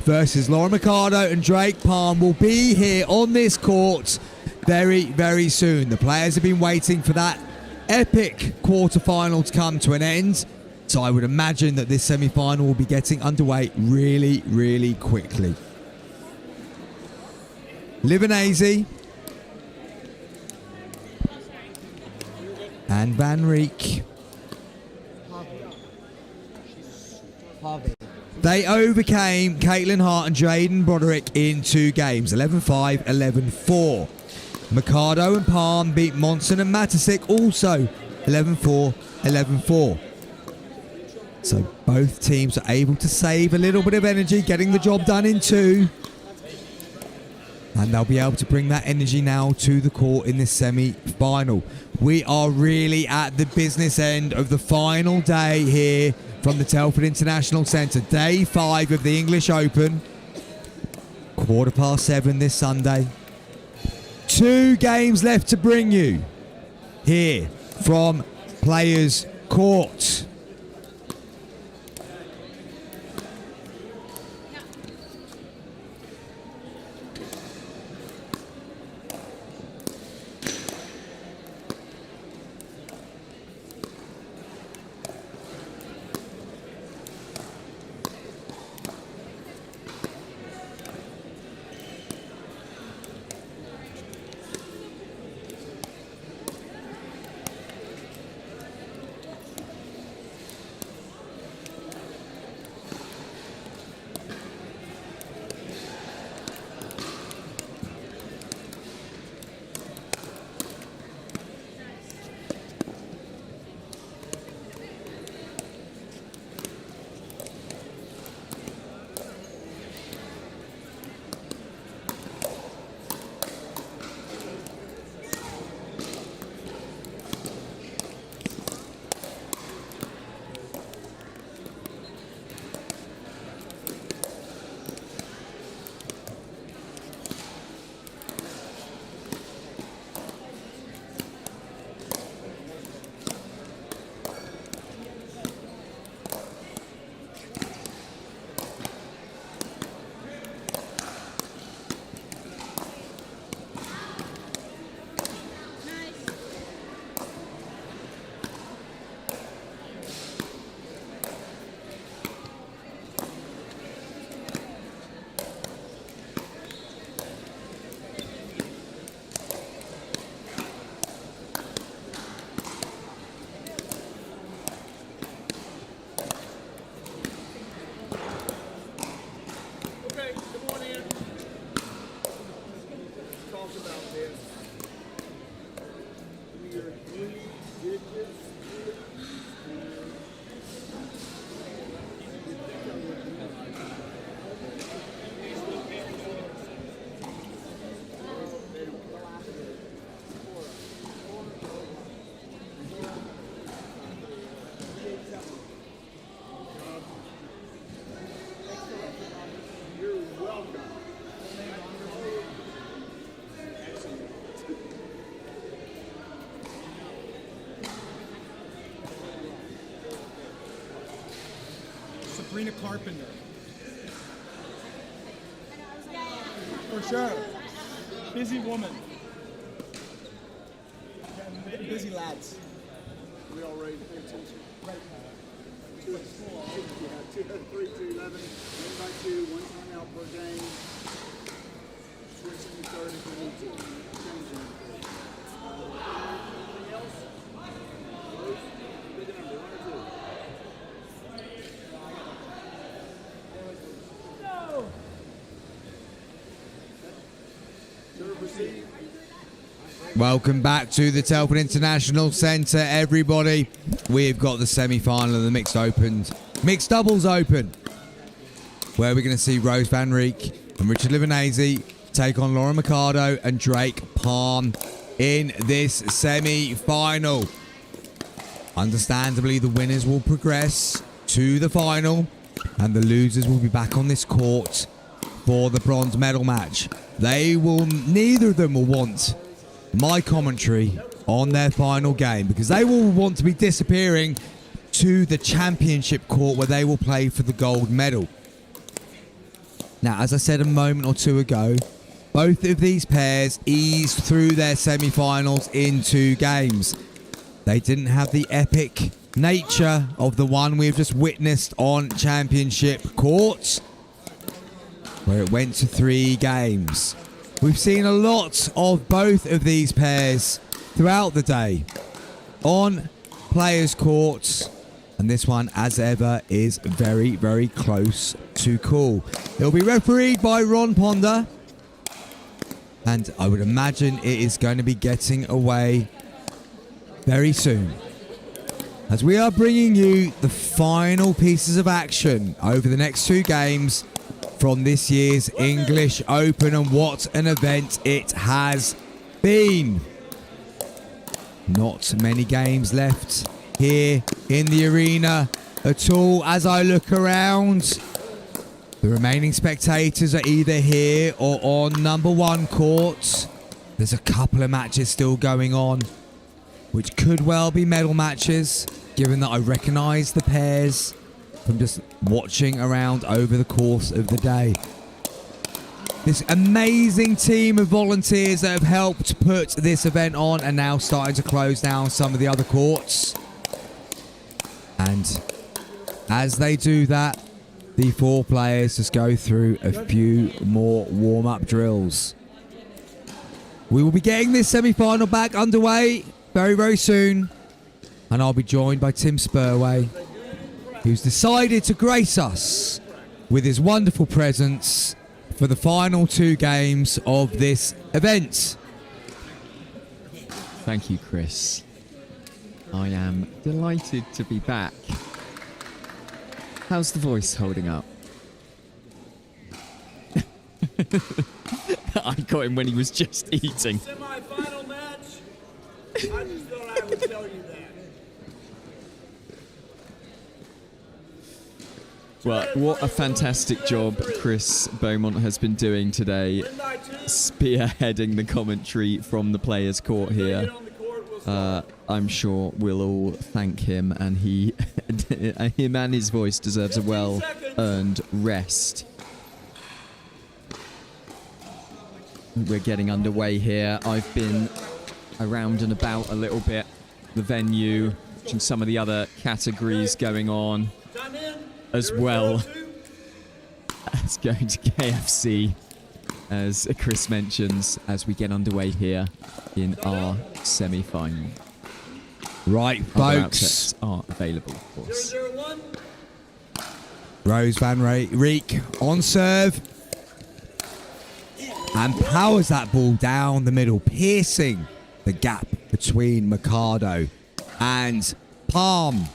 versus Lauren Mercado and Drake Palm will be here on this court very, very soon. The players have been waiting for that epic quarter-final to come to an end. So I would imagine that this semi-final will be getting underway really, really quickly. Libanese and Van Rieck. They overcame Caitlin Hart and Jaden Broderick in 2 games, 11-5, 11-4. Mercado and Palm beat Monson and Matisic also 11-4, 11-4. So both teams are able to save a little bit of energy, getting the job done in 2. And they'll be able to bring that energy now to the court in this semi-final. We are really at the business end of the final day here from the Telford International Centre. Day 5 of the English Open. 7:15 this Sunday. 2 games left to bring you here from Players Court. Sabrina Carpenter. For sure. Busy woman. Busy lads. We all ready to pay attention? Right. 2 3 2 11. 1 by 2, 1 time out per game. Switching the third if we need to. Changing. Anything else? Big number, 1 or 2. No. Serve receive. Welcome back to the Telford International Centre, everybody. We've got the semi-final of the mixed doubles open, where we're going to see Rose Van Reek and Richard Livanese take on Laura Mercado and Drake Palm in this semi-final. Understandably, the winners will progress to the final, and the losers will be back on this court for the bronze medal match. Neither of them will want my commentary on their final game, because they will want to be disappearing to the championship court where they will play for the gold medal. Now, as I said a moment or two ago, both of these pairs eased through their semi-finals in 2 games. They didn't have the epic nature of the one we've just witnessed on championship court, where it went to 3 games. We've seen a lot of both of these pairs throughout the day on players' courts, and this one, as ever, is very, very close to call. It'll be refereed by Ron Ponder, and I would imagine it is going to be getting away very soon, as we are bringing you the final pieces of action over the next 2 games from this year's English Open, and what an event it has been. Not many games left here in the arena at all. As I look around, the remaining spectators are either here or on number 1 court. There's a couple of matches still going on, which could well be medal matches, given that I recognise the pairs from just watching around over the course of the day. This amazing team of volunteers that have helped put this event on are now starting to close down some of the other courts. And as they do that, the 4 players just go through a few more warm-up drills. We will be getting this semi-final back underway very, very soon. And I'll be joined by Tim Spurway, who's decided to grace us with his wonderful presence for the final 2 games of this event. Thank you, Chris. I am delighted to be back. How's the voice holding up? I got him when he was just eating. Semi-final match. I just thought I would tell you that. Well, what a fantastic job Chris Beaumont has been doing today, spearheading the commentary from the players' court here. I'm sure we'll all thank him, and him and his voice deserves a well-earned rest. We're getting underway here. I've been around and about a little bit, the venue, watching some of the other categories going on, as well as going to KFC, as Chris mentions, as we get underway here in our semi-final. Right, Other folks. outlets are available, of course. Rose Van Reek on serve, and powers that ball down the middle, piercing the gap between Mercado and Palm.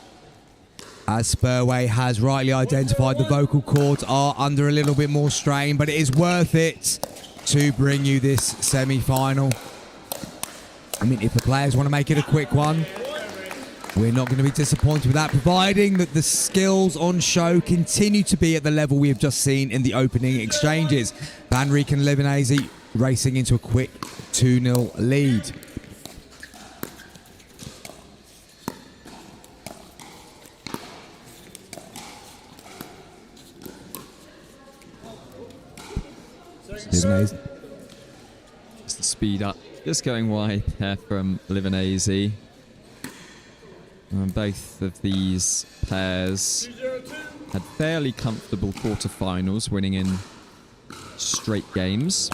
As Spurway has rightly identified, the vocal cords are under a little bit more strain, but it is worth it to bring you this semi-final. I mean, if the players want to make it a quick one, we're not going to be disappointed with that, providing that the skills on show continue to be at the level we have just seen in the opening exchanges. Van Reek and Livanese racing into a quick 2-0 lead. Livanese. It's the speed up. Just going wide there from Livanese. Both of these pairs had fairly comfortable quarterfinals, winning in straight games.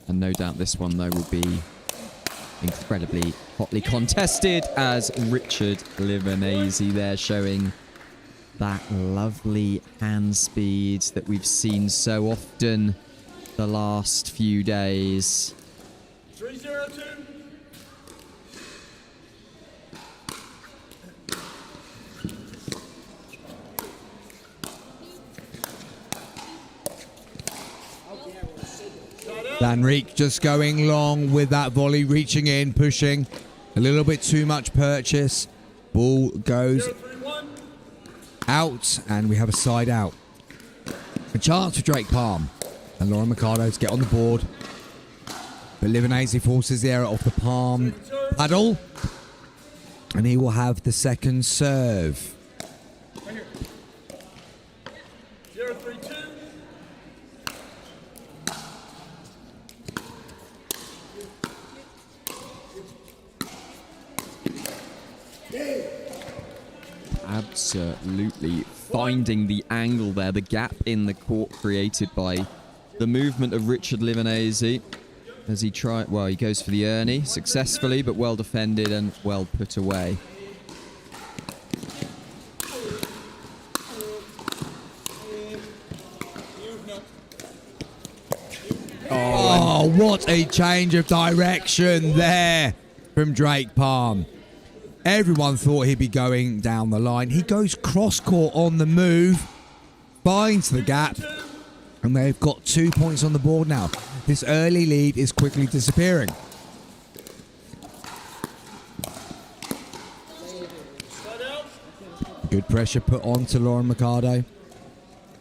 And no doubt this one, though, will be incredibly hotly contested, as Richard Livanese there showing that lovely hand speed that we've seen so often the last few days. 302. Van Rijk just going long with that volley, reaching in, pushing. A little bit too much purchase. Ball goes out, and we have a side out. A chance for Drake Palm and Lauren Mercado to get on the board. But Livanese forces the error off the Palm paddle, and he will have the second serve. 032. Absolutely finding the angle there, the gap in the court created by the movement of Richard Livanese as he he goes for the Ernie successfully, but well defended and well put away. Oh, what a change of direction there from Drake Palm. Everyone thought he'd be going down the line. He goes cross-court on the move, finds the gap, and they've got 2 points on the board now. This early lead is quickly disappearing. Good pressure put on to Lauren Mercado,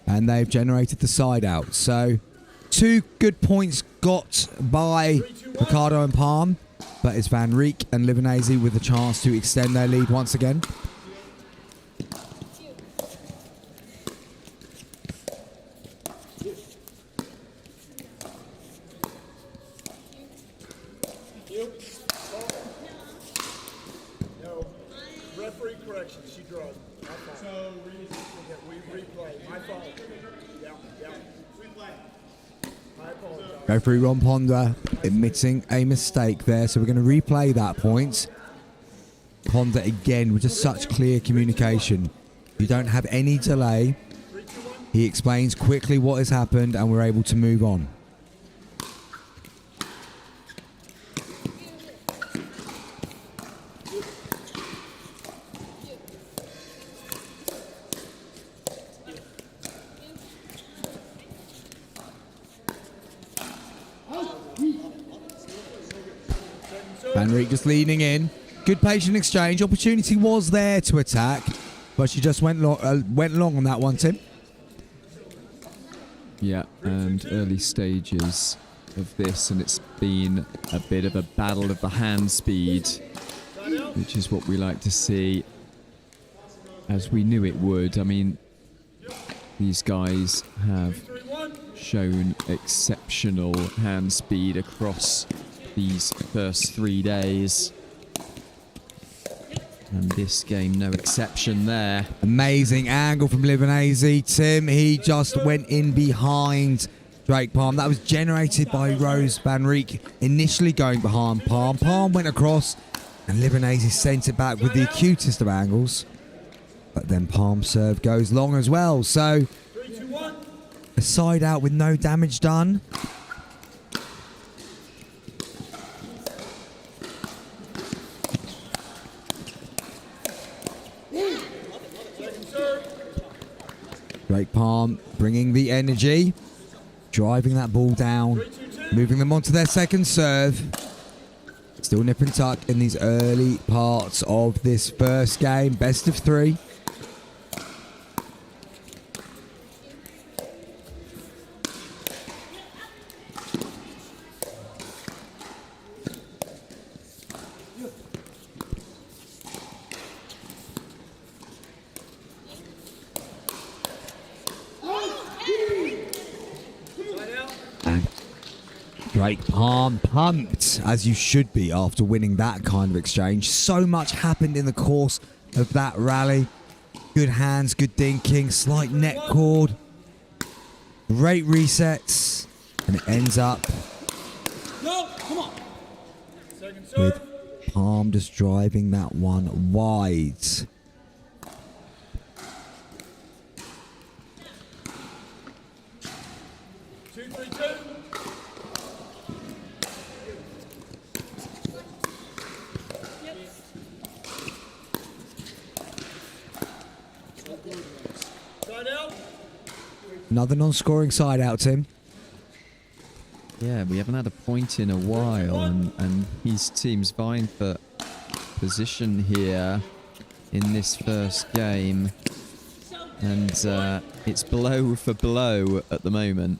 and they've generated the side out. So 2 good points got by Mercado and Palm. But it's Van Rijk and Livanese with a chance to extend their lead once again. No. Referee correction. She drove. My fault. So we replay. My fault. Yeah. Replay. I apologize. Referee Ron Ponder admitting a mistake there, so we're going to replay that point. Ponder again with just such clear communication. You don't have any delay. He explains quickly what has happened, and we're able to move on. Van Rijk just leaning in. Good patient exchange. Opportunity was there to attack, but she just went long on that one, Tim. Yeah, and early stages of this, and it's been a bit of a battle of the hand speed, which is what we like to see, as we knew it would. I mean, these guys have shown exceptional hand speed across these first 3 days. And this game, no exception there. Amazing angle from Livanese, Tim. He just went in behind Drake Palm. That was generated by Rose Van Rijk, initially going behind Palm. Palm went across, and Livanese sent it back with the acutest of angles. But then Palm serve goes long as well. So, a side out with no damage done. Drake Palm bringing the energy, driving that ball down, moving them onto their second serve. Still nip and tuck in these early parts of this first game. Best of 3. Drake Palm pumped, as you should be after winning that kind of exchange. So much happened in the course of that rally. Good hands, good dinking, slight net cord. Great resets. And it ends up with Palm just driving that one wide. Another non-scoring side out, Tim. Yeah, we haven't had a point in a while, and his team's vying for position here in this first game. And it's blow for blow at the moment.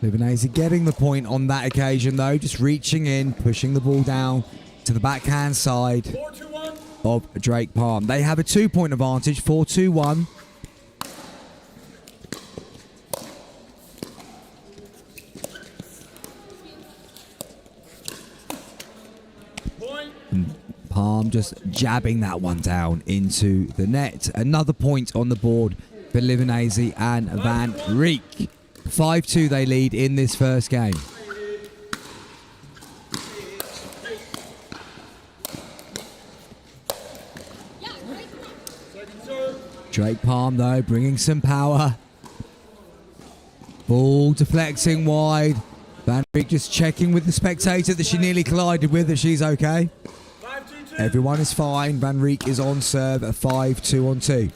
Livanese getting the point on that occasion, though. Just reaching in, pushing the ball down to the backhand side of Drake Palm. They have a 2-point advantage, 4-2-1. Palm just jabbing that one down into the net. Another point on the board for Livanese and Van Rijk. 5-2 they lead in this first game. Drake Palm, though, bringing some power. Ball deflecting wide. Van Rijk just checking with the spectator that she nearly collided with, that she's okay. Everyone is fine. Van Rijk is on serve at 5-2-2.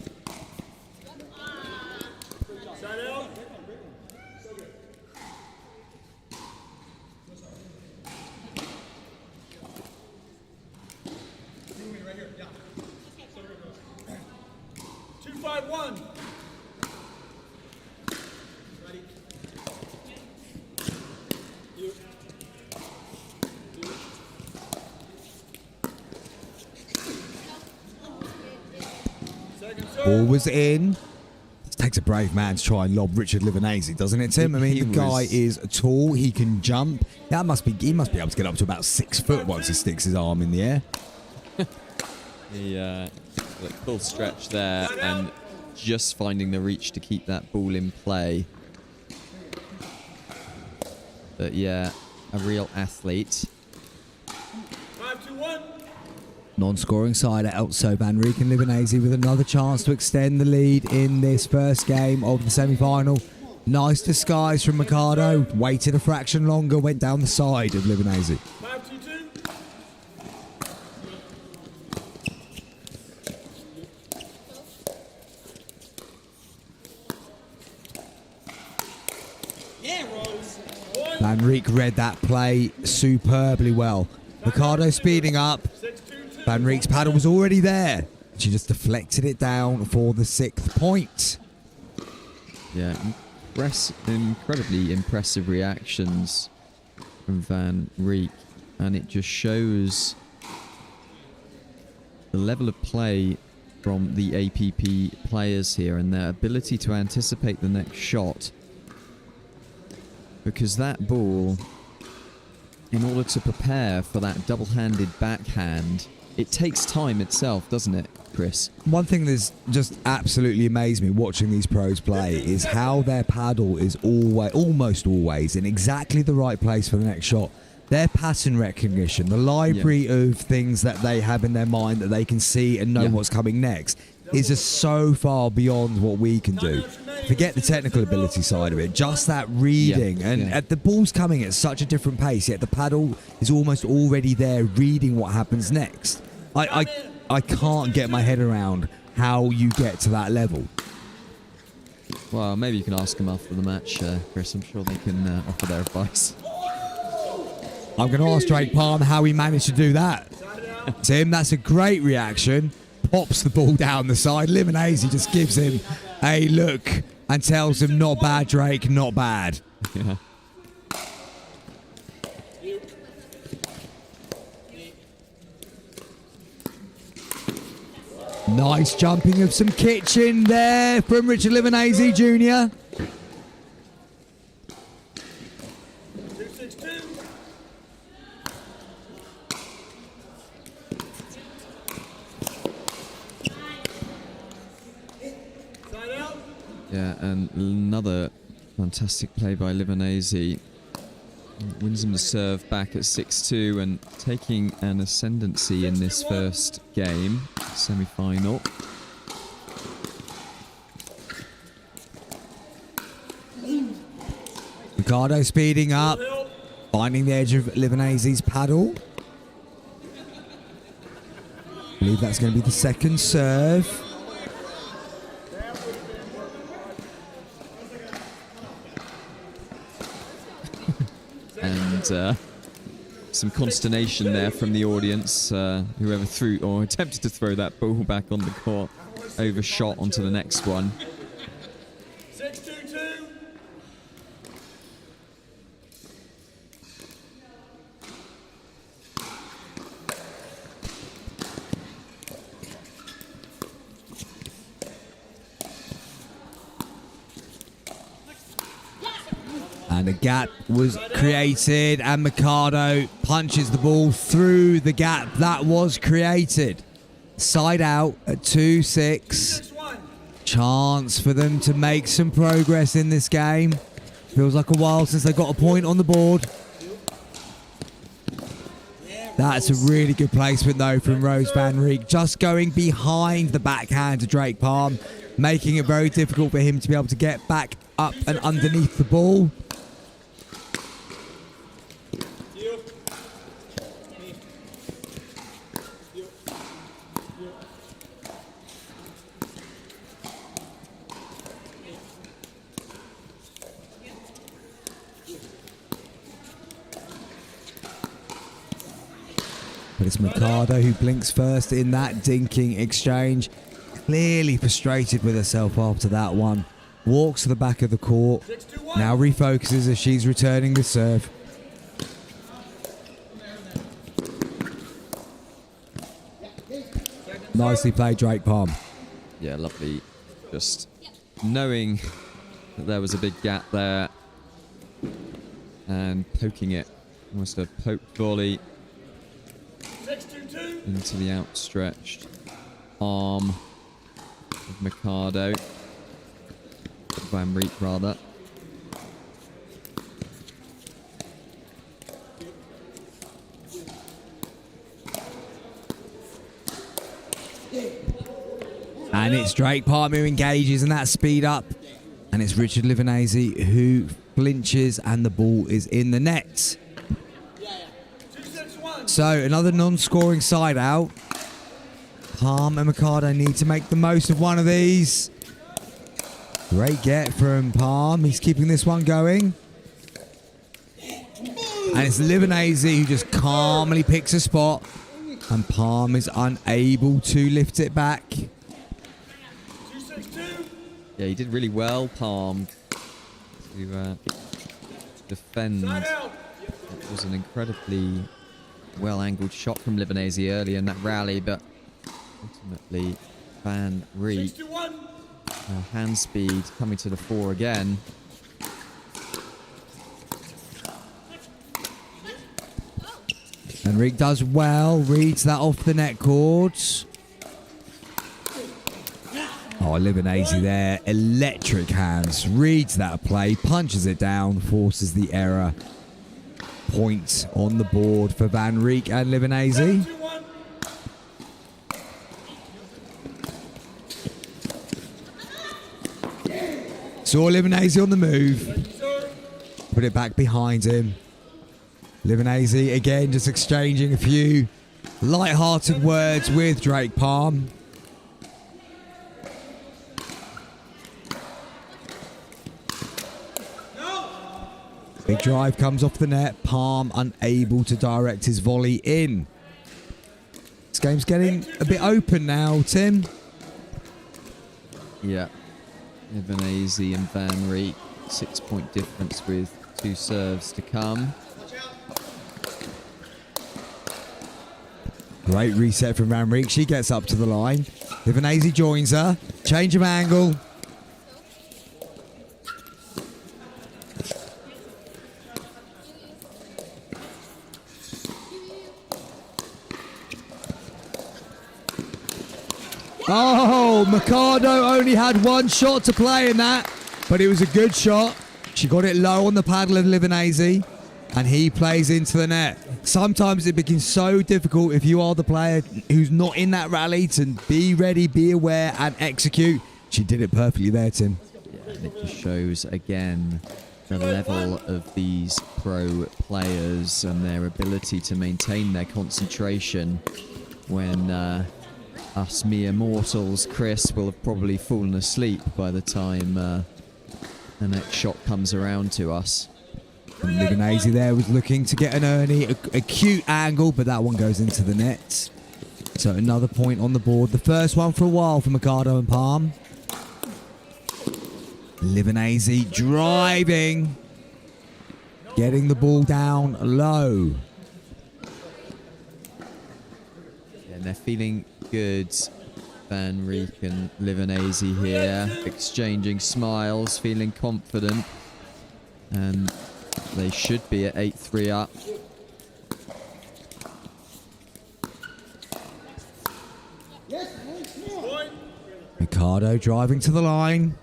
Ball was in. It takes a brave man to try and lob Richard Livanese, doesn't it, Tim? I mean, the guy is tall. He can jump. He must be able to get up to about 6 foot once he sticks his arm in the air. The full stretch there and just finding the reach to keep that ball in play. But yeah, a real athlete. 5-2-1. Non-scoring side out, so Van Rijk and Livanese with another chance to extend the lead in this first game of the semi-final. Nice disguise from Mikado. Waited a fraction longer, went down the side of Livanese. 5-2-2. Van Rijk read that play superbly well. Mikado speeding up. Van Rijk's paddle was already there. She just deflected it down for the 6th point. Yeah, incredibly impressive reactions from Van Rijk, and it just shows the level of play from the APP players here and their ability to anticipate the next shot. Because that ball, in order to prepare for that double-handed backhand, it takes time itself, doesn't it, Chris? One thing that's just absolutely amazed me watching these pros play is how their paddle is almost always in exactly the right place for the next shot. Their pattern recognition, the library of things that they have in their mind that they can see and know what's coming next, is just so far beyond what we can do. Forget the technical ability side of it, just that reading. And the ball's coming at such a different pace, yet the paddle is almost already there reading what happens next. I can't get my head around how you get to that level. Well, maybe you can ask them after the match, Chris. I'm sure they can offer their advice. I'm going to ask Drake Palm how he managed to do that. Tim, that's a great reaction. Pops the ball down the side. Livanese just gives him a look and tells him, not bad, Drake, not bad. Yeah. Nice jumping of some kitchen there from Richard Livanese Jr. Another fantastic play by Livanese. Wins him the serve back at 6-2 and taking an ascendancy in this first game, semi-final. Ricardo speeding up, finding the edge of Livanese's paddle. I believe that's going to be the second serve. And some consternation there from the audience. Whoever threw or attempted to throw that ball back on the court overshot onto the next one. 6-2-2. And a gap was created, and Mikado punches the ball through the gap that was created. Side out at 2-6. Chance for them to make some progress in this game. Feels like a while since they got a point on the board. That's a really good placement though from Rose van Rijk. Just going behind the backhand to Drake Palm, making it very difficult for him to be able to get back up and underneath the ball. But it's Mikado who blinks first in that dinking exchange. Clearly frustrated with herself after that one. Walks to the back of the court. Now refocuses as she's returning the serve. Nicely played, Drake Palm. Yeah, lovely. Just knowing that there was a big gap there and poking it. Almost a poke volley into the outstretched arm of Mikado. Van Rijk, rather. And it's Drake Palm who engages in that speed up. And it's Richard Livanese who flinches and the ball is in the net. So another non-scoring side out. Palm and Mikado need to make the most of one of these. Great get from Palm. He's keeping this one going. And it's Livanese who just calmly picks a spot. And Palm is unable to lift it back. Yeah, he did really well, Palm, to defend. It was an incredibly well-angled shot from Livanese earlier in that rally, but ultimately Van Rijk, hand speed coming to the fore again. And Rijk does well, reads that off the net cords. Oh, Livanese there, electric hands, reads that play, punches it down, forces the error. Point on the board for Van Rijk and Livanese. Saw Livanese on the move. Put it back behind him. Livanese again just exchanging a few light-hearted words with Drake Palm. Big drive comes off the net. Palm unable to direct his volley in. This game's getting a bit open now, Tim. Yeah. Livanese and Van Rijk, 6-point difference with 2 serves to come. Great reset from Van Rijk. She gets up to the line. Livanese joins her. Change of angle. Oh, Mikado only had one shot to play in that, But it was a good shot. She got it low on the paddle of Livanese, and he plays into the net. Sometimes it becomes so difficult if you are the player who's not in that rally to be ready, be aware, and execute. She did it perfectly there, Tim. Yeah, and it just shows again the level of these pro players and their ability to maintain their concentration when us mere mortals, Chris, will have probably fallen asleep by the time the next shot comes around to us. And Livanese there was looking to get an Ernie, a cute angle, but that one goes into the net. So another point on the board. The first one for a while for Mikado and Palm. Livanese driving, getting the ball down low. And they're feeling good, Van Rieck and Livanese here, exchanging smiles, feeling confident. And they should be at 8-3 up. Mikado driving to the line.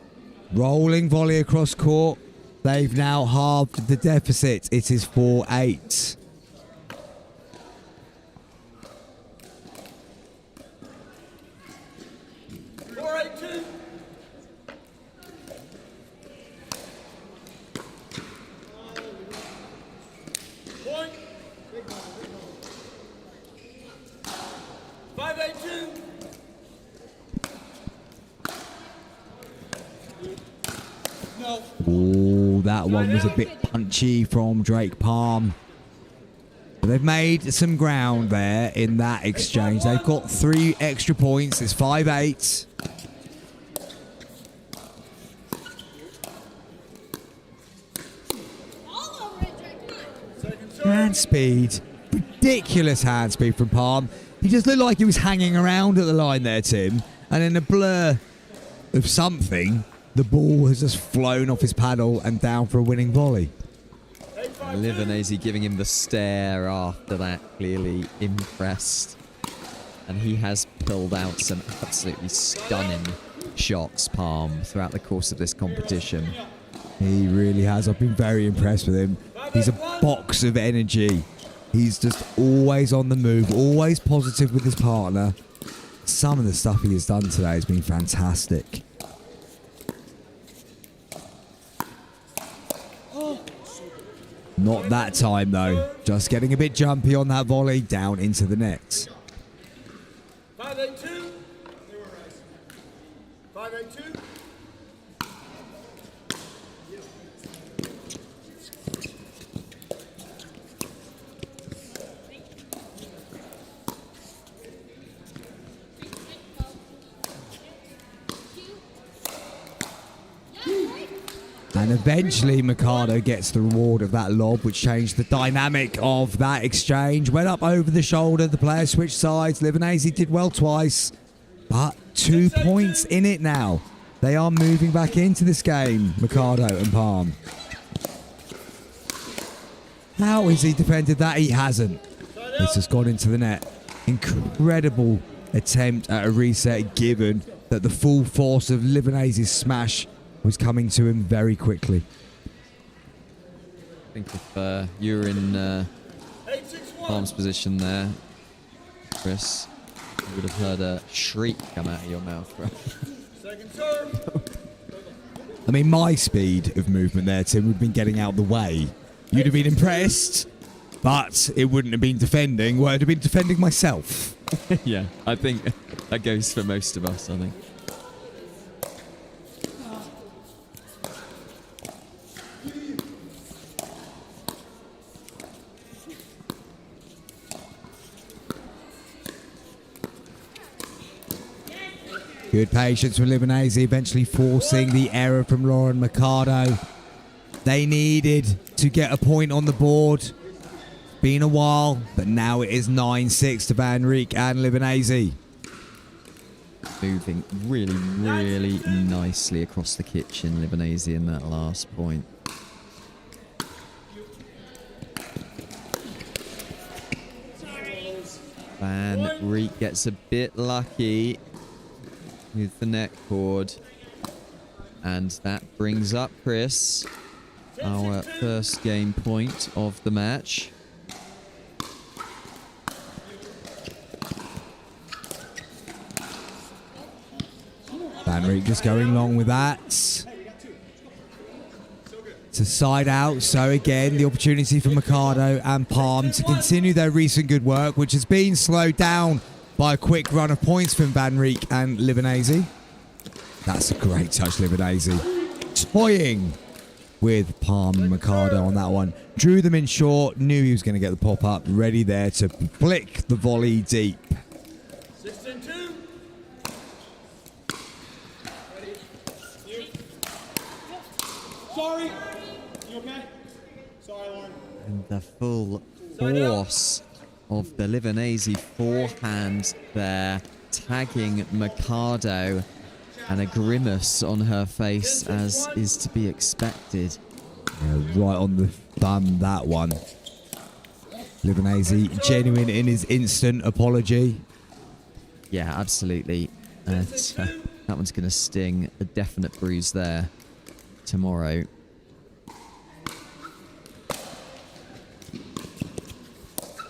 Rolling volley across court. They've now halved the deficit. It is 4-8. Point. 5-8-2. Oh, that one was a bit punchy from Drake Palm. But they've made some ground there in that exchange. They've got 3 extra points. It's 5-8. Hand speed. Ridiculous hand speed from Palm. He just looked like he was hanging around at the line there, Tim. And in a blur of something, the ball has just flown off his paddle and down for a winning volley. Livanese giving him the stare after that, clearly impressed. And he has pulled out some absolutely stunning shots, Palm, throughout the course of this competition. He really has. I've been very impressed with him. He's a box of energy. He's just always on the move, always positive with his partner. Some of the stuff he has done today has been fantastic. Not that time, though. Just getting a bit jumpy on that volley, down into the net. 5-8-2. 5-8-2. And eventually Mikado gets the reward of that lob, which changed the dynamic of that exchange. Went up over the shoulder, the player switched sides. Livanese did well twice, but 2 points in it now. They are moving back into this game, Mikado and Palm. How has he defended that? He hasn't. It's just gone into the net. Incredible attempt at a reset, given that the full force of Livanese's smash was coming to him very quickly. I think if you were in Palm's position there, Chris, you would have heard a shriek come out of your mouth, right? Second serve. I mean, my speed of movement there, Tim, would have been getting out of the way. You'd have been impressed, but it wouldn't have been defending. Well, it would have been defending myself. Yeah, I think that goes for most of us, I think. Good patience from Livanese, eventually forcing the error from Lauren Mikado. They needed to get a point on the board. Been a while, but now it is 9-6 to Van Rieck and Livanese. Moving really, really nicely across the kitchen, Livanese, in that last point. Van Rieck gets a bit lucky with the net cord. And that brings up, Chris, our first game point of the match. Van Riek just going along with that. It's a side out, so again, the opportunity for Mikado and Palm to continue their recent good work, which has been slowed down by a quick run of points from Van Riek and Libanese. That's a great touch, Libanese. Toying with Palm and Mikado on that one. Drew them in short, knew he was going to get the pop-up, ready there to flick the volley deep. 16-2. Sorry. You okay? Sorry, Lauren. And the full force of the Libanese forehand there, tagging Mikado, and a grimace on her face, as is to be expected. Yeah, right on the thumb, that one. Libanese genuine in his instant apology. Yeah, absolutely. That one's going to sting. A definite bruise there tomorrow.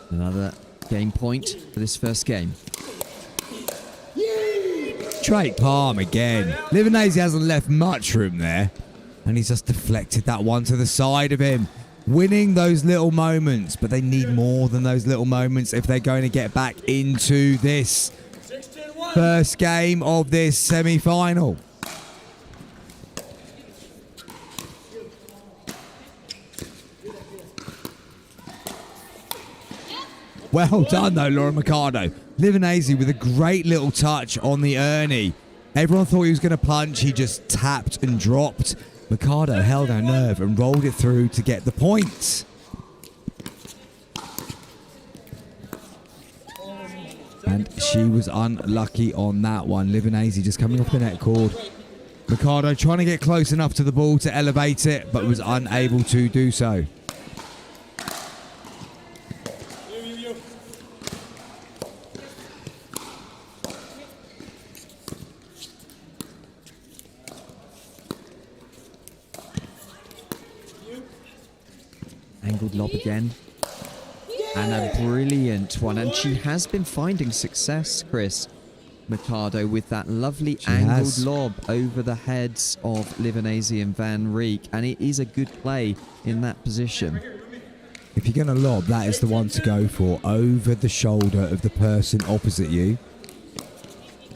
Another game point for this first game. Straight palm again. Libanese hasn't left much room there. And he's just deflected that one to the side of him. Winning those little moments. But they need more than those little moments if they're going to get back into this first game of this semi-final. Well done, though, Laura Mikado. Libanese with a great little touch on the Ernie. Everyone thought he was going to punch. He just tapped and dropped. Mikado held her nerve and rolled it through to get the point. And she was unlucky on that one. Libanese just coming off the net cord. Mikado trying to get close enough to the ball to elevate it, but was unable to do so. Angled lob again. And a brilliant one. And she has been finding success, Chris, Mikado, with that lovely angled lob over the heads of Libanese and Van Riek. And it is a good play in that position. If you're going to lob, that is the one to go for, over the shoulder of the person opposite you.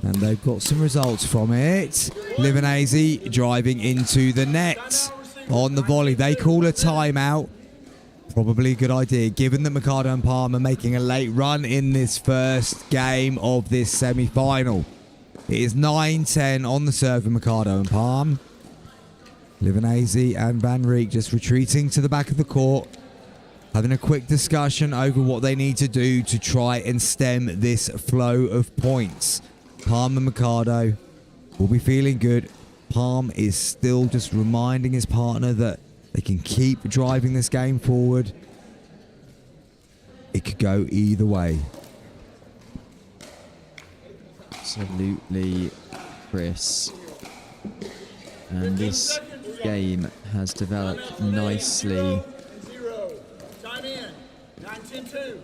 And they've got some results from it. Libanese driving into the net on the volley. They call a timeout. Probably a good idea, given that Mikado and Palm are making a late run in this first game of this semi-final. It is 9-10 on the serve for Mikado and Palm. Libanese and Van Riek just retreating to the back of the court, having a quick discussion over what they need to do to try and stem this flow of points. Palm and Mikado will be feeling good. Palm is still just reminding his partner that they can keep driving this game forward. It could go either way. Absolutely, Chris. And this game has developed nicely.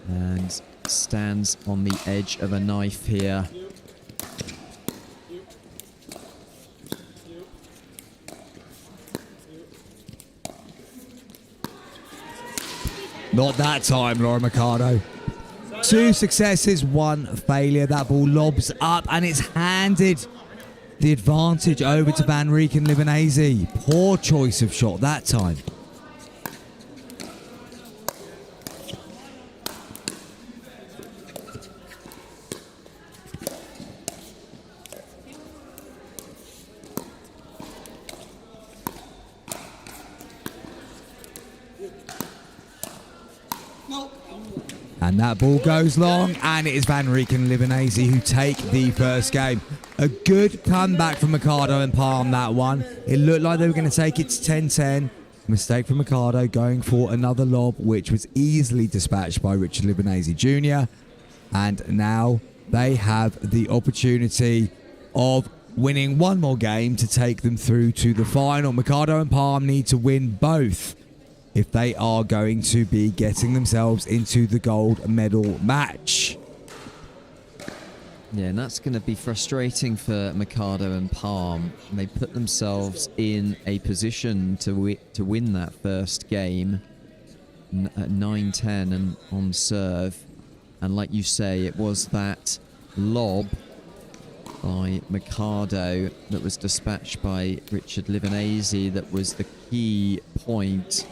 And stands on the edge of a knife here. Not that time, Laura Mikado. 2 successes, 1 failure. That ball lobs up and it's handed the advantage over to Van Riek and Libanese. Poor choice of shot that time. And that ball goes long, and it is Van Riek and Libanese who take the first game. A good comeback from Mikado and Palm, that one. It looked like they were going to take it to 10-10. Mistake from Mikado, going for another lob, which was easily dispatched by Richard Libanese Jr. And now they have the opportunity of winning one more game to take them through to the final. Mikado and Palm need to win both if they are going to be getting themselves into the gold medal match. Yeah, and that's going to be frustrating for Mikado and Palm. They put themselves in a position to win that first game at 9-10 and on serve. And like you say, it was that lob by Mikado that was dispatched by Richard Livanese that was the key point.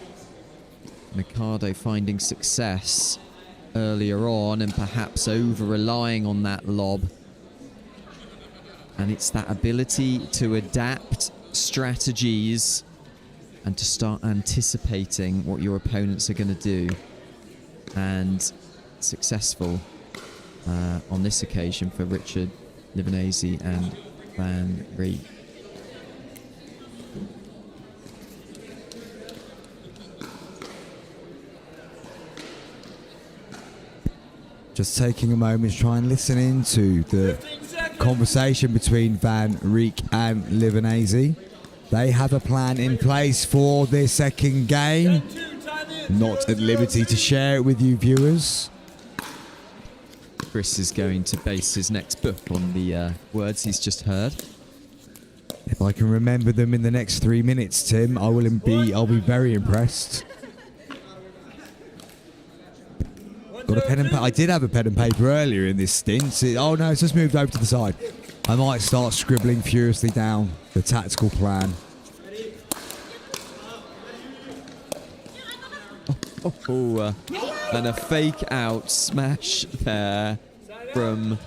Mikado finding success earlier on and perhaps over-relying on that lob. And it's that ability to adapt strategies and to start anticipating what your opponents are going to do. And successful on this occasion for Richard Livanese and Van Reek. Just taking a moment to try and listen into the conversation between Van Reek and Livanese. They have a plan in place for their second game. Not at liberty to share it with you viewers. Chris is going to base his next book on the words he's just heard. If I can remember them in the next 3 minutes, Tim, I'll be very impressed. Got a pen and paper. I did have a pen and paper earlier in this stint. Oh no, it's just moved over to the side. I might start scribbling furiously down the tactical plan. And a fake out smash there from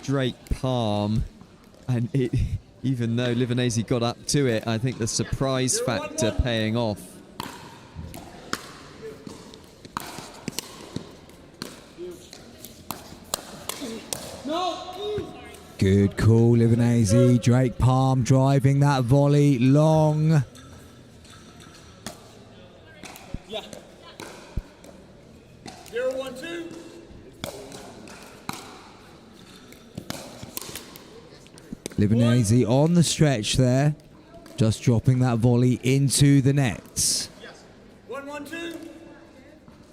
Drake Palm. And even though Livanese got up to it, I think the surprise factor paying off. Good call, Livanese. Drake Palm driving that volley long. Yeah. 0-1-2. Livanese on the stretch there. Just dropping that volley into the nets. 1-1-2.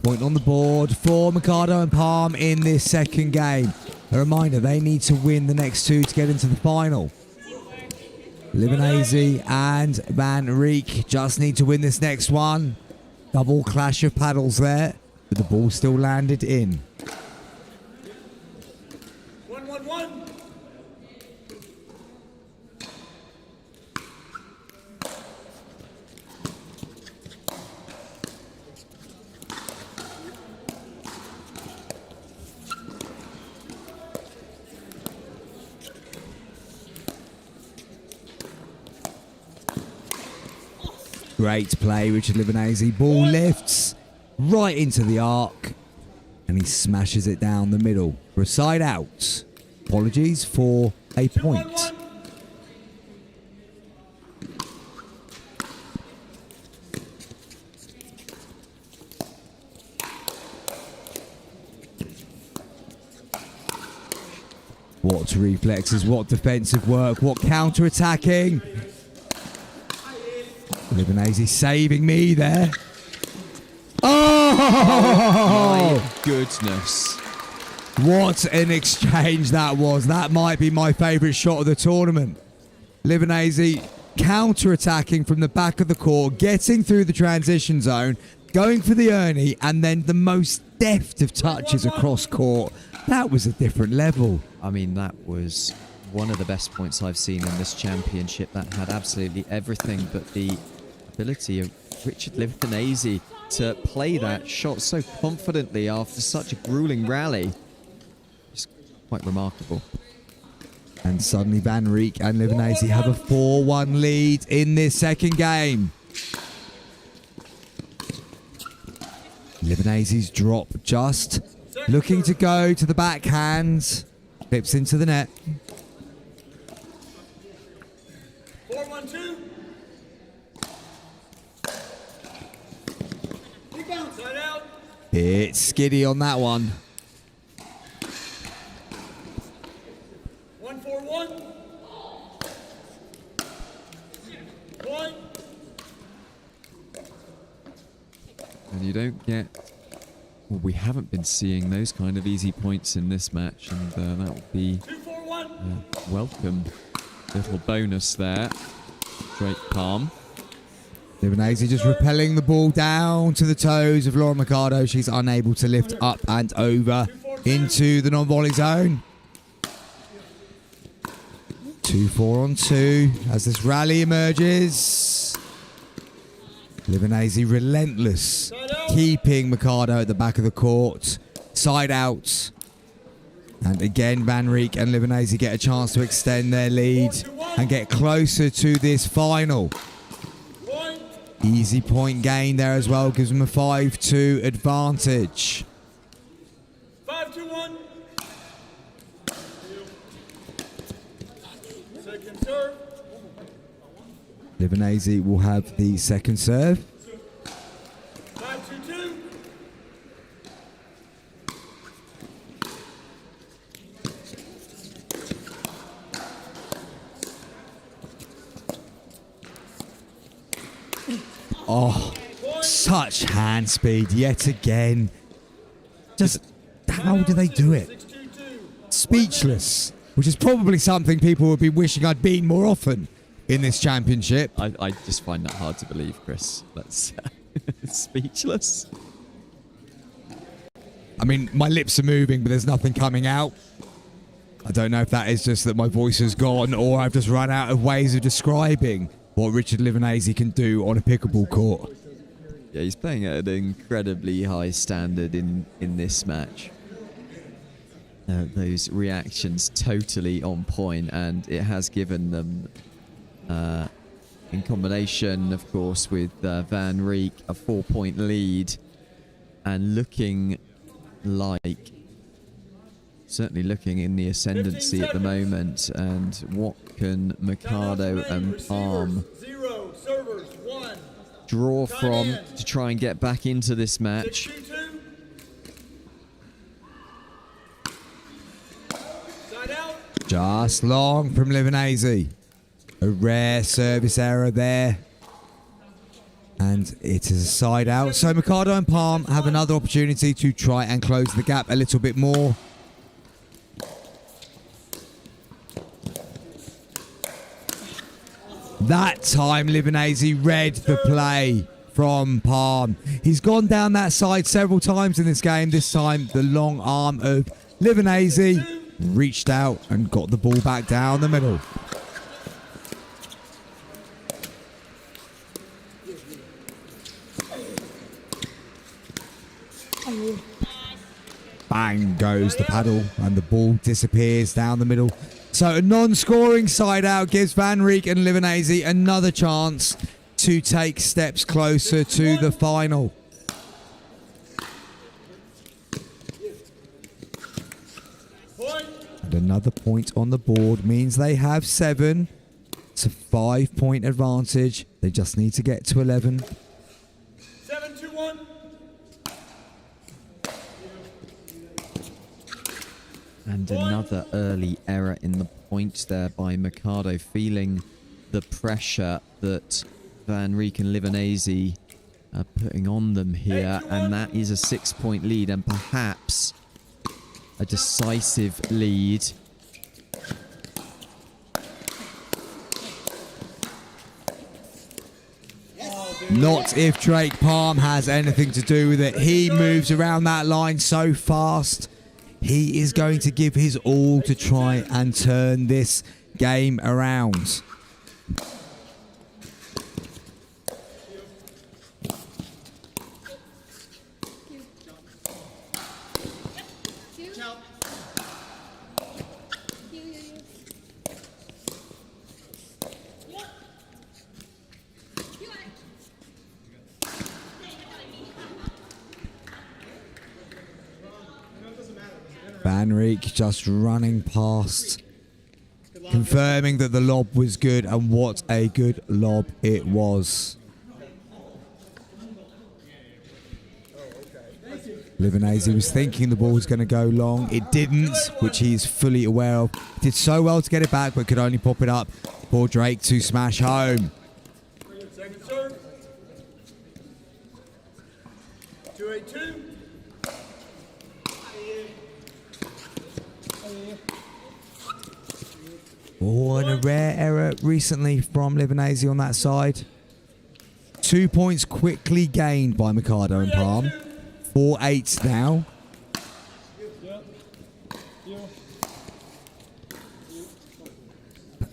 Point on the board for Mikado and Palm in this second game. A reminder, they need to win the next two to get into the final. Livanese and Van Reek just need to win this next one. Double clash of paddles there, but the ball still landed in. 1-1-1. Great play, Richard Livanese. Ball lifts right into the arc and he smashes it down the middle for a side out. Apologies for a point. What reflexes, what defensive work, what counter-attacking. Livanese saving me there. Oh! My goodness. What an exchange that was. That might be my favourite shot of the tournament. Livanese counter-attacking from the back of the court, getting through the transition zone, going for the Ernie, and then the most deft of touches across court. That was a different level. I mean, that was one of the best points I've seen in this championship. That had absolutely everything but the ability of Richard Livanese to play that shot so confidently after such a grueling rally. Just quite remarkable. And suddenly Van Reek and Livanese have a 4-1 lead in this second game. Livanese's drop just looking to go to the backhand. Flips into the net. 4-1-2. Side out. It's skiddy on that one. 1-4-1. And you don't get... Well, we haven't been seeing those kind of easy points in this match, and that will be a welcome little bonus there. Drake Palm. Livanese just repelling the ball down to the toes of Laura Mercado. She's unable to lift up and over into the non-volley zone. 2-4 on 2 as this rally emerges. Livanese relentless, keeping Mercado at the back of the court. Side out. And again, Van Rijk and Livanese get a chance to extend their lead and get closer to this final. Easy point gain there as well, gives them a 5-2 advantage. 5-2-1. Second serve. Livanese will have the second serve. 5-2-2. Oh, such hand speed yet again. Just how do they do it? Speechless, which is probably something people would be wishing I'd been more often in this championship. I just find that hard to believe, Chris. That's speechless. I mean, my lips are moving, but there's nothing coming out. I don't know if that is just that my voice has gone or I've just run out of ways of describing what Richard Livanese can do on a pickleball court. Yeah, he's playing at an incredibly high standard in this match. Those reactions totally on point, and it has given them, in combination, of course, with Van Rijk, a 4-point lead, and looking like, certainly looking in the ascendancy at the moment. And what can Mercado and Palm draw from to try and get back into this match? Just long from Livanese. A rare service error there. And it is a side out. So Mercado and Palm have another opportunity to try and close the gap a little bit more. That time Livanese read the play from Palm. He's gone down that side several times in this game. This time the long arm of Livanese reached out and got the ball back down the middle. Bang goes the paddle and the ball disappears down the middle. So a non-scoring side out gives Van Rijk and Livanese another chance to take steps closer to the final. And another point on the board means they have 7. It's a 5-point advantage. They just need to get to 11. 7-2-1. And another early error in the points there by Mercado, feeling the pressure that Van Rijk and Livanese are putting on them here. And that is a 6-point lead and perhaps a decisive lead. Not if Drake Palm has anything to do with it. He moves around that line so fast. He is going to give his all to try and turn this game around. Van Rijk just running past, confirming that the lob was good, and what a good lob it was. Livanese was thinking the ball was going to go long. It didn't, which he is fully aware of. Did so well to get it back, but could only pop it up for Drake to smash home. 282. Oh, and a rare error recently from Livanese on that side. 2 points quickly gained by Mikado and Palm. 4-8 now.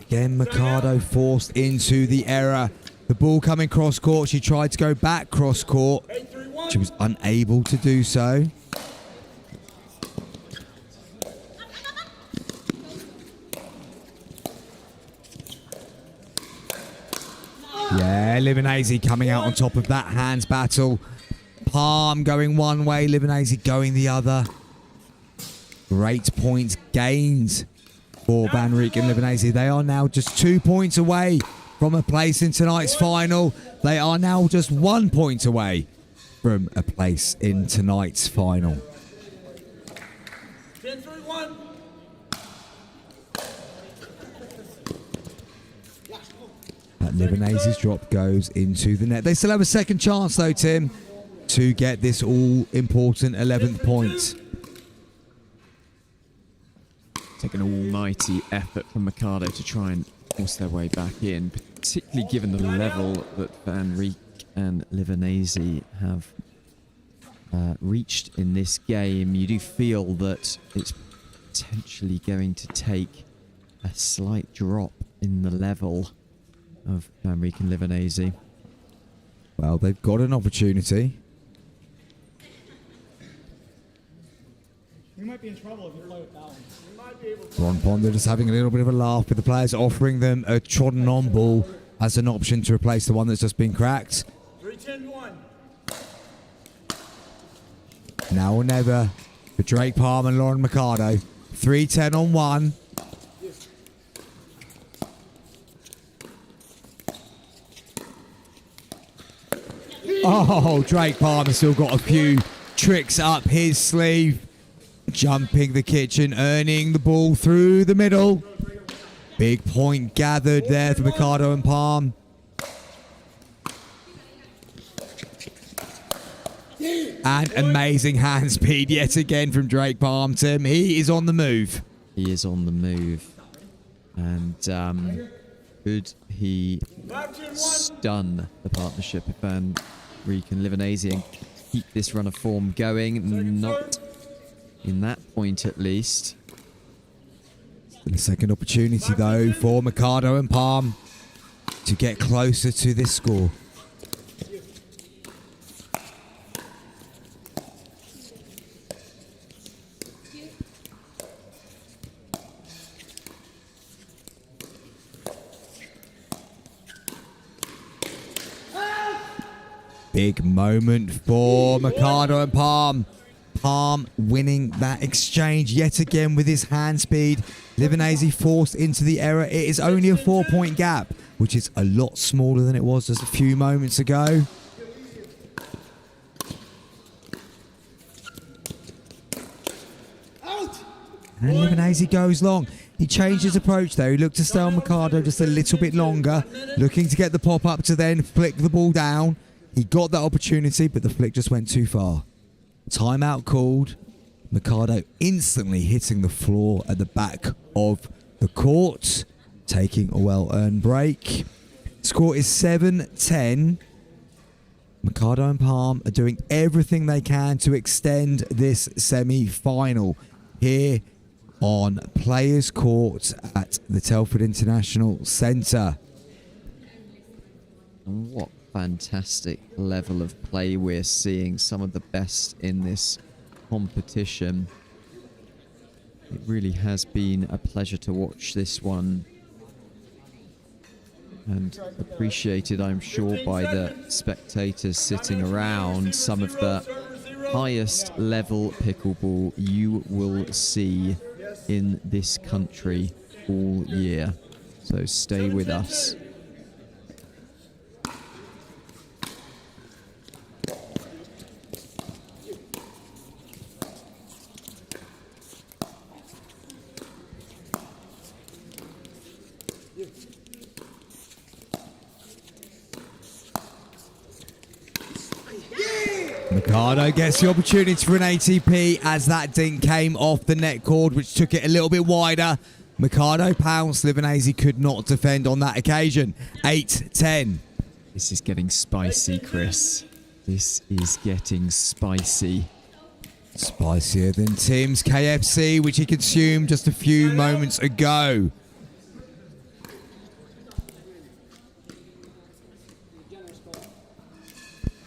Again, Mikado forced into the error. The ball coming cross court. She tried to go back cross court. She was unable to do so. Yeah, Livanese coming out on top of that hands battle. Palm going one way, Livanese going the other. Great points gained for Van Rijk and Livanese. They are now just 2 points away from a place in tonight's final. They are now just 1 point away from a place in tonight's final. 10-3-1. That Livanese's drop goes into the net. They still have a second chance though, Tim, to get this all-important 11th point. Take an almighty effort from Mikado to try and force their way back in, particularly given the level that Van Rijk and Livanese have reached in this game. You do feel that it's potentially going to take a slight drop in the level of Van Rijk and Livanese. Well, they've got an opportunity. We might be in trouble if you play with that one. Ron Ponder just having a little bit of a laugh with the players, offering them a trodden on ball as an option to replace the one that's just been cracked. 3-10-1. Now or never for Drake Palm and Lauren Mikado. 3-10 on one. Oh, Drake Palm has still got a few tricks up his sleeve. Jumping the kitchen, earning the ball through the middle. Big point gathered there for Mikado and Palm. And amazing hand speed yet again from Drake Palm, Tim. He is on the move. He is on the move. And could he stun the partnership of Van Rijk and Livanese and keep this run of form going? Not in that point, at least. Still a second opportunity, though, for Mikado and Palm to get closer to this score. Big moment for Mikado and Palm. Palm winning that exchange yet again with his hand speed. Livanese forced into the error. It is only a 4 point gap, which is a lot smaller than it was just a few moments ago. And Livanese goes long. He changed his approach there. He looked to stay on Mikado just a little bit longer, looking to get the pop up to then flick the ball down. He got that opportunity, but the flick just went too far. Timeout called. Mikado instantly hitting the floor at the back of the court, taking a well-earned break. Score is 7-10. Mikado and Palm are doing everything they can to extend this semi-final here on Players Court at the Telford International Centre. And what fantastic level of play we're seeing. Some of the best in this competition. It really has been a pleasure to watch this one, and appreciated, I'm sure, by the spectators sitting around. Some of the highest level pickleball you will see in this country all year. So stay with us. Mikado gets the opportunity for an ATP as that dink came off the net cord, which took it a little bit wider. Mikado pounced. Livanese could not defend on that occasion. 8-10. This is getting spicy, Chris. This is getting spicy. Spicier than Tim's KFC, which he consumed just a few moments ago.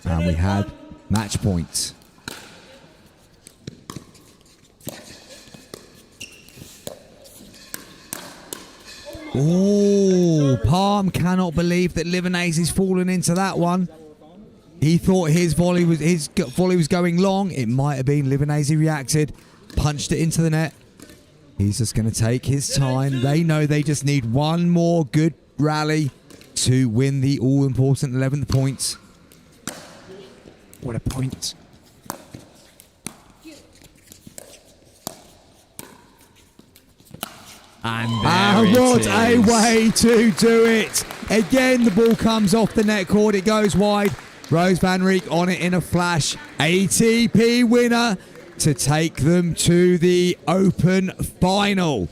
And we had match point. Oh, Palm cannot believe that Livanese's fallen into that one. He thought his volley was going long. It might have been. Livanese reacted, punched it into the net. He's just going to take his time. They know they just need one more good rally to win the all-important 11th point. What a point. And what a way to do it. Again, the ball comes off the net cord. It goes wide. Rose Van Rijk on it in a flash. ATP winner to take them to the Open final.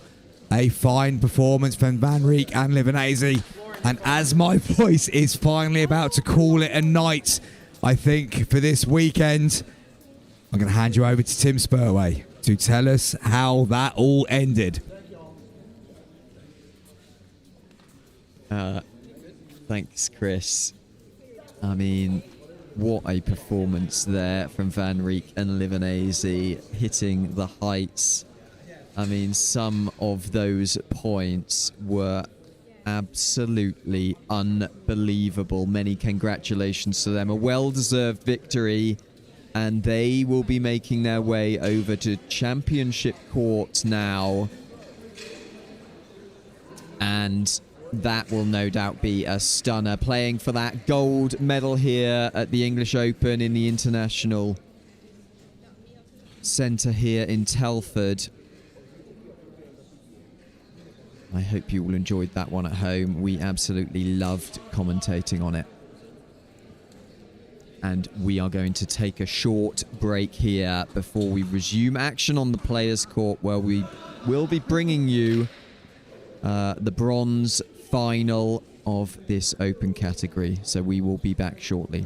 A fine performance from Van Rijk and Livanese. And as my voice is finally about to call it a night, I think, for this weekend, I'm going to hand you over to Tim Spurway to tell us how that all ended. Thanks, Chris. I mean, what a performance there from Van Rijk and Livanese, hitting the heights. I mean, some of those points were absolutely unbelievable. Many congratulations to them. A well-deserved victory, and they will be making their way over to championship court now. And that will no doubt be a stunner, playing for that gold medal here at the English Open in the International Centre here in Telford. I hope you all enjoyed that one at home. We absolutely loved commentating on it. And we are going to take a short break here before we resume action on the Players' Court, where we will be bringing you the bronze final of this Open category. So we will be back shortly.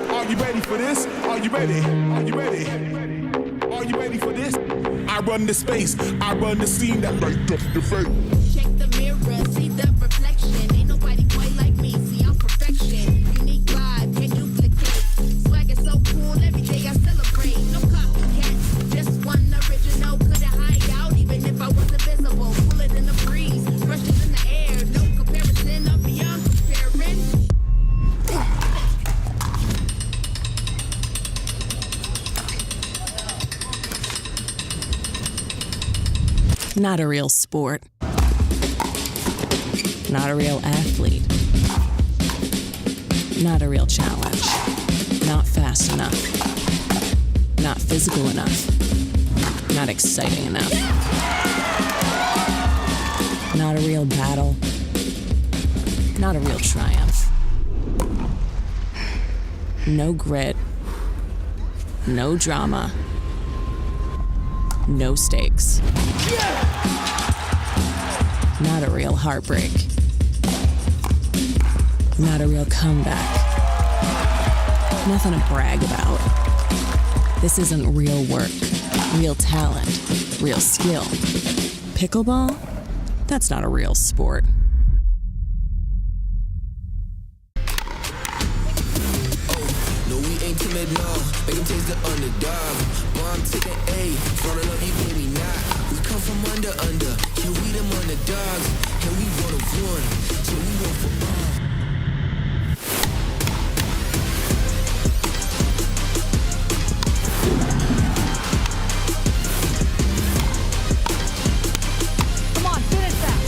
Are you ready for this? Are you ready? Are you ready? Are you ready for this? I run the space, I run the scene that light up the face. Check the mirror, see the reflection. Ain't nobody quite like me, see I'm perfection. Unique vibe, can't duplicate. Swag is so cool, every day I celebrate. No copycat, just one original. Couldn't hide out, even if I wasn't visible. Pull it in the breeze, brushes in the air. No comparison, I'm beyond comparing. Not a real sport. Not a real athlete. Not a real challenge. Not fast enough. Not physical enough. Not exciting enough. Not a real battle. Not a real triumph. No grit. No drama. No stakes. Not a real heartbreak. Not a real comeback. Nothing to brag about. This isn't real work, real talent, real skill. Pickleball? That's not a real sport. No, we ain't timid, no. Make 'em taste the underdog. Bomb to the A. Falling up, you baby not. We come from under. Yeah, we them underdogs. And we one of one. Yeah, we one for all. Come on, finish that.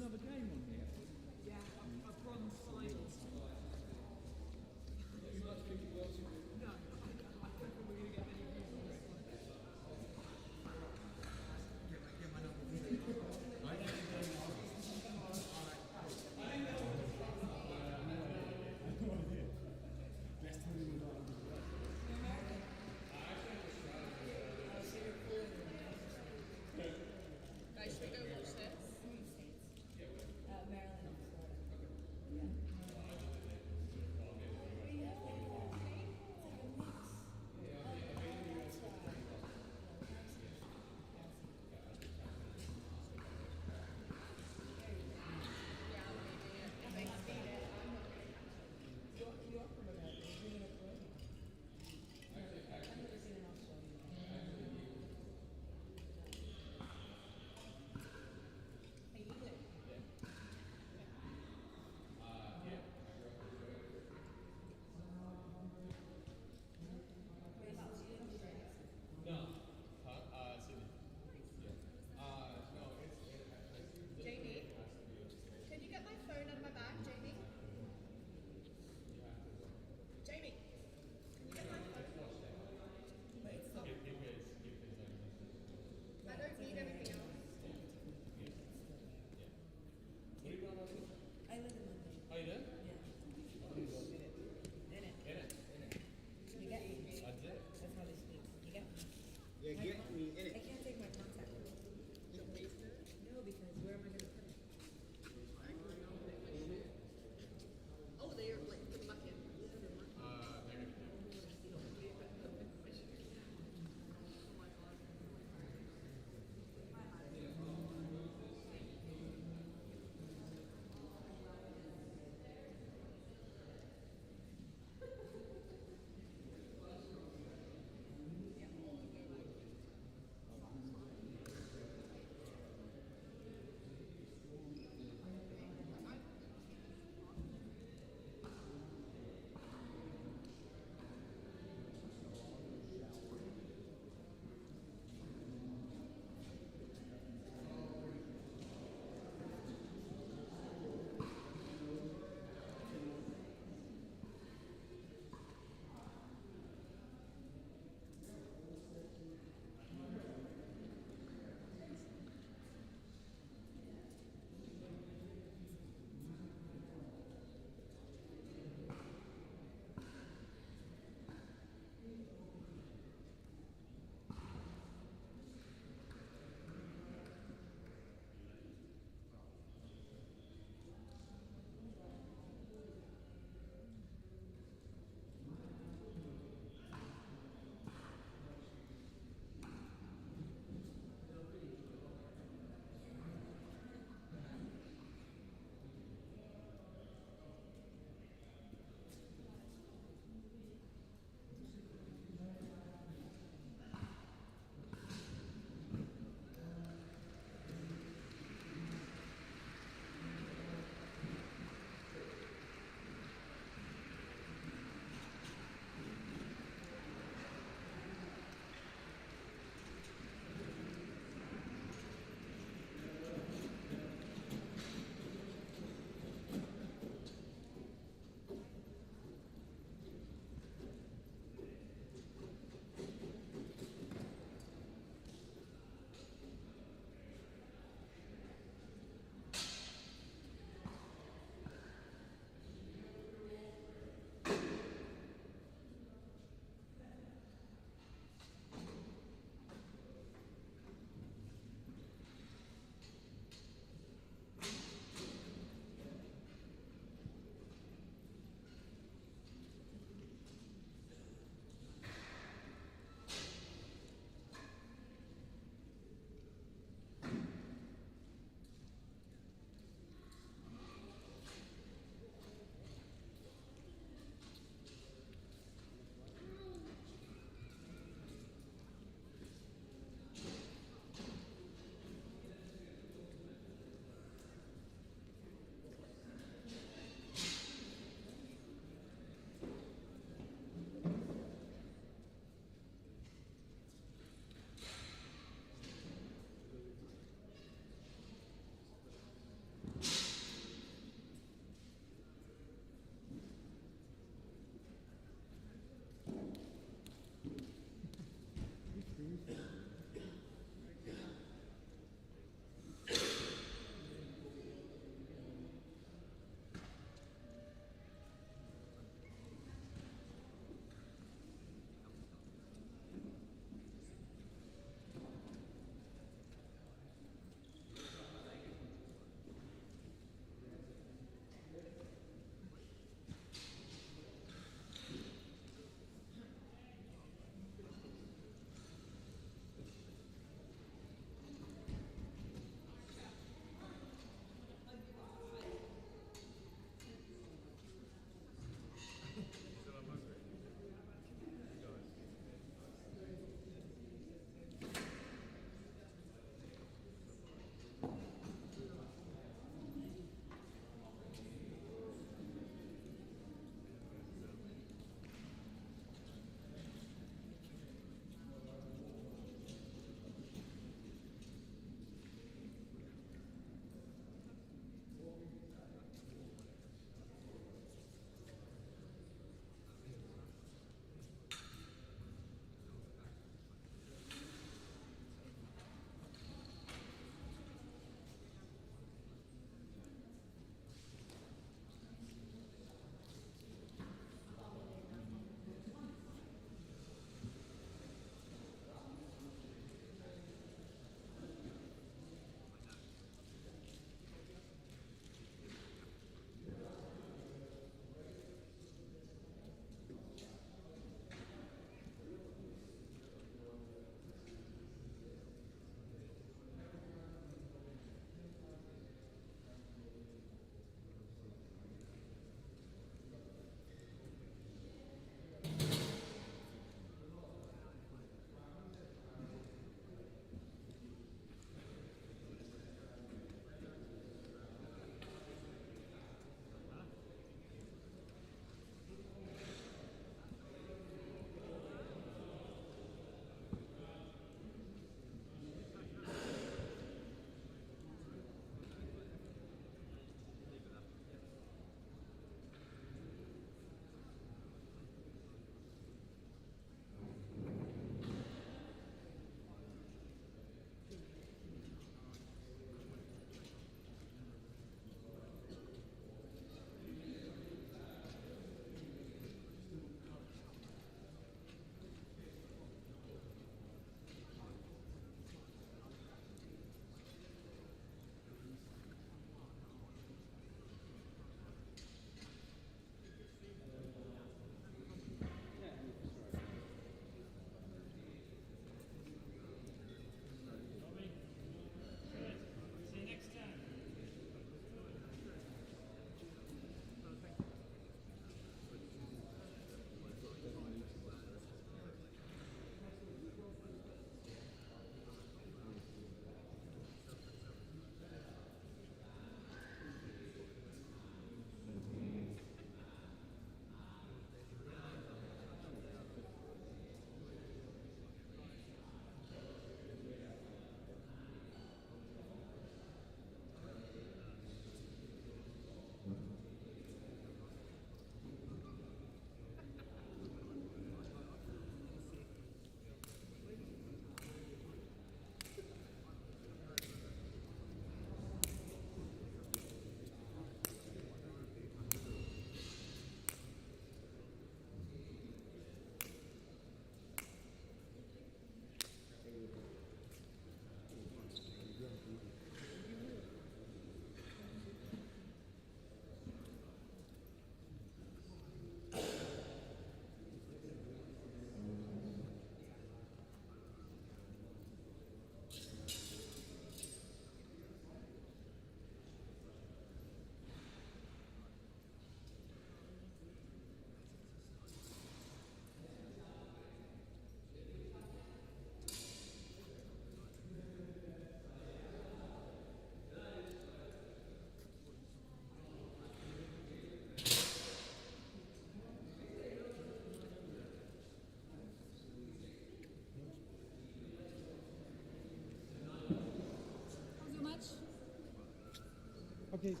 Okay,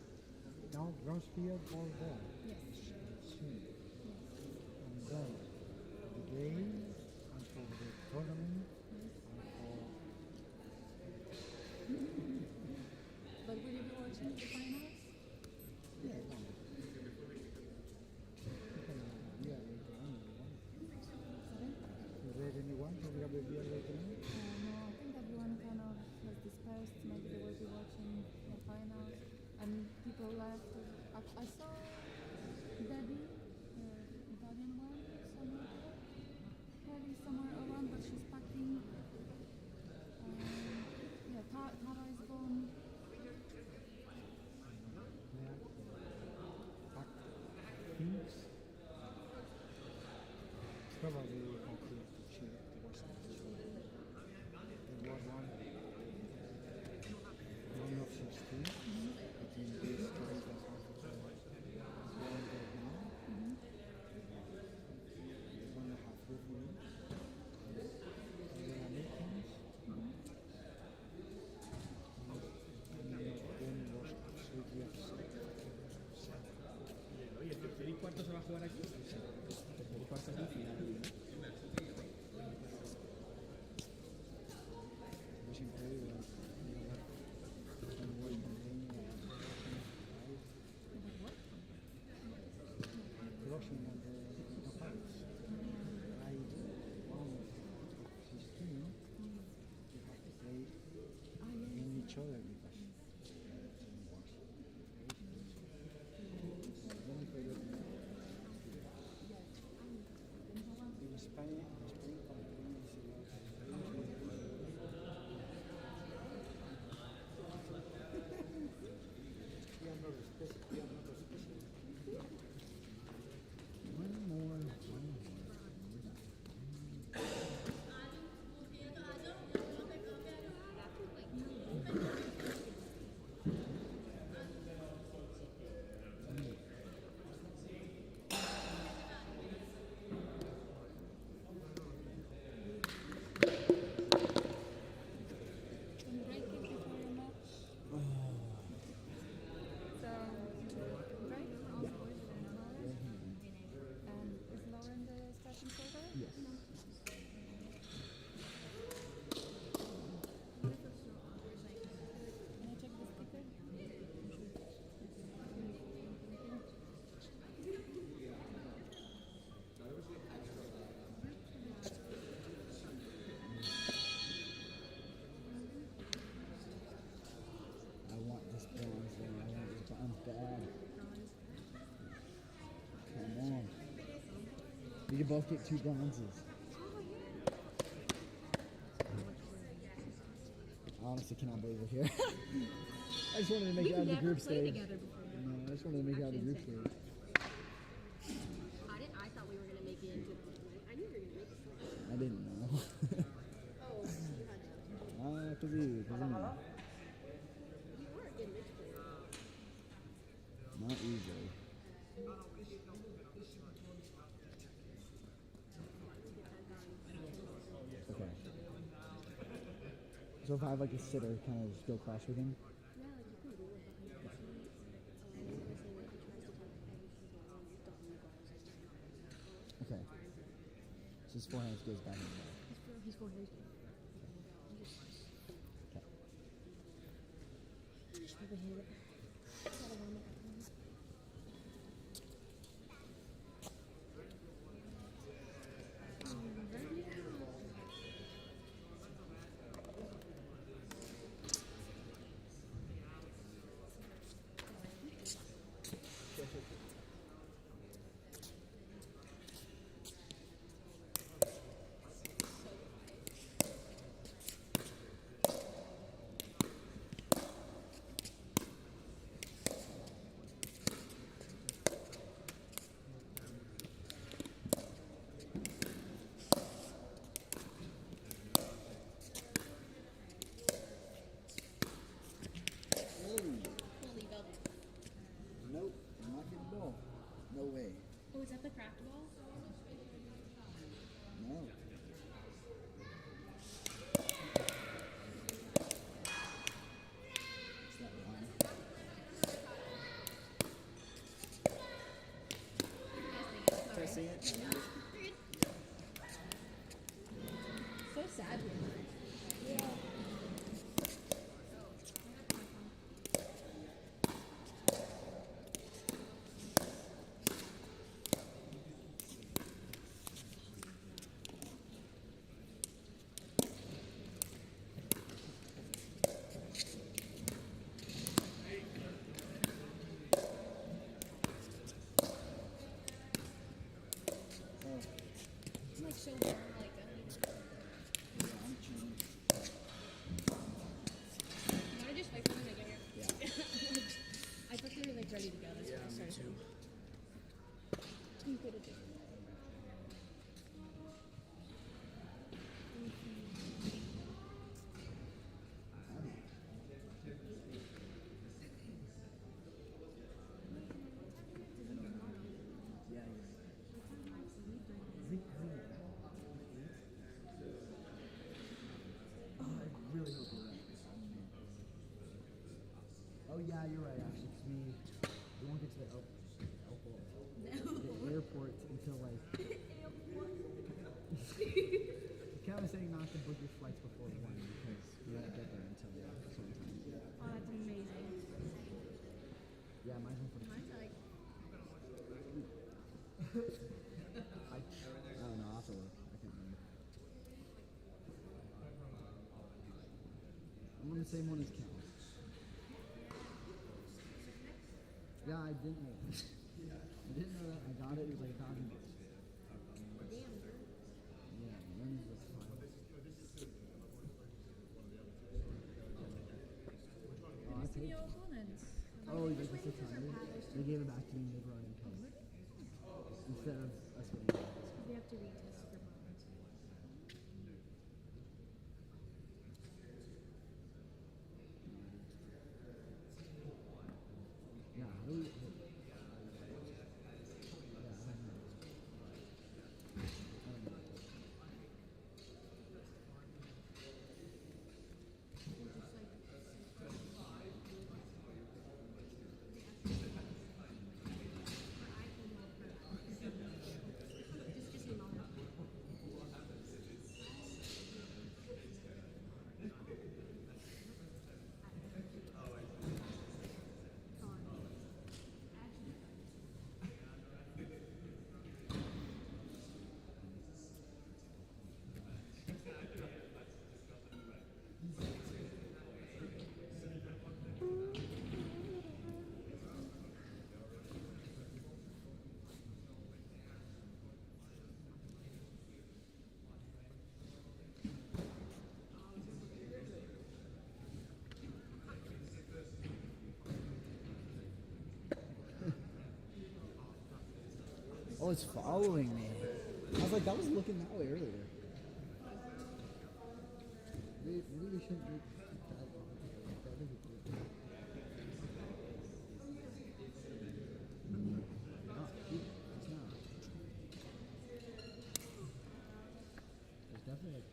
now ground field all there. Yes. Soon. And then the game and for the tournament and for But will you be watching the finals? yeah, beer later on. You read anyone to grab a beer later on? No, I think everyone kind of has dispersed. Maybe they will be watching the finals. And people left. I saw Debbie, the Italian one, probably somewhere around, but she's packing. Yeah, Tara is gone. Pack things. Probably complete to check the rest of the show. There was one of 16. I think this guy does have one right now. The one I have with me. The Americans. And then was absolutely upset. Oye, ¿el tercer y cuarto se va a jugar aquí? Sí. Tercer y cuarto es la final. Es increíble. Closing of the fights. I one of 16. You have to play in each other because in Spain, one more. I want this bronze one. I want this bronze bad. Come on. We can both get 2 bronzes. I honestly cannot believe we're here. I just wanted to make it out of the group stage. No, I just wanted to make it out of the group stage. I thought we were going to make it into. I knew we were going to make it. I didn't know. Oh, you had to. Because you. You were a good mixed player. Not easily. Okay. So if I have like a sitter, kind of just go clash with him? Yeah, like you can do it. Okay. So his forehand goes back and forth. He's four hands. Okay. Just rub a hand. Gotta warm it up. see it? So sad. It's like so warm, like Can I just wait for them to get here? Yeah. I thought they were like ready to go. That's why I started. You could have just. Oh yeah, you're right. Actually, 'cause we won't get to the airport until like. Kat was saying not to book your flights before 1 because you won't get there until a certain time. Oh, that's amazing. Yeah, mine's 1:45. Mine's like. I don't know. I'll have to look. I can't remember. I'm on the same one as Kat. Yeah, I didn't know that. I didn't know that. I got it. It was like $1,000. Yeah, then it was fine. Oh, I paid. Oh, like the 600. They gave it back to me and they brought it in code. Instead of us getting it. We have to retest for moments. Yeah, how do we? Oh, it's following me. I was like, that was looking that way earlier. Maybe we shouldn't make that. That doesn't look good. No, it's not. There's definitely like.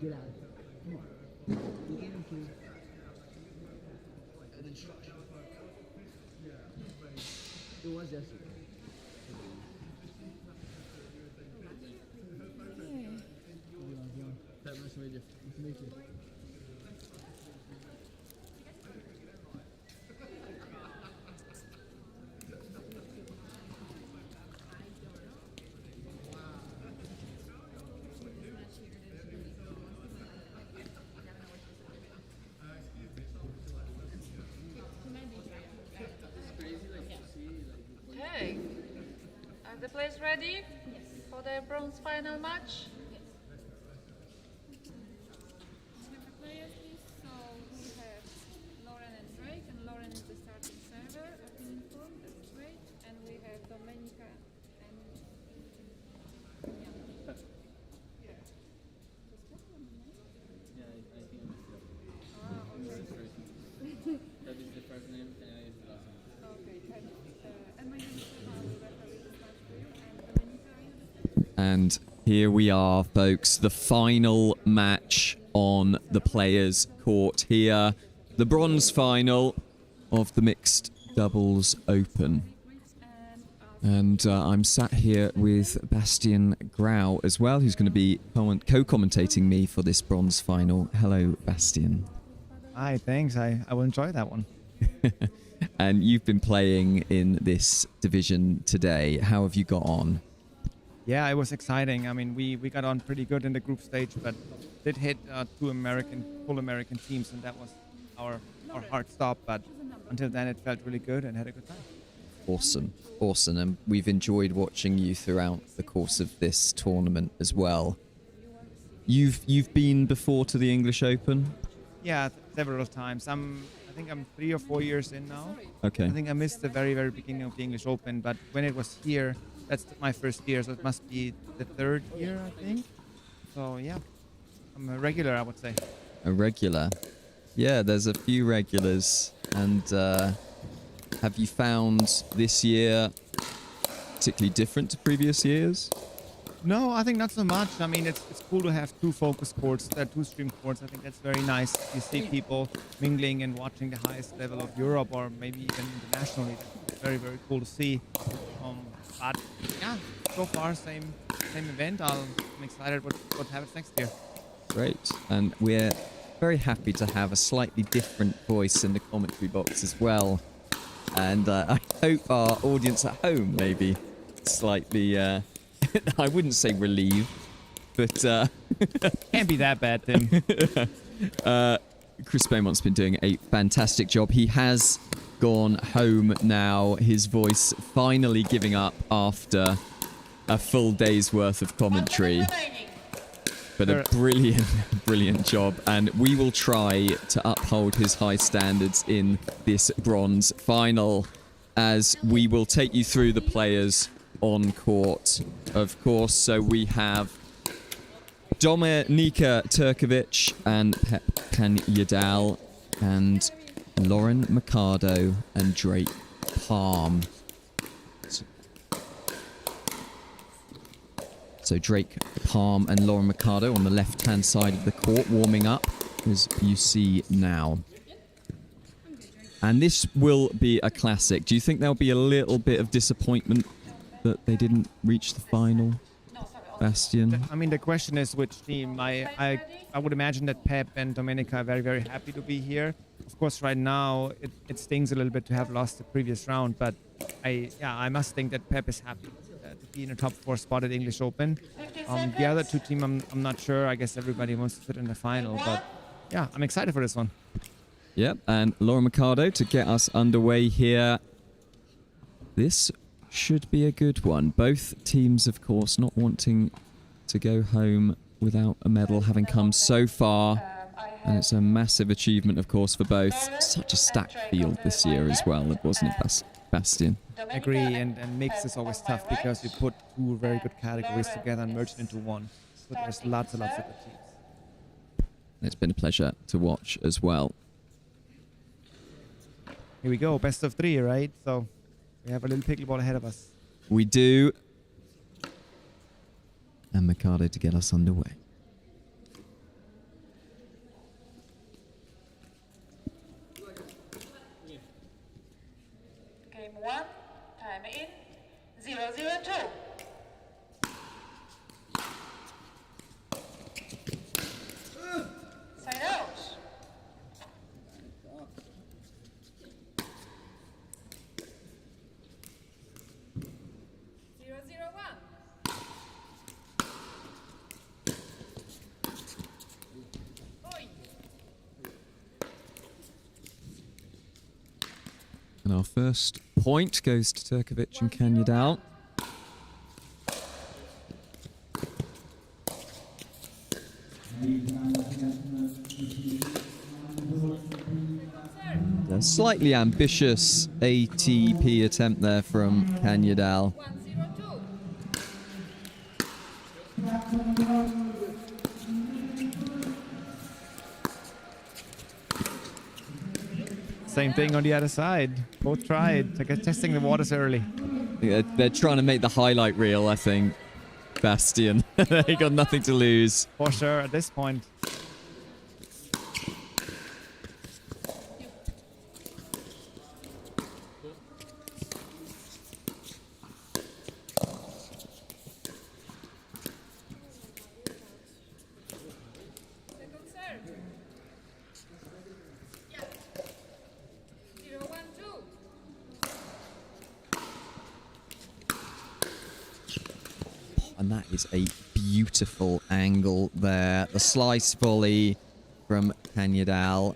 Get out of here. Come on. Get in the queue. And then stretch. It was yesterday. That must have made you. Nice to meet you. Okay. Are the players ready for their bronze final match? The players list, so we have Lauren and Drake, and Lauren is the starting server. I've been informed, that's great. And we have Domenica and Yeah, I think I messed it up. Ah, okay. That is the first name and I is the last name. Okay, and my name is Stefan, I will referee this match for you. And Domenica, are you the And Here we are, folks. The final match on the Players' Court here. The bronze final of the Mixed Doubles Open. And I'm sat here with Bastian Grau as well, who's going to be co-commentating me for this bronze final. Hello, Bastian. Hi, thanks. I will enjoy that one. And you've been playing in this division today. How have you got on? Yeah, it was exciting. I mean, we got on pretty good in the group stage, but did hit two full American teams, and that was our hard stop. But until then, it felt really good and had a good time. Awesome. And we've enjoyed watching you throughout the course of this tournament as well. You've been before to the English Open? Yeah, several times. I think I'm 3 or 4 years in now. Okay. I think I missed the very, very beginning of the English Open, but when it was here, that's my first year, so it must be the 3rd year, I think. So yeah, I'm a regular, I would say. A regular? Yeah, there's a few regulars. And have you found this year particularly different to previous years? No, I think not so much. I mean, it's cool to have 2 focus courts, 2 stream courts. I think that's very nice. You see people mingling and watching the highest level of Europe or maybe even internationally. That's very, very cool to see. But yeah, so far same event. I'm excited what happens next year. Great, and we're very happy to have a slightly different voice in the commentary box as well. And I hope our audience at home maybe slightly, I wouldn't say relieved, but can't be that bad, Tim. Chris Beaumont's been doing a fantastic job. He has gone home now, his voice finally giving up after a full day's worth of commentary. But a brilliant job, and we will try to uphold his high standards in this bronze final, as we will take you through the players on court, of course. So we have Dominika Turkovic and Pep Kanyadal, and Lauren Mercado and Drake Palm. So Drake Palm and Lauren Mercado on the left-hand side of the court, warming up, as you see now. And this will be a classic. Do you think there'll be a little bit of disappointment that they didn't reach the final, Bastian? I mean, the question is which team. I would imagine that Pep and Dominika are very, very happy to be here. Of course, right now, it stings a little bit to have lost the previous round, but I must think that Pep is happy to be in a top 4 spot at English Open. The other 2 teams, I'm not sure. I guess everybody wants to fit in the final, but yeah, I'm excited for this one. Yep, and Laura Mercado to get us underway here. This should be a good one. Both teams, of course, not wanting to go home without a medal, having come so far. And it's a massive achievement, of course, for both. Such a stacked field this year as well, wasn't it, Bastian? I agree, and mix is always tough because you put 2 very good categories together and merge it into one. So there's lots and lots of good teams. It's been a pleasure to watch as well. Here we go, best of 3, right? So we have a little pickleball ahead of us. We do. And Mercado to get us underway. Game 1, time in 0-0-2. Side out. And our first point goes to Turkovic and Kanyadal. A slightly ambitious ATP attempt there from Kanyadal. Same thing on the other side. Both tried. They're testing the waters early. They're trying to make the highlight reel, I think. Bastian. He got nothing to lose. For sure, at this point. Second serve. Yeah. 0-1-2. And that is a beautiful angle there. The slice volley from Kanyadal.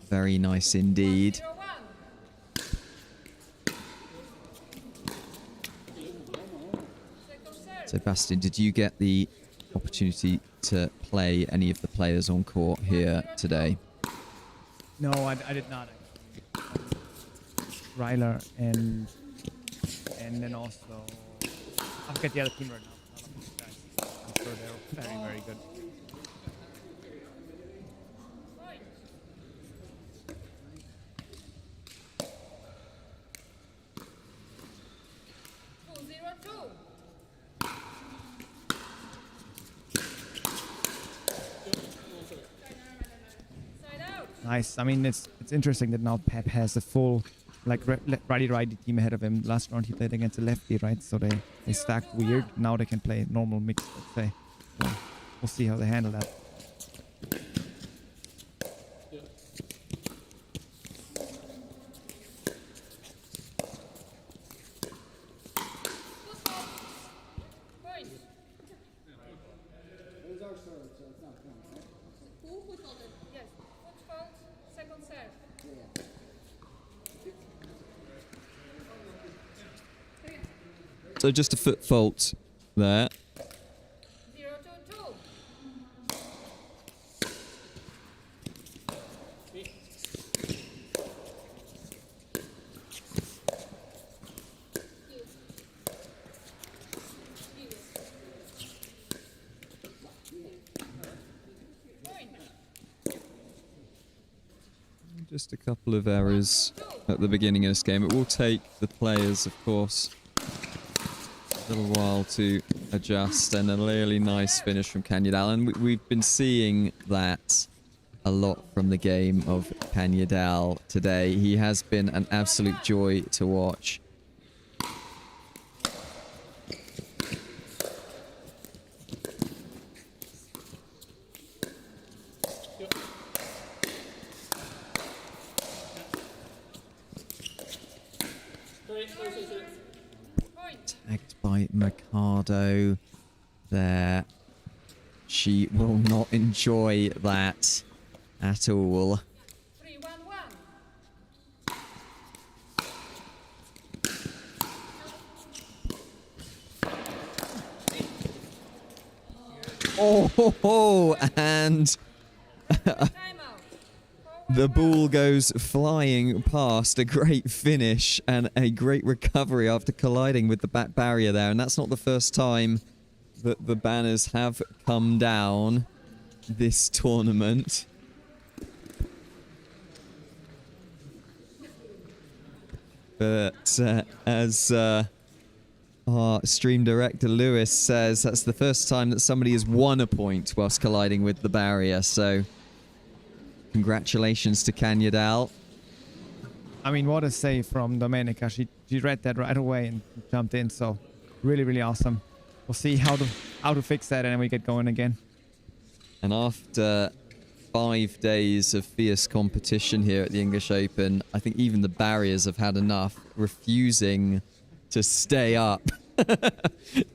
Very nice indeed. So, Bastian, did you get the opportunity to play any of the players on court here today? No, I did not. Ryler and then also I forget the other team right now. None of these guys. I'm sure they're very, very good. Nice. I mean, it's interesting that now Pep has a full like righty team ahead of him. Last round he played against a lefty, right? So they stacked weird. Now they can play normal mix, let's say. So we'll see how they handle that. So just a foot fault there. 0-2-2. Just a couple of errors at the beginning of this game. It will take the players, of course, a little while to adjust, and a really nice finish from Kanyadal. And we've been seeing that a lot from the game of Kanyadal today. He has been an absolute joy to watch. Tagged by Mercado there. She will not enjoy that at all. 3-1-1. Oh, and the ball goes flying past. A great finish and a great recovery after colliding with the back barrier there. And that's not the first time that the banners have come down this tournament. But as our stream director Lewis says, that's the first time that somebody has won a point whilst colliding with the barrier. So congratulations to Kanyadal. I mean, what a save from Domenica. She read that right away and jumped in. So really, really awesome. We'll see how to fix that, and then we get going again. And after 5 days of fierce competition here at the English Open, I think even the barriers have had enough, refusing to stay up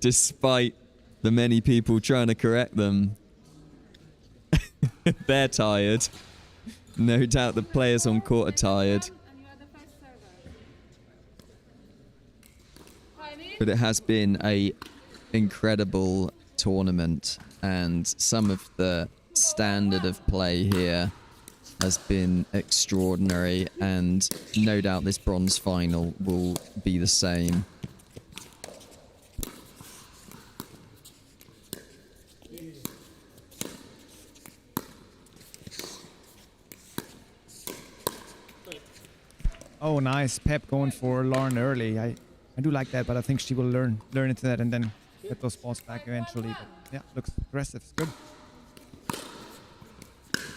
despite the many people trying to correct them. They're tired. No doubt the players on court are tired. But it has been a incredible tournament, and some of the standard of play here has been extraordinary, and no doubt this bronze final will be the same. Oh, nice. Pep going for Lauren early. I do like that, but I think she will learn into that and then get those balls back eventually. But yeah, looks aggressive. It's good.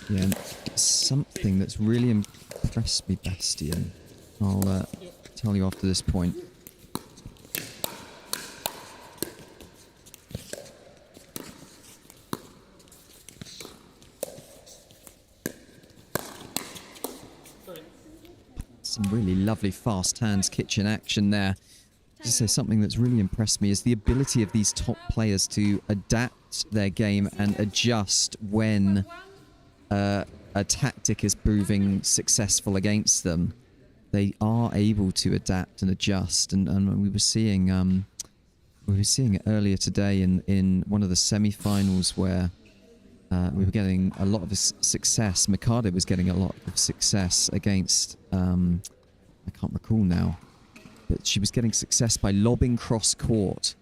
Yeah, and something that's really impressed me, Bastian. I'll tell you after this point. Some really lovely fast hands kitchen action there. To say something that's really impressed me is the ability of these top players to adapt their game and adjust when a tactic is proving successful against them. They are able to adapt and adjust, and we were seeing it earlier today in one of the semi-finals where we were getting a lot of success. Mikado was getting a lot of success against I can't recall now, but she was getting success by lobbing cross court,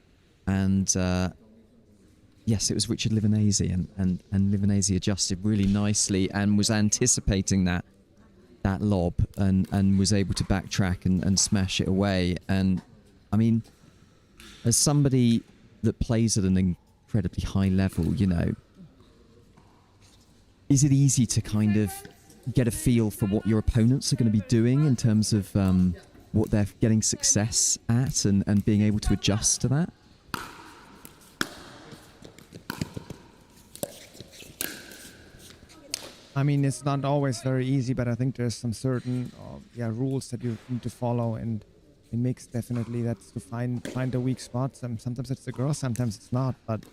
and yes, it was Richard Livanese, and Livanese adjusted really nicely and was anticipating that lob and was able to backtrack and smash it away. And I mean, as somebody that plays at an incredibly high level, you know, is it easy to kind of get a feel for what your opponents are going to be doing in terms of what they're getting success at and being able to adjust to that? I mean, it's not always very easy, but I think there's some certain rules that you need to follow, and it makes definitely that's to find the weak spots. Sometimes it's the girl, sometimes it's not, but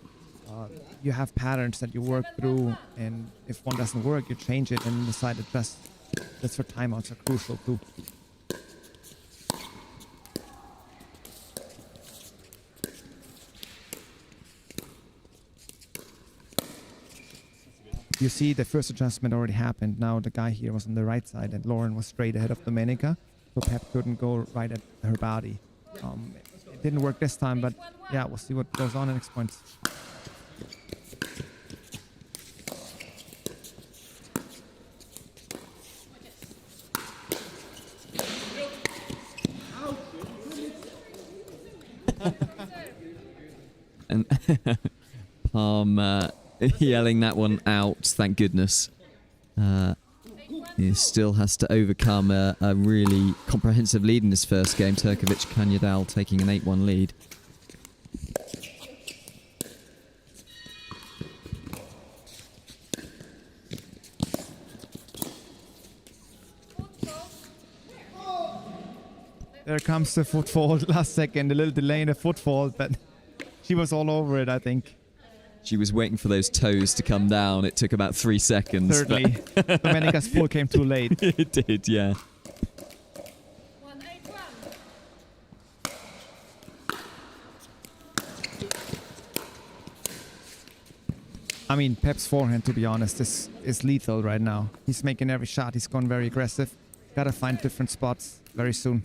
you have patterns that you work through, and if one doesn't work, you change it and decide to just. That's where timeouts are crucial too. You see, the first adjustment already happened. Now the guy here was on the right side, and Lauren was straight ahead of Domenica, so Pep couldn't go right at her body. It didn't work this time, but yeah, we'll see what goes on in next points. And Palm yelling that one out, thank goodness. He still has to overcome a really comprehensive lead in this first game. Turkovic Kanyadal taking an 8-1 lead. There comes the footfall last second, a little delay in the footfall, but she was all over it, I think. She was waiting for those toes to come down. It took about 3 seconds. Certainly. Domenica's pull came too late. It did, yeah. I mean, Pep's forehand, to be honest, is lethal right now. He's making every shot. He's gone very aggressive. Gotta find different spots very soon.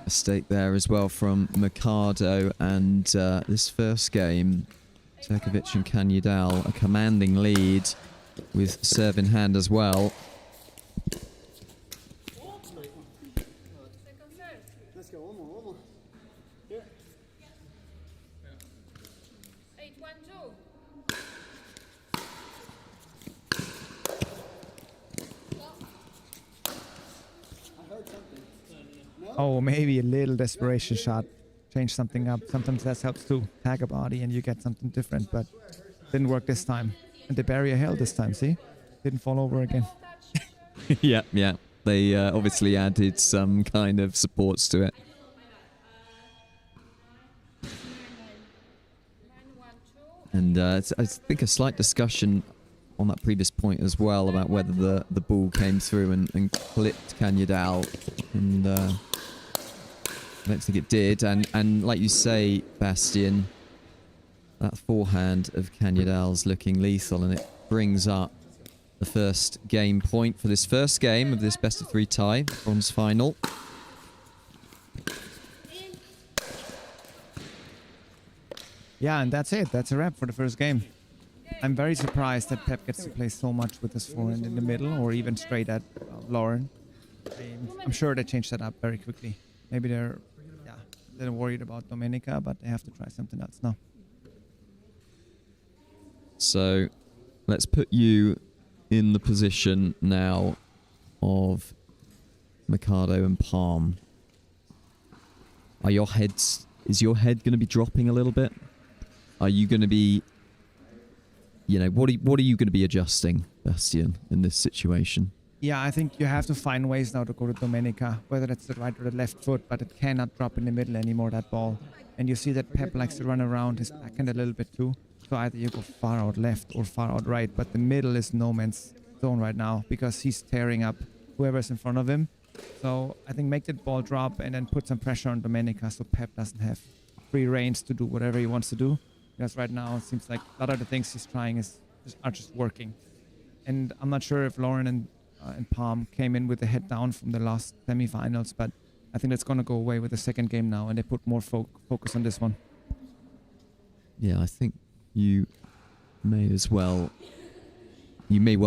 Mistake there as well from Mikado, and this first game, Turkovic and Kanyadal, a commanding lead with serve in hand as well. Let's go, one more. Here. 8-1-2. I heard something. Oh, maybe a little desperation shot. Change something up. Sometimes that helps too. Tag a body and you get something different, but didn't work this time. And the barrier held this time, see? Didn't fall over again. Yeah. They obviously added some kind of supports to it. And I think a slight discussion on that previous point as well about whether the ball came through and clipped Kanyadal, and I don't think it did. And like you say, Bastian, that forehand of Kanyadal's looking lethal, and it brings up the first game point for this first game of this best of 3 tie, bronze final. Yeah, and that's it. That's a wrap for the first game. I'm very surprised that Pep gets to play so much with his forehand in the middle or even straight at Lauren. I'm sure they changed that up very quickly. Maybe they're a little worried about Domenica, but they have to try something else now. So let's put you in the position now of Mikado and Palm. Is your head going to be dropping a little bit? Are you going to be, what are you going to be adjusting, Bastian, in this situation? Yeah, I think you have to find ways now to go to Domenica, whether that's the right or the left foot, but it cannot drop in the middle anymore, that ball. And you see that Pep likes to run around his backhand a little bit too. So either you go far out left or far out right, but the middle is no man's zone right now because he's tearing up whoever's in front of him. So I think make that ball drop and then put some pressure on Domenica so Pep doesn't have free reins to do whatever he wants to do. Because right now it seems like a lot of the things he's trying are just working. And I'm not sure if Lauren and Palm came in with the head down from the last semifinals, but I think that's going to go away with the second game now and they put more focus on this one. Yeah, I think you may well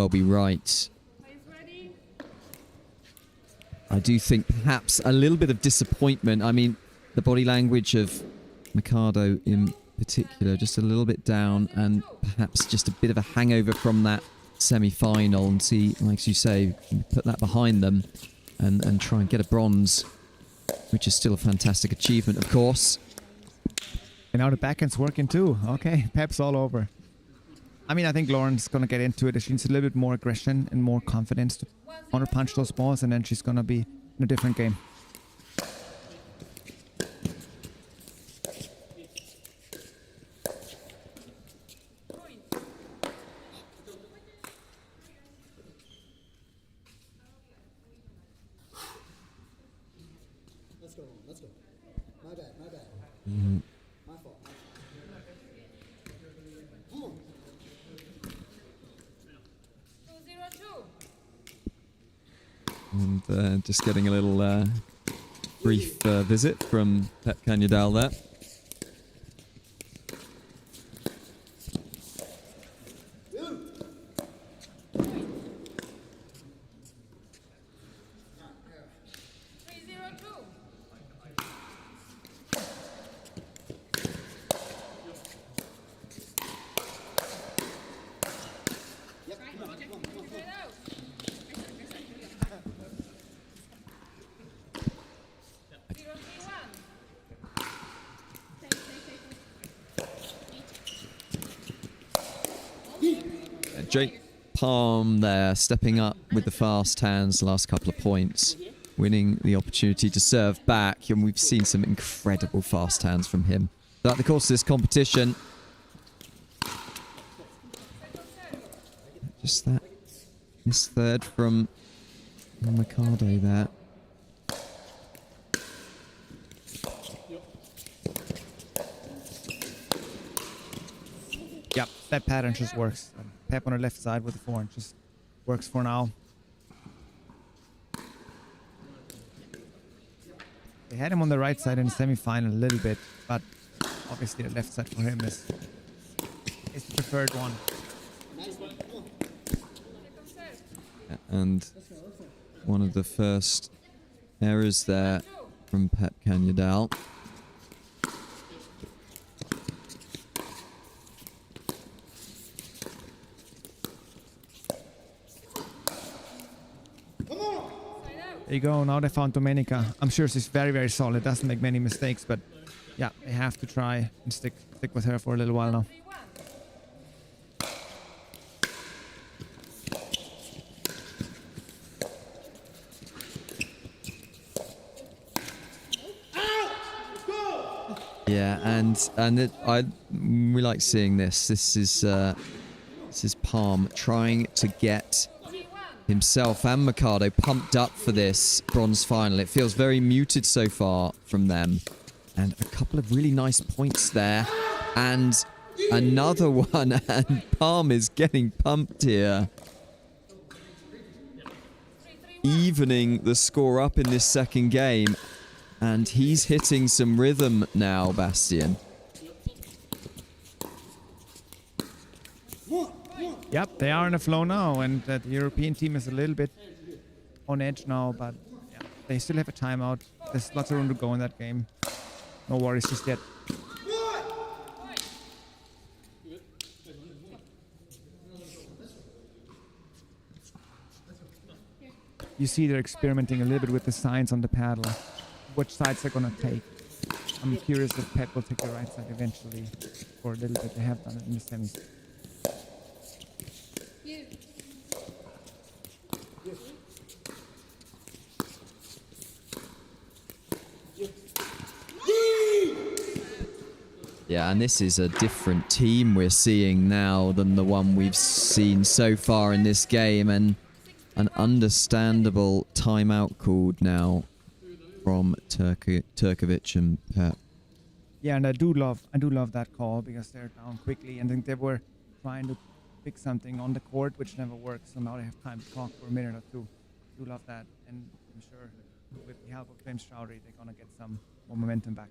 be right. I do think perhaps a little bit of disappointment. I mean, the body language of Mikado in particular, just a little bit down and perhaps just a bit of a hangover from that semi-final, and see, like you say, put that behind them and try and get a bronze, which is still a fantastic achievement, of course. And now the backhand's working too. Okay, Pep's all over. I mean, I think Lauren's going to get into it. She needs a little bit more aggression and more confidence to counter-punch those balls, and then she's going to be in a different game. Let's go. My bad. Mm-hmm. My fault. And just getting a little brief visit from Pep Canyadal there. Jake Palm there, stepping up with the fast hands the last couple of points, winning the opportunity to serve back, and we've seen some incredible fast hands from him throughout the course of this competition. Just that missed third from Mikado there. Yep, that pattern just works. Pep on the left side with the forehand just works for now. They had him on the right side in the semi-final a little bit, but obviously the left side for him is the preferred one. And one of the first errors there from Pep Canyadal. There you go, now they found Domenica. I'm sure she's very, very solid, doesn't make many mistakes, but yeah, they have to try and stick with her for a little while now. Yeah, we like seeing this. This is Palm trying to get himself and Mikado pumped up for this bronze final. It feels very muted so far from them. And a couple of really nice points there. And another one, and Palm is getting pumped here. Evening the score up in this second game. And he's hitting some rhythm now, Bastian. Yep, they are in a flow now, and the European team is a little bit on edge now, but yeah, they still have a timeout. There's lots of room to go in that game. No worries just yet. You see they're experimenting a little bit with the signs on the paddle, which sides they're gonna take. I'm curious if Pep will take the right side eventually, for a little bit. They have done it in the semis. Yeah, and this is a different team we're seeing now than the one we've seen so far in this game, and an understandable timeout called now from Turkovic and Pep. Yeah, and I do love that call because they're down quickly, and I think they were trying to fix something on the court which never worked, so now they have time to talk for a minute or two. Do love that, and I'm sure with the help of James Chowdhury they're gonna get some more momentum back.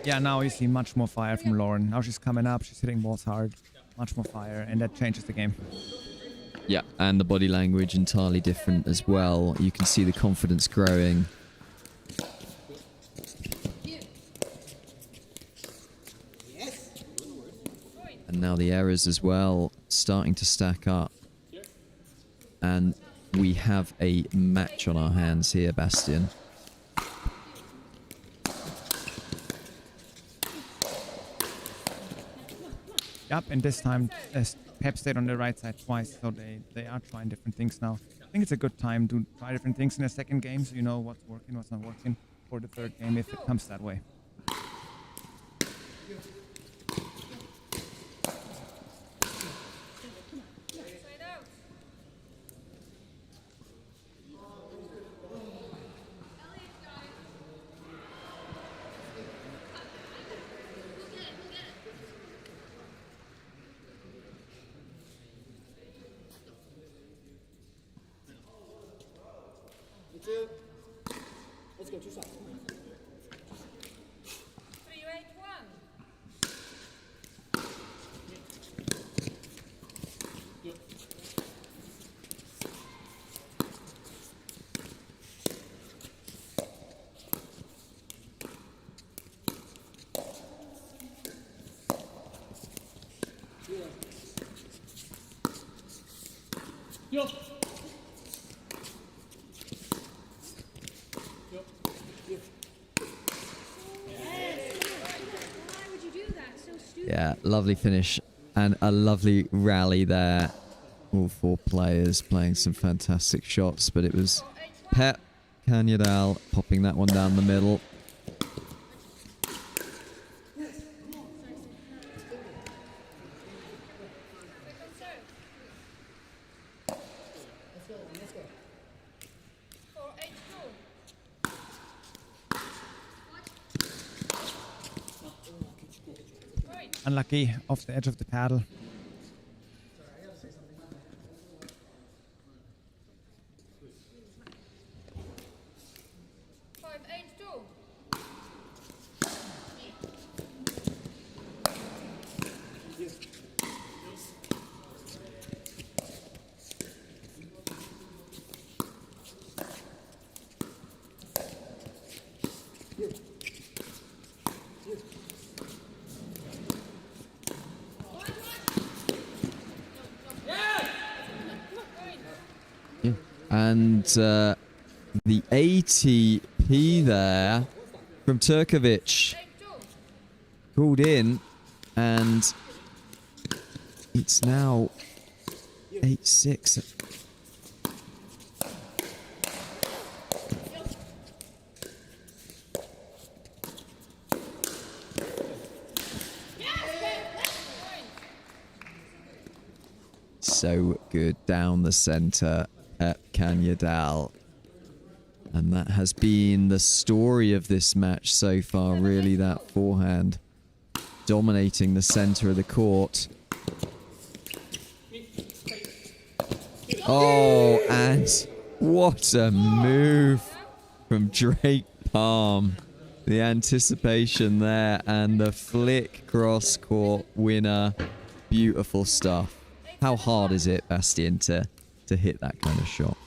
Yeah, now you see much more fire from Lauren. Now she's coming up, she's hitting balls hard, much more fire, and that changes the game. Yeah, and the body language entirely different as well. You can see the confidence growing. And now the errors as well starting to stack up. And we have a match on our hands here, Bastian. Yep, and this time Pep stayed on the right side twice, so they are trying different things now. I think it's a good time to try different things in the second game, so you know what's working, what's not working for the third game if it comes that way. Let's go, 2 sides. 3-8-1. Yo. Yeah, lovely finish and a lovely rally there. All 4 players playing some fantastic shots, but it was Pep Kanyadal popping that one down the middle. Unlucky off the edge of the paddle. Yeah. And the ATP there from Turkovic called in, and it's now 8-6. So good down the center at Kanyadal. And that has been the story of this match so far, really, that forehand dominating the center of the court. Oh, and what a move from Drake Palm. The anticipation there and the flick cross court winner. Beautiful stuff. How hard is it, Bastien, to hit that kind of shot?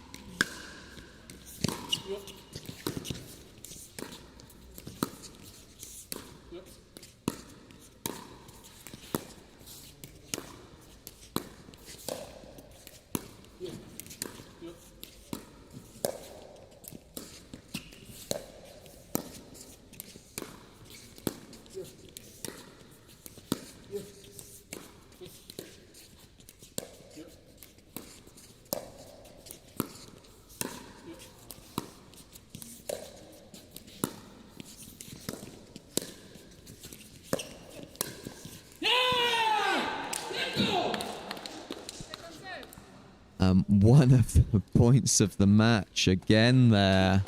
One of the points of the match again there.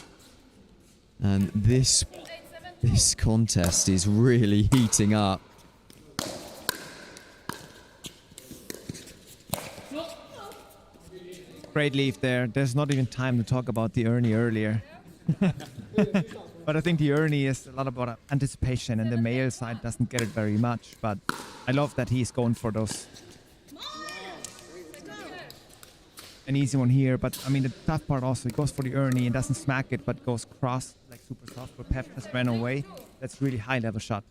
And this contest is really heating up. Great leave there. There's not even time to talk about the Ernie earlier. But I think the Ernie is a lot about anticipation, and the male side doesn't get it very much. But I love that he's going for those. An easy one here, but I mean the tough part also, he goes for the Ernie and doesn't smack it, but goes cross like super soft, where Pep just ran away. That's really high level shot.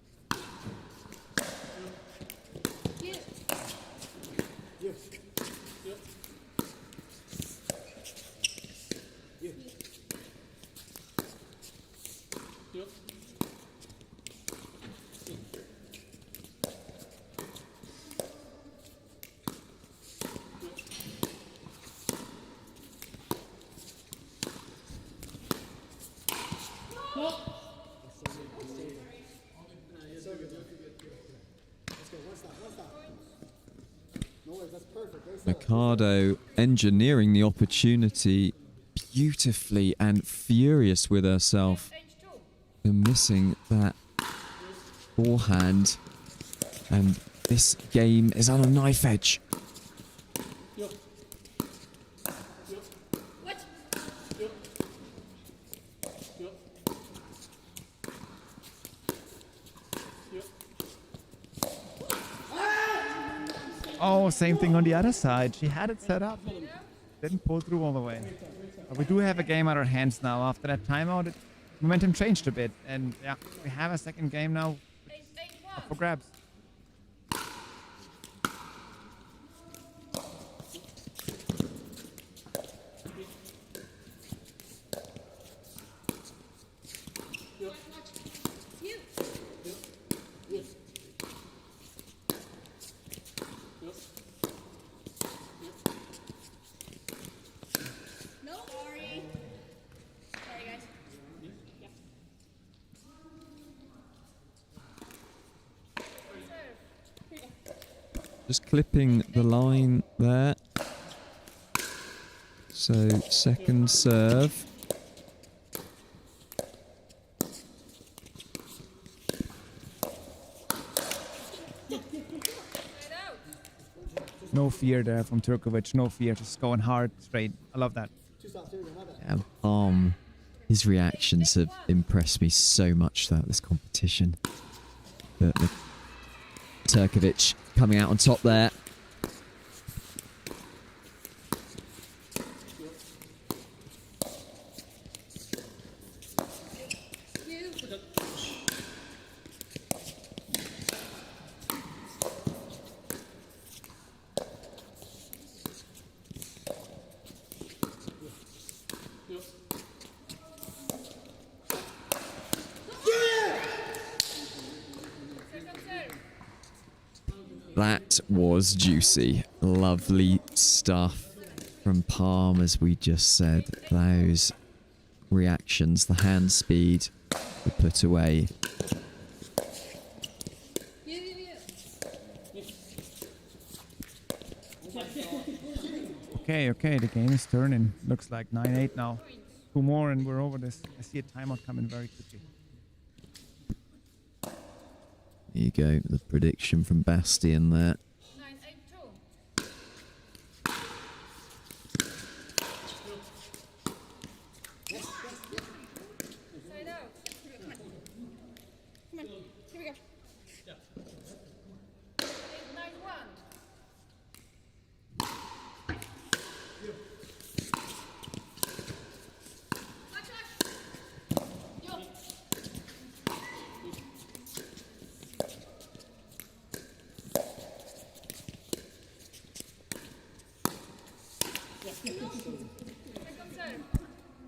Mercado engineering the opportunity beautifully and furious with herself for missing that forehand. And this game is on a knife edge. Oh, same thing on the other side. She had it set up. Didn't pull through all the way. But we do have a game out of our hands now. After that timeout, momentum changed a bit. And yeah, we have a second game now up for grabs. Just clipping the line there. So second serve. No fear there from Turkovic. No fear. Just going hard, straight. I love that. Yeah, his reactions have impressed me so much throughout this competition. The Turkovic coming out on top there. That was juicy. Lovely stuff from Palm, as we just said. Those reactions, the hand speed were put away. Okay, the game is turning. Looks like 9-8 now. 2 more and we're over this. I see a timeout coming very quickly. There you go, the prediction from Bastian there. 9-8-2. Side out. Come on. Here we go. 8-9-1.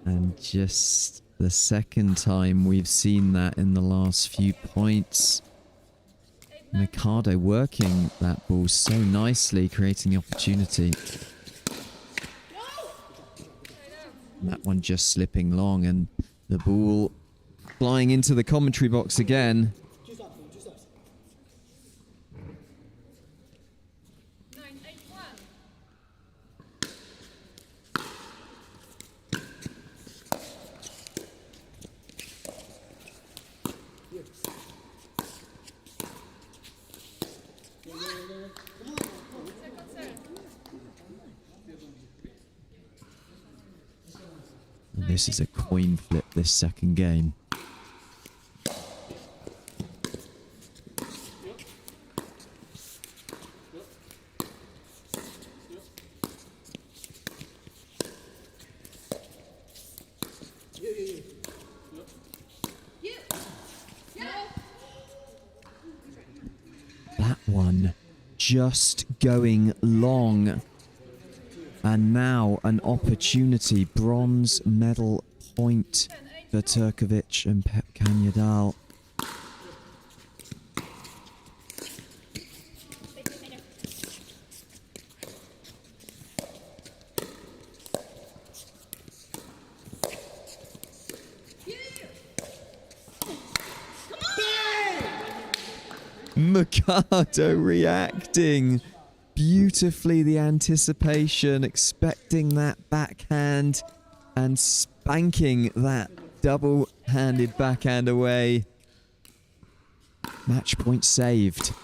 And just the second time we've seen that in the last few points. Mikado working that ball so nicely, creating the opportunity. And that one just slipping long, and the ball flying into the commentary box again. And this is a coin flip, this second game. That one just going long. And now an opportunity, bronze medal point for Turkovic and Pep Kanyadal. Mikado reacting beautifully, the anticipation, expecting that backhand and spanking that double-handed backhand away. Match point saved.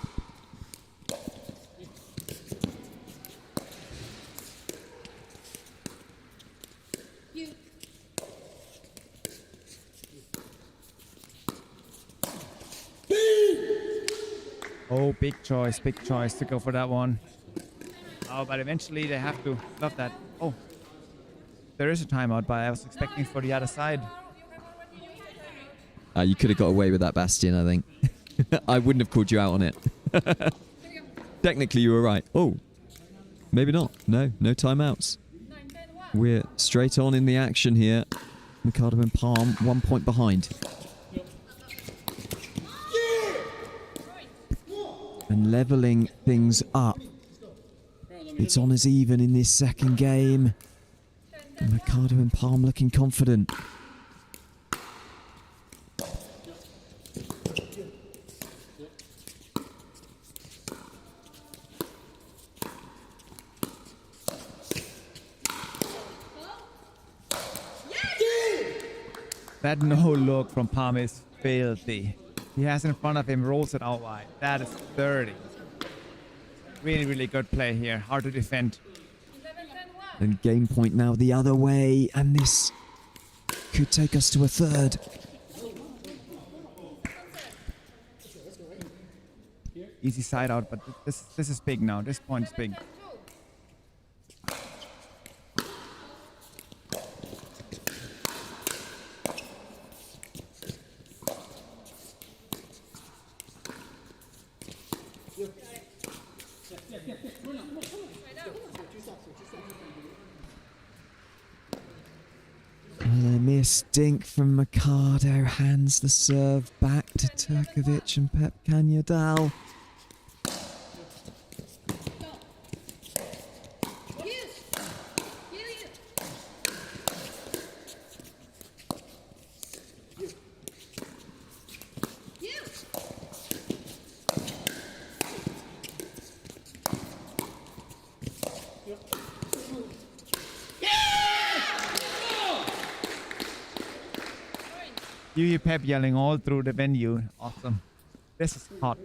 Oh, big choice to go for that one. Oh, but eventually they have to love that. Oh, there is a timeout, but I was expecting for the other side. You could have got away with that, Bastian, I think. I wouldn't have called you out on it. Technically, you were right. Oh, maybe not. No timeouts. We're straight on in the action here. Mikado and Palm, 1 point behind. And leveling things up. It's on as even in this second game. And Mikado and Palm looking confident. That no look from Palm is filthy. He has in front of him, rolls it out wide. That is dirty. Really, really good play here. Hard to defend. And game point now the other way. And this could take us to a third. Easy side out, but this is big now. This point is big. And a miss dink from Mikado, hands the serve back to Turkovic and Pep Kanyadal. You hear Pep yelling all through the venue. Awesome. This is hot.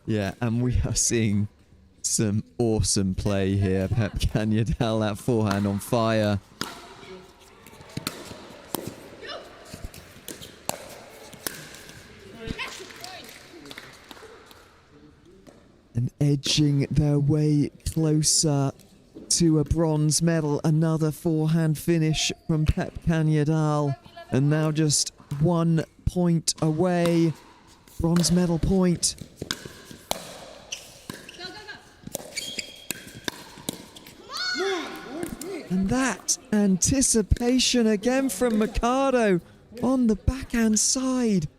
Yeah, and we are seeing some awesome play here. Pep Canyadal, that forehand on fire. And edging their way closer to a bronze medal. Another forehand finish from Pep Canyadal. And now just 1 point away. Bronze medal point. And that anticipation again from Mercado on the backhand side.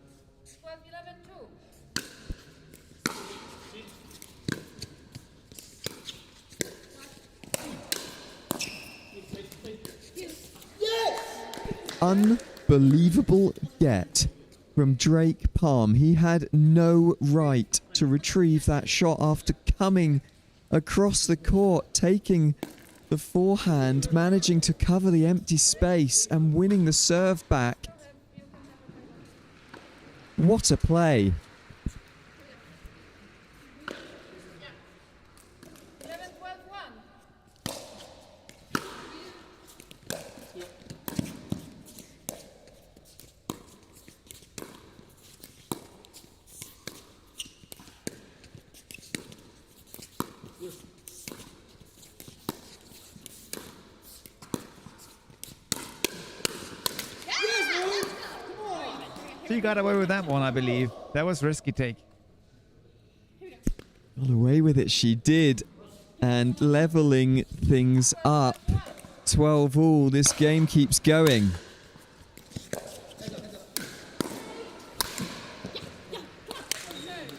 Unbelievable get from Drake Palm. He had no right to retrieve that shot after coming across the court, taking the forehand, managing to cover the empty space and winning the serve back. What a play. She got away with that one, I believe. That was risky take. Got away with it, she did. And leveling things up. 12 all, this game keeps going.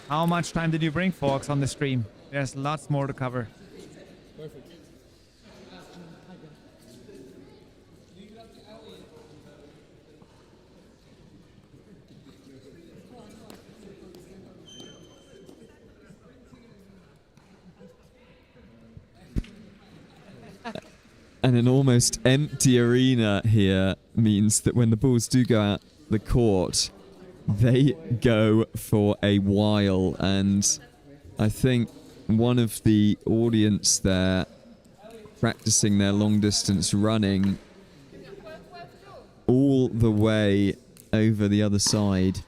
How much time did you bring, folks, on the stream? There's lots more to cover. And an almost empty arena here means that when the balls do go out the court, they go for a while. And I think one of the audience there practicing their long distance running all the way over the other side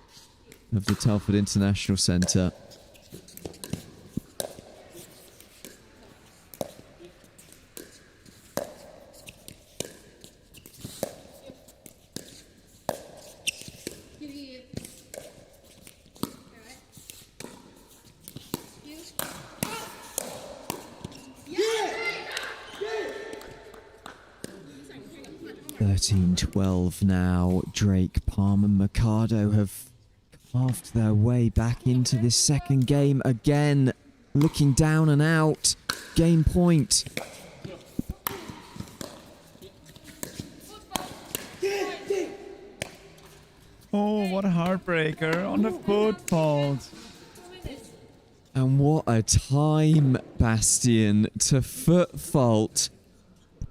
of the Telford International Centre. Team 12 now. Drake, Palm and Mercado have carved their way back into this second game again. Looking down and out. Game point. Oh, what a heartbreaker on the foot fault. And what a time, Bastian, to foot fault.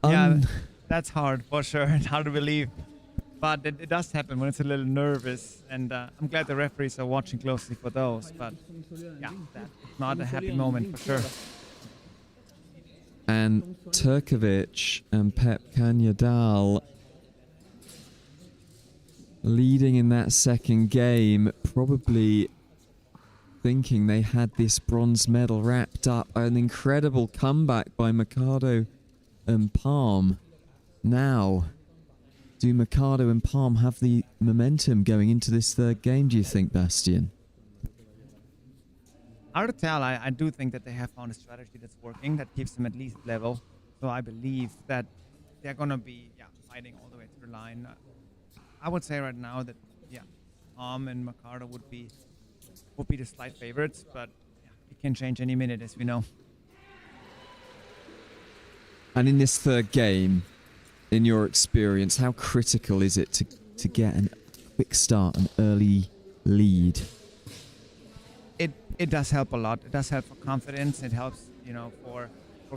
Yeah, that's hard for sure. It's hard to believe. But it does happen when it's a little nervous. And I'm glad the referees are watching closely for those. But yeah, that's not a happy moment for sure. And Turkovic and Pep Canyadal leading in that second game, probably thinking they had this bronze medal wrapped up. An incredible comeback by Mercado and Palm. Now, do Mercado and Palm have the momentum going into this third game, do you think, Bastian? Hard to tell. I do think that they have found a strategy that's working, that keeps them at least level. So I believe that they're going to be fighting all the way to the line. I would say right now that, Palm and Mercado would be the slight favorites, but it can change any minute, as we know. And in this third game, in your experience, how critical is it to get a quick start, an early lead? It does help a lot. It does help for confidence. It helps, for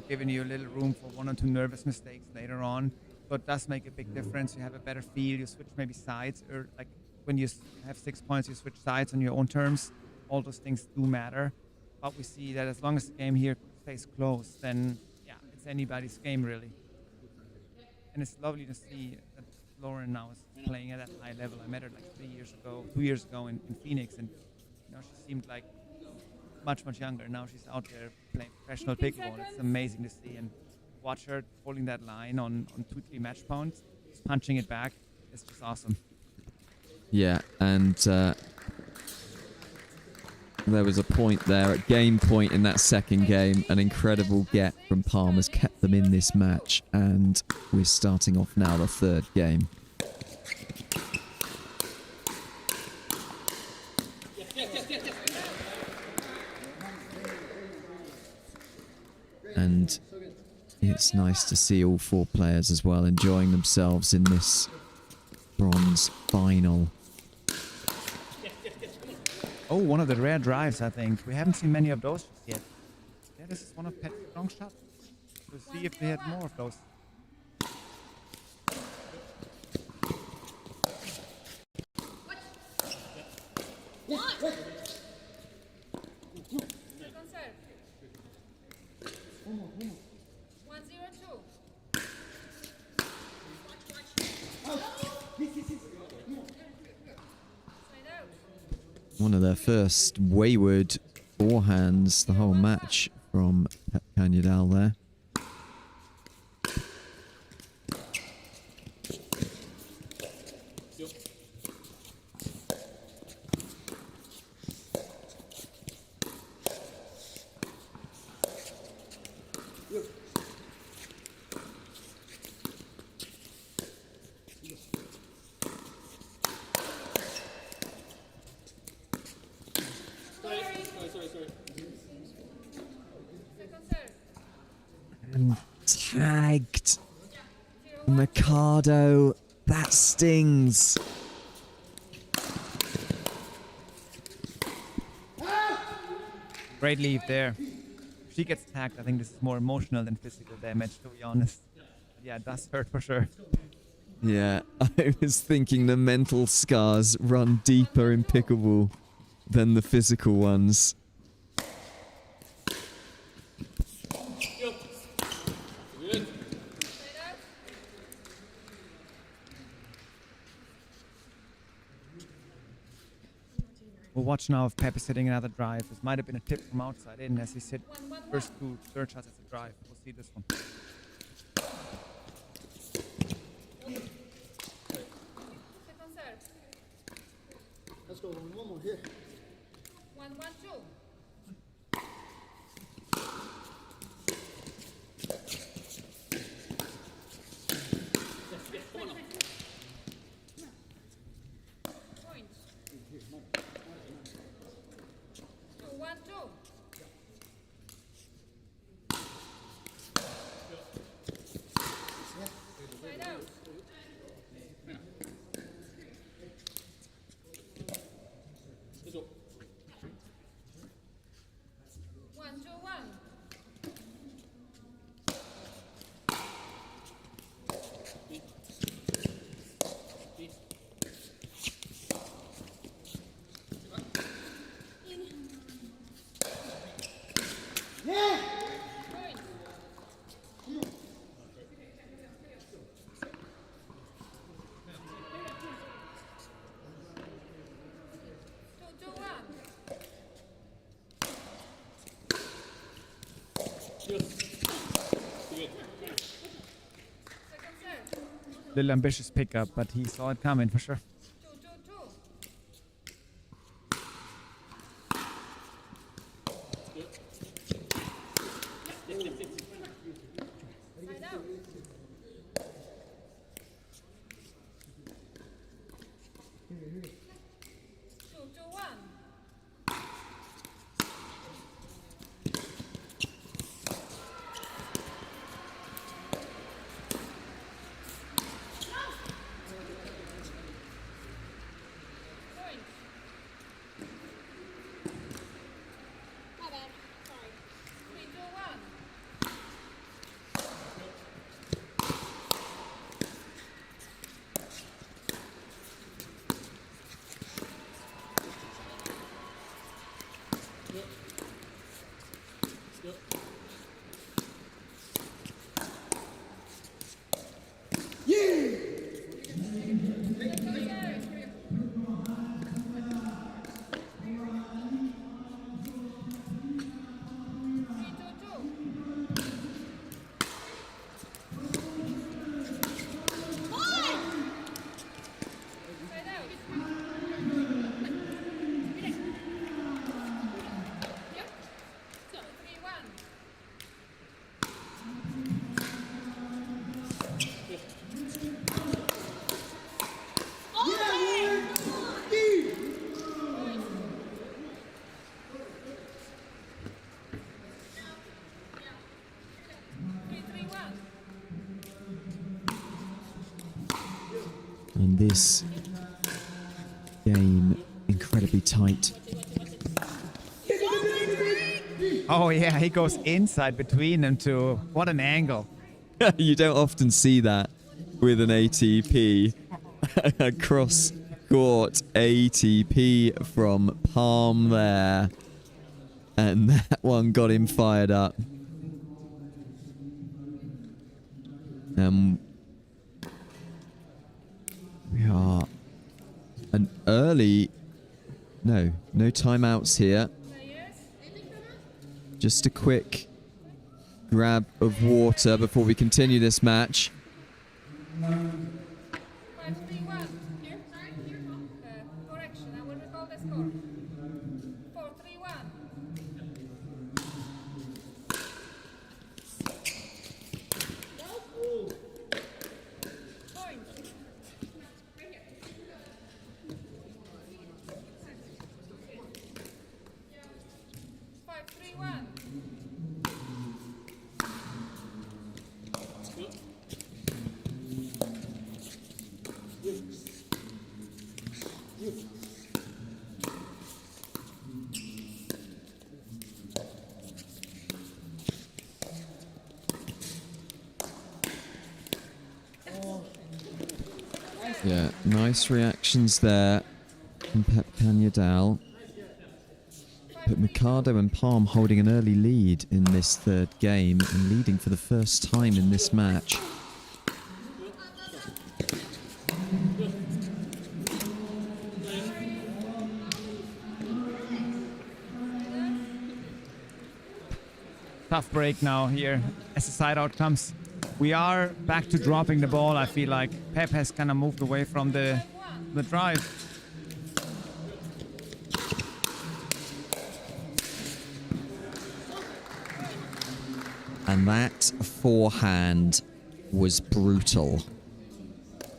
giving you a little room for one or two nervous mistakes later on. So it does make a big difference. You have a better feel. You switch maybe sides, or like when you have 6 points, you switch sides on your own terms. All those things do matter. But we see that as long as the game here stays close, then yeah, it's anybody's game really. And it's lovely to see that Lauren now is playing at that high level. I met her like 2 years ago in Phoenix, and she seemed like much younger. Now she's out there playing professional pickleball. It's amazing to see, and watch her holding that line on 2-3 match points, just punching it back. It's just awesome. Yeah, and there was a point there at game point in that second game. An incredible get from Palmer's kept them in this match, and we're starting off now the third game. And it's nice to see all 4 players as well enjoying themselves in this bronze final. Oh, one of the rare drives, I think. We haven't seen many of those just yet. Yeah, this is one of Pet's strong shots. We'll see if they had more of those. Second serve. 1-0-2. One of their first wayward forehands the whole match from Pep Canyadal there. And tagged. Mikado. That stings. Great leave there. If she gets tagged, I think this is more emotional than physical damage, to be honest. But yeah, it does hurt for sure. Yeah, I was thinking the mental scars run deeper in pickleball than the physical ones. We'll watch now if Pep is hitting another drive. This might have been a tip from outside in as he's hit first 2 third shots as a drive. We'll see this one. Second serve. Let's go. One more here. 1-1-2. Point. 2-1-2. Side out. 1-2-1. Point. 2-2-1. Second serve. Little ambitious pickup, but he saw it coming for sure. 2-2-2. Side out. 2-2-1. Point. My bad. Sorry. 3-2-1. And this game, incredibly tight. Oh yeah, he goes inside between them two. What an angle. You don't often see that with an ATP. A cross-court ATP from Palm there. And that one got him fired up. We are an early... No timeouts here. Just a quick grab of water before we continue this match. 5-3-1. Here, correction, I will recall the score. 4-3-1. Point. 5-3-1. Yeah, nice reactions there from Pep Canyadal. But Mikado and Palm holding an early lead in this third game and leading for the first time in this match. Tough break now here as the side out comes. We are back to dropping the ball. I feel like Pep has kind of moved away from the drive. And that forehand was brutal.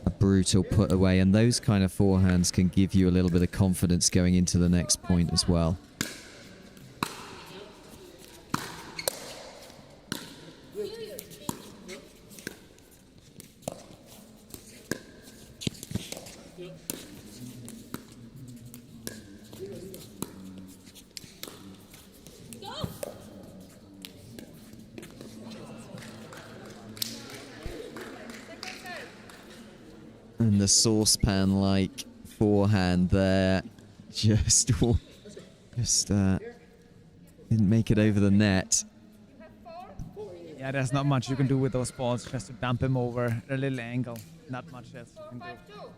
A brutal put away. And those kind of forehands can give you a little bit of confidence going into the next point as well. And the saucepan-like forehand there just didn't make it over the net. Yeah, there's not much you can do with those balls, just to dump him over at a little angle. Not much else you can do.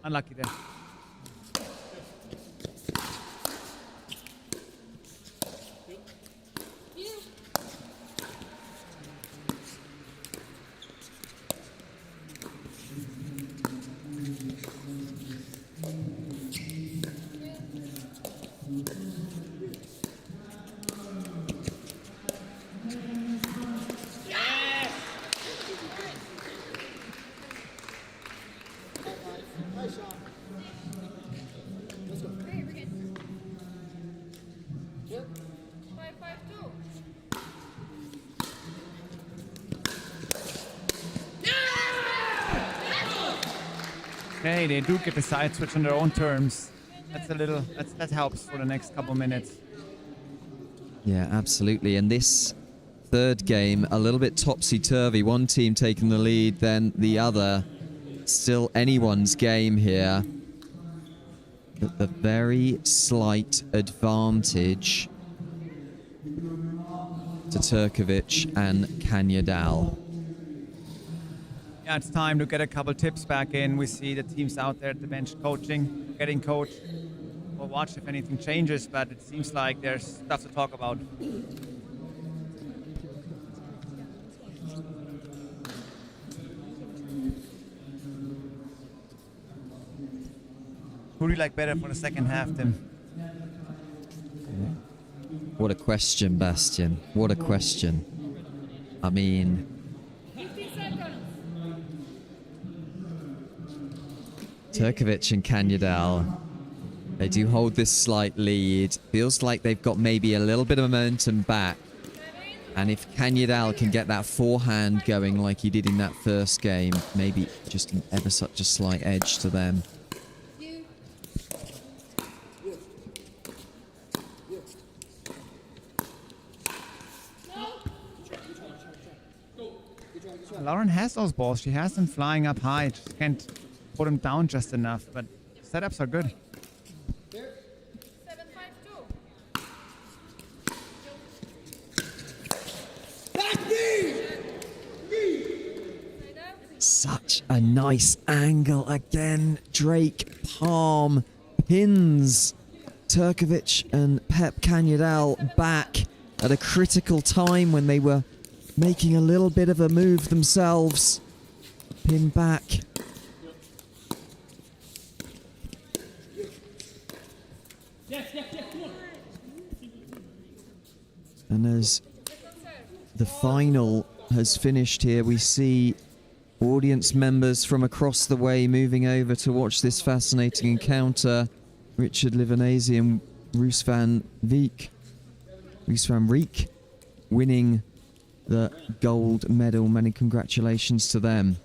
Unlucky there. Okay, they do get the side switch on their own terms. That helps for the next couple minutes. Yeah, absolutely. And this third game, a little bit topsy-turvy. One team taking the lead, then the other. Still anyone's game here. But the very slight advantage to Turkovic and Canyadal. Yeah, it's time to get a couple tips back in. We see the teams out there at the bench coaching, getting coached. We'll watch if anything changes, but it seems like there's stuff to talk about. Who do you like better for the second half, Tim? What a question, Bastian. What a question. I mean... 15 seconds. Turkovic and Canyadal, they do hold this slight lead. Feels like they've got maybe a little bit of momentum back. And if Kanyadal can get that forehand going like he did in that first game, maybe just an ever such a slight edge to them. Lauren has those balls. She has them flying up high. Just can't put them down just enough. But setups are good. Such a nice angle again. Drake Palm pins Turkovic and Pep Kanyadal back at a critical time when they were making a little bit of a move themselves. Pin back. And as the final has finished here, we see audience members from across the way moving over to watch this fascinating encounter. Richard Livanese and Roos van Riek winning the gold medal. Many congratulations to them.